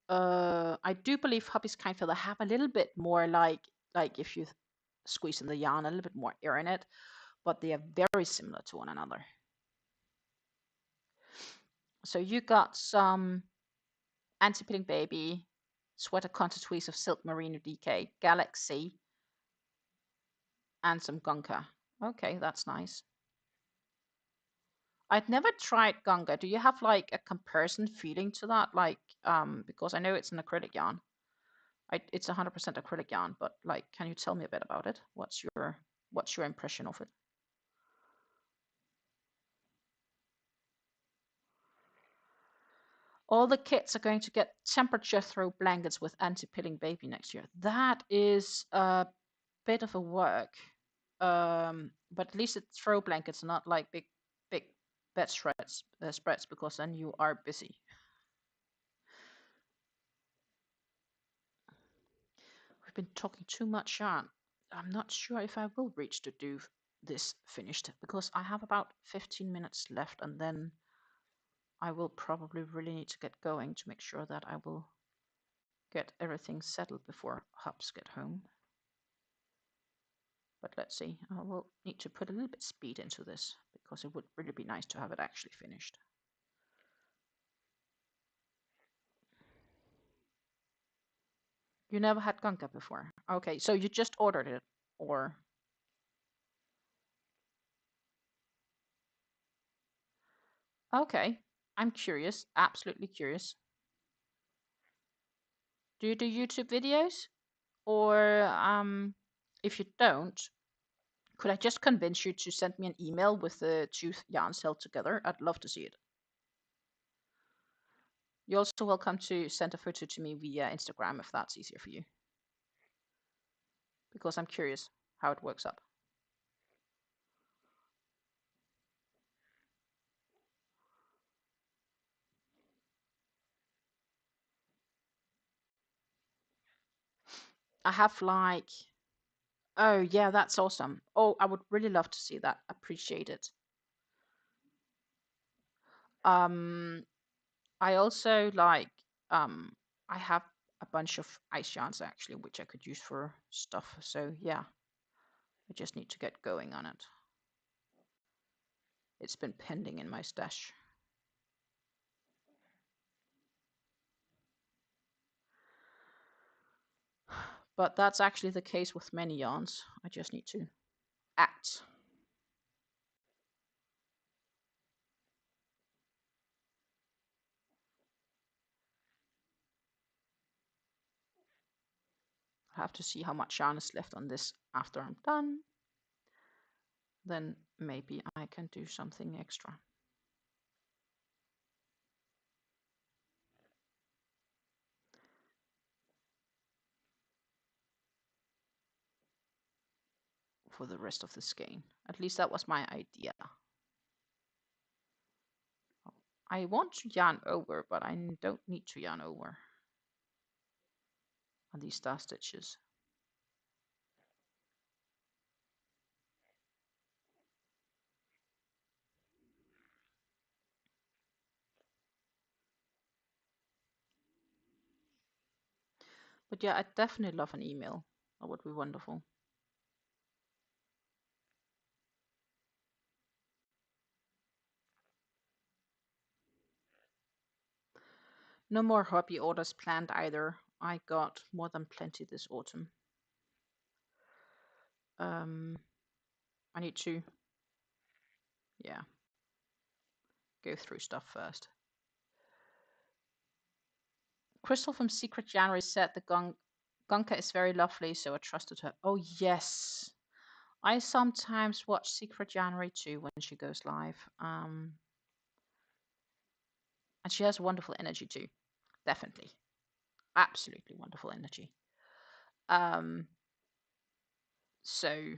I do believe Hobby's Kind Feather have a little bit more like if you squeeze in the yarn, a little bit more air in it, but they are very similar to one another. So you got some anti-peeling baby, sweater contour tweeze of silk merino DK, Galaxy, and some Gunka. Okay, that's nice. I'd never tried Gunga. Do you have like a comparison feeling to that? Like, because I know it's an acrylic yarn. It's 100% acrylic yarn, but like, can you tell me a bit about it? What's your impression of it? All the kids are going to get temperature throw blankets with anti-peeling baby next year. That is bit of a work. But at least it's throw blankets, not like big bed spreads, because then you are busy. We've been talking too much yarn. I'm not sure if I will reach to do this finished, because I have about 15 minutes left, and then I will probably really need to get going to make sure that I will get everything settled before Hubs get home. But let's see, I will need to put a little bit speed into this, because it would really be nice to have it actually finished. You never had Gonka before? Okay, so you just ordered it, or? Okay, I'm curious, absolutely curious. Do you do YouTube videos? Or if you don't, could I just convince you to send me an email with the two yarns held together? I'd love to see it. You're also welcome to send a photo to me via Instagram if that's easier for you, because I'm curious how it works up. I have like, oh yeah, that's awesome. Oh, I would really love to see that. Appreciate it. I also like, I have a bunch of ice yarns actually, which I could use for stuff. So yeah, I just need to get going on it. It's been pending in my stash. But that's actually the case with many yarns. I just need to act. I have to see how much yarn is left on this after I'm done. Then maybe I can do something extra. For the rest of the skein. At least that was my idea. I want to yarn over, but I don't need to yarn over on these star stitches. But yeah, I'd definitely love an email. That would be wonderful. No more hobby orders planned either. I got more than plenty this autumn. I need to, yeah, go through stuff first. Crystal from Secret January said the Gonka is very lovely, so I trusted her. Oh yes, I sometimes watch Secret January too when she goes live. And she has wonderful energy too. Definitely. Absolutely wonderful energy. So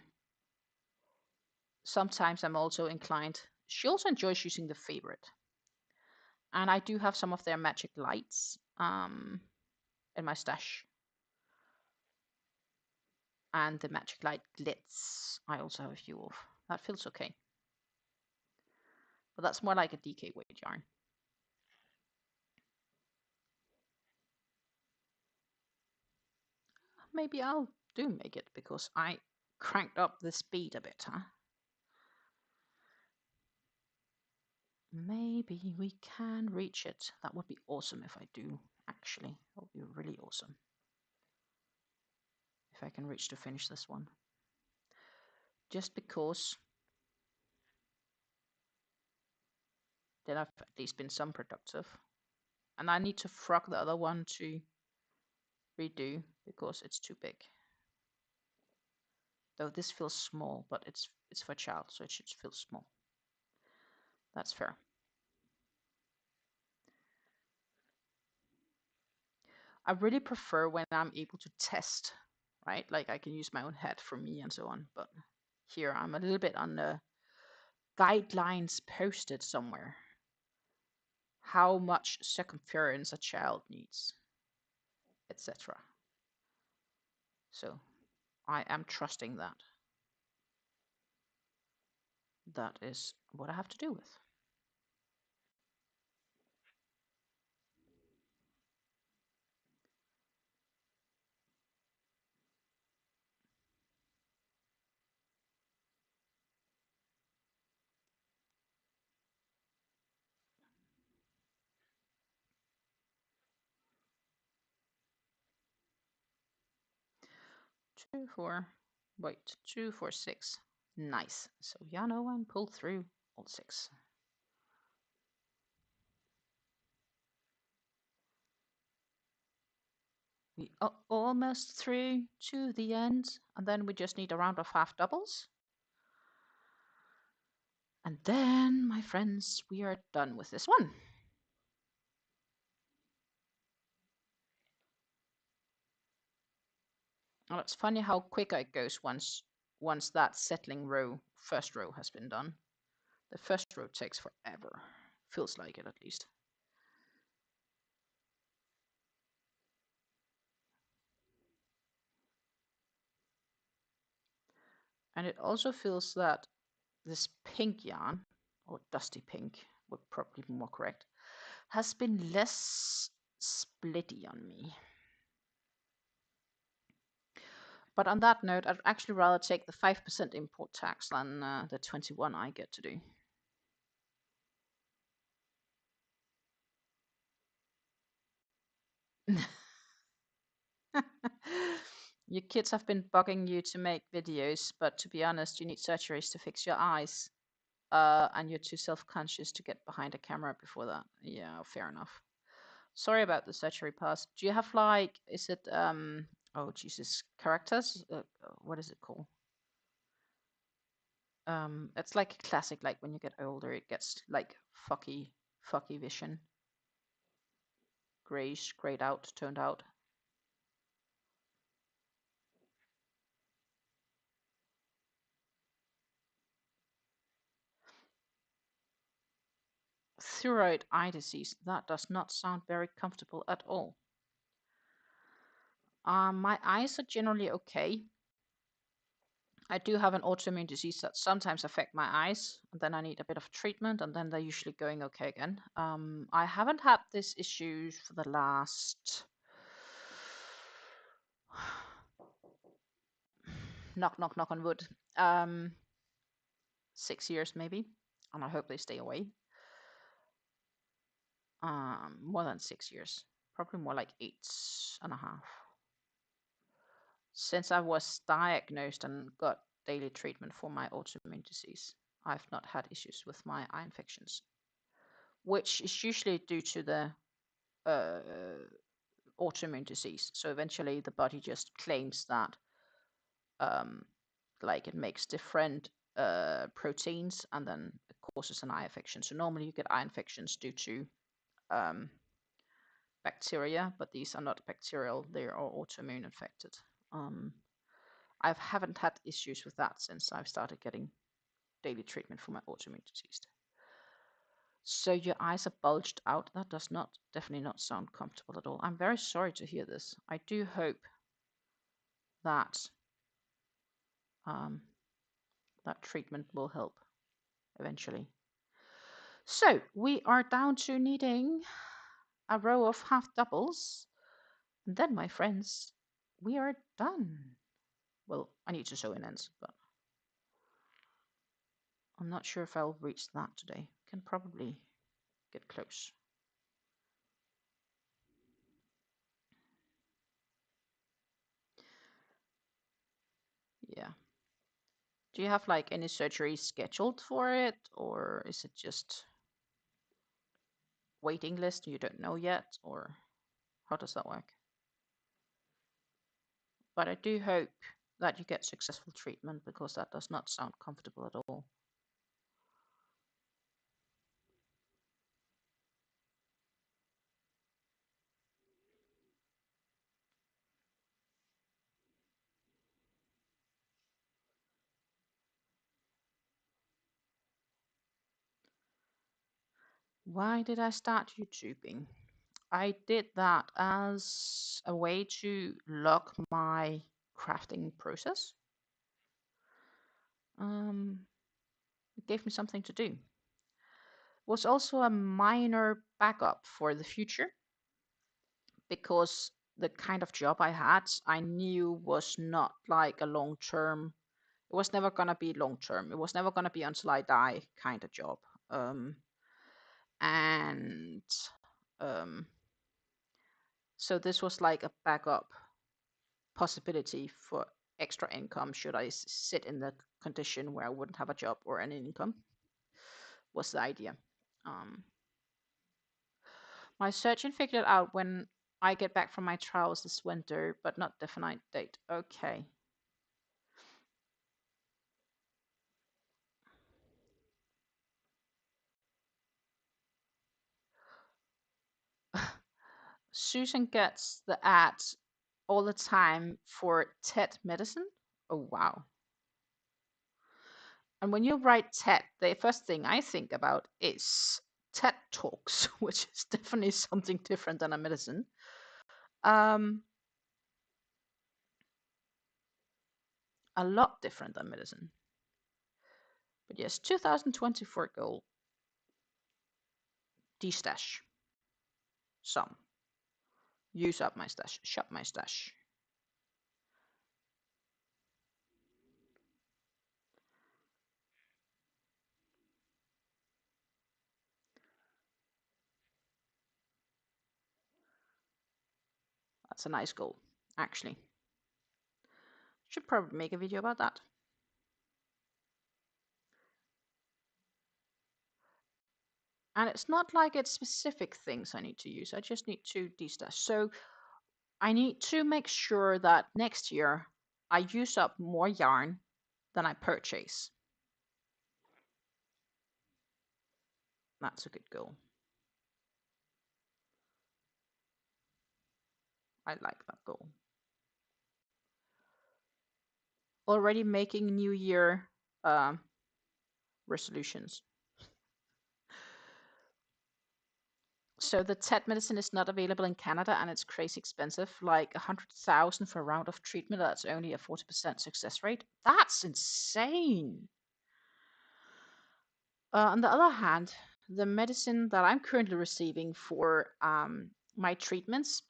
sometimes I'm also inclined. She also enjoys using the favorite. And I do have some of their magic lights in my stash. And the magic light glitz I also have a few of. That feels okay. But that's more like a DK weight yarn. Maybe I'll do make it because I cranked up the speed a bit, huh? Maybe we can reach it. That would be awesome if I do, actually. That would be really awesome. If I can reach to finish this one. Just because then I've at least been some productive. And I need to frog the other one to redo because it's too big. Though this feels small, but it's for a child, so it should feel small. That's fair. I really prefer when I'm able to test, right? Like I can use my own head for me and so on, but here I'm a little bit on the guidelines posted somewhere. How much circumference a child needs, etc. So I am trusting that. That is what I have to do with. Two, four, wait, 2, 4, 6. Nice. So Yano and pull through all 6. We are almost through to the end, and then we just need a round of half doubles. And then, my friends, we are done with this one. Well, it's funny how quick it goes once that settling row, first row, has been done. The first row takes forever. Feels like it, at least. And it also feels that this pink yarn, or dusty pink would probably be more correct, has been less splitty on me. But on that note, I'd actually rather take the 5% import tax than the 21 I get to do. Your kids have been bugging you to make videos, but to be honest, you need surgeries to fix your eyes. And you're too self-conscious to get behind a camera before that. Yeah, fair enough. Sorry about the surgery pass. Do you have like, is it, oh Jesus, characters? What is it called? It's like a classic, like when you get older, it gets like fucky vision. Grayish, grayed out, toned out. Thyroid eye disease. That does not sound very comfortable at all. My eyes are generally okay. I do have an autoimmune disease that sometimes affect my eyes, and then I need a bit of treatment, and then they're usually going okay again. I haven't had this issue for the last knock on wood, 6 years maybe, and I hope they stay away. More than 6 years, probably more like 8.5. Since I was diagnosed and got daily treatment for my autoimmune disease, I've not had issues with my eye infections, which is usually due to the autoimmune disease. So eventually the body just claims that like it makes different proteins and then it causes an eye infection. So normally you get eye infections due to bacteria, but these are not bacterial, they are autoimmune infected. I haven't had issues with that since I've started getting daily treatment for my autoimmune disease. So your eyes are bulged out. That does definitely not sound comfortable at all. I'm very sorry to hear this. I do hope that that treatment will help eventually. So we are down to needing a row of half doubles. And then, my friends, we are done. Well, I need to sew in ends, but I'm not sure if I'll reach that today. Can probably get close. Yeah. Do you have like any surgery scheduled for it, or is it just waiting list you don't know yet, or how does that work? But I do hope that you get successful treatment, because that does not sound comfortable at all. Why did I start YouTubing? I did that as a way to log my crafting process. It gave me something to do. It was also a minor backup for the future because the kind of job I had, I knew was not like a long-term. It was never gonna be long-term. It was never gonna be until I die kind of job. And so this was like a backup possibility for extra income should I sit in the condition where I wouldn't have a job or any income, was the idea. My surgeon figured out when I get back from my trials this winter, but not definite date. Okay. Susan gets the ads all the time for TED medicine. Oh, wow. And when you write TED, the first thing I think about is TED Talks, which is definitely something different than a medicine. A lot different than medicine. But yes, 2024 goal. De-stash. Some. Use up my stash. Shop my stash. That's a nice goal, actually. Should probably make a video about that. And it's not like it's specific things I need to use. I just need to de-stash. So I need to make sure that next year I use up more yarn than I purchase. That's a good goal. I like that goal. Already making New Year resolutions. So the TED medicine is not available in Canada and it's crazy expensive, like 100,000 for a round of treatment. That's only a 40% success rate. That's insane. On the other hand, the medicine that I'm currently receiving for my treatments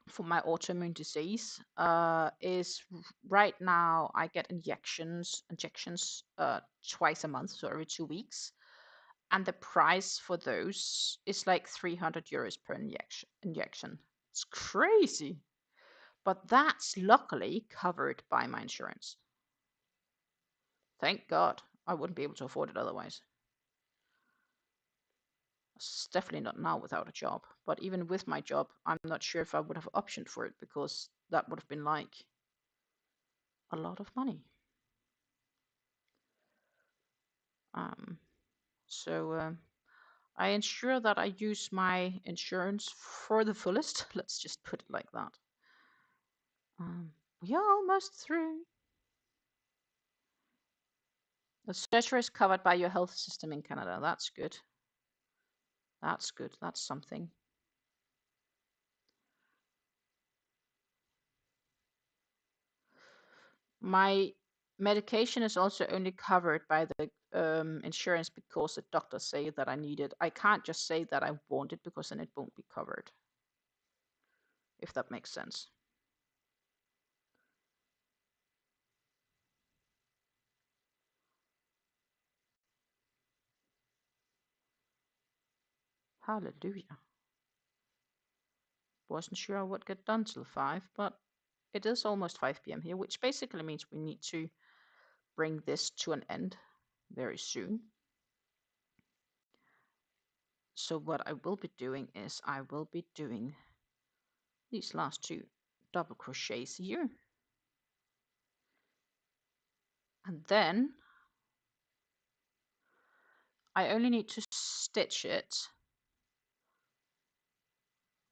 for my autoimmune disease is right now I get injections twice a month, so every 2 weeks. And the price for those is like 300 euros per injection. It's crazy. But that's luckily covered by my insurance. Thank God. I wouldn't be able to afford it otherwise. It's definitely not now without a job. But even with my job, I'm not sure if I would have optioned for it because that would have been like a lot of money. So I ensure that I use my insurance for the fullest. Let's just put it like that. We are almost through. The surgery is covered by your health system in Canada. That's good. That's good. That's something. My medication is also only covered by the insurance because the doctors say that I need it. I can't just say that I want it because then it won't be covered. If that makes sense. Hallelujah. Wasn't sure I would get done till 5, but it is almost 5 p.m. here, which basically means we need to bring this to an end very soon. So what I will be doing is I will be doing these last 2 double crochets here. And then I only need to stitch it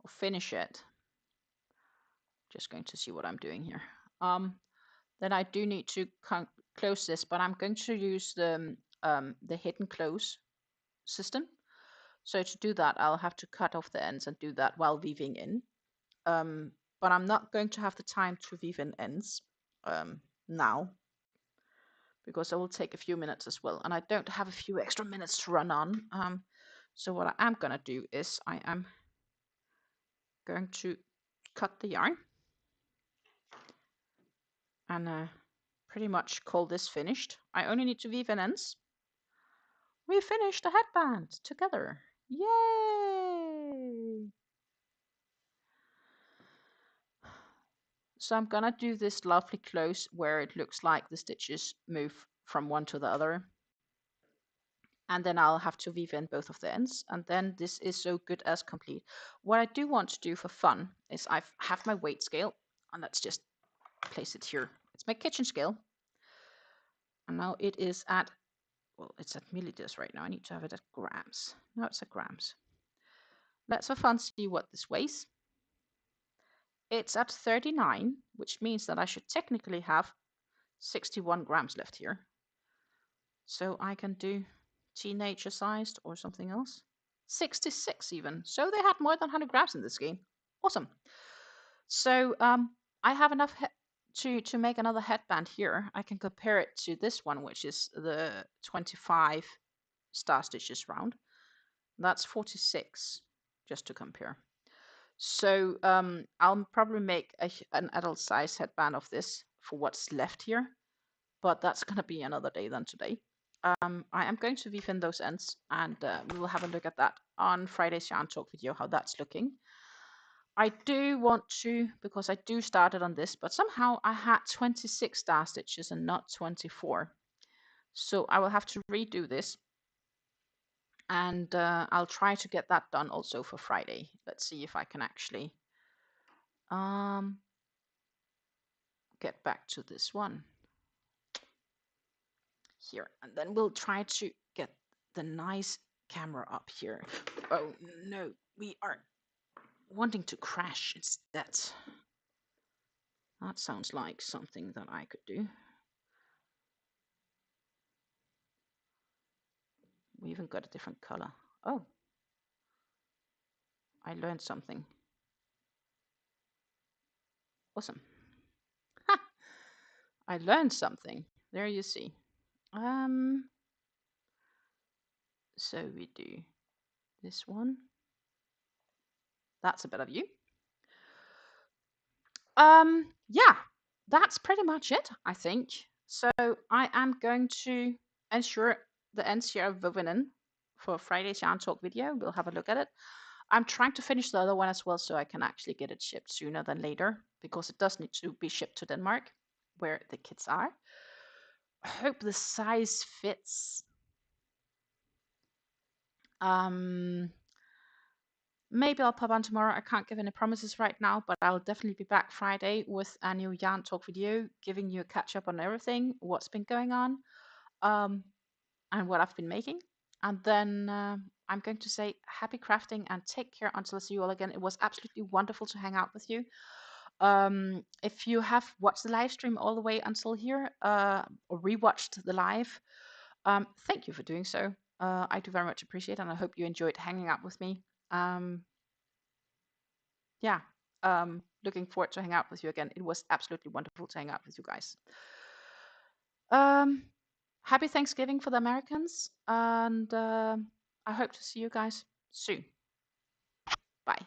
or finish it. Just going to see what I'm doing here. Then I do need to close this, but I'm going to use the hidden close system So to do that, I'll have to cut off the ends and do that while weaving in. But I'm not going to have the time to weave in ends now, because it will take a few minutes as well, and I don't have a few extra minutes to run on. So what I am going to do is I am going to cut the yarn and pretty much call this finished. I only need to weave in ends. We finished the headband together. Yay! So I'm gonna do this lovely close where it looks like the stitches move from one to the other. And then I'll have to weave in both of the ends. And then this is so good as complete. What I do want to do for fun is I have my weight scale. And let's just place it here. It's my kitchen scale. And now it is at, well, it's at milliliters right now. I need to have it at grams. Now it's at grams. Let's for fun see what this weighs. It's at 39, which means that I should technically have 61 grams left here. So I can do teenager sized or something else. 66 even. So they had more than 100 grams in this game. Awesome. So I have enough to make another headband here. I can compare it to this one, which is the 25 star stitches round. That's 46, just to compare. So I'll probably make an adult size headband of this for what's left here, but that's going to be another day than today. I am going to weave in those ends, and we will have a look at that on Friday's Yarn Talk video, how that's looking. I do want to, because I do started on this, but somehow I had 26 star stitches and not 24. So I will have to redo this. And I'll try to get that done also for Friday. Let's see if I can actually get back to this one here. And then we'll try to get the nice camera up here. Oh no, we are wanting to crash instead. That sounds like something that I could do. We even got a different color. Oh, I learned something. Awesome. Ha! I learned something. There you see. So we do this one. That's a better view. Yeah, that's pretty much it, I think. So I am going to ensure the ends here are woven in for Friday's Yarn Talk video. We'll have a look at it. I'm trying to finish the other one as well so I can actually get it shipped sooner than later, because it does need to be shipped to Denmark, where the kids are. I hope the size fits. Maybe I'll pop on tomorrow. I can't give any promises right now, but I'll definitely be back Friday with a new Yarn Talk video, giving you a catch up on everything, what's been going on, and what I've been making. And then I'm going to say happy crafting and take care until I see you all again. It was absolutely wonderful to hang out with you. If you have watched the live stream all the way until here, or rewatched the live, thank you for doing so. I do very much appreciate it, and I hope you enjoyed hanging out with me. Yeah, looking forward to hang out with you again. It was absolutely wonderful to hang out with you guys. Happy Thanksgiving for the Americans, and I hope to see you guys soon. Bye.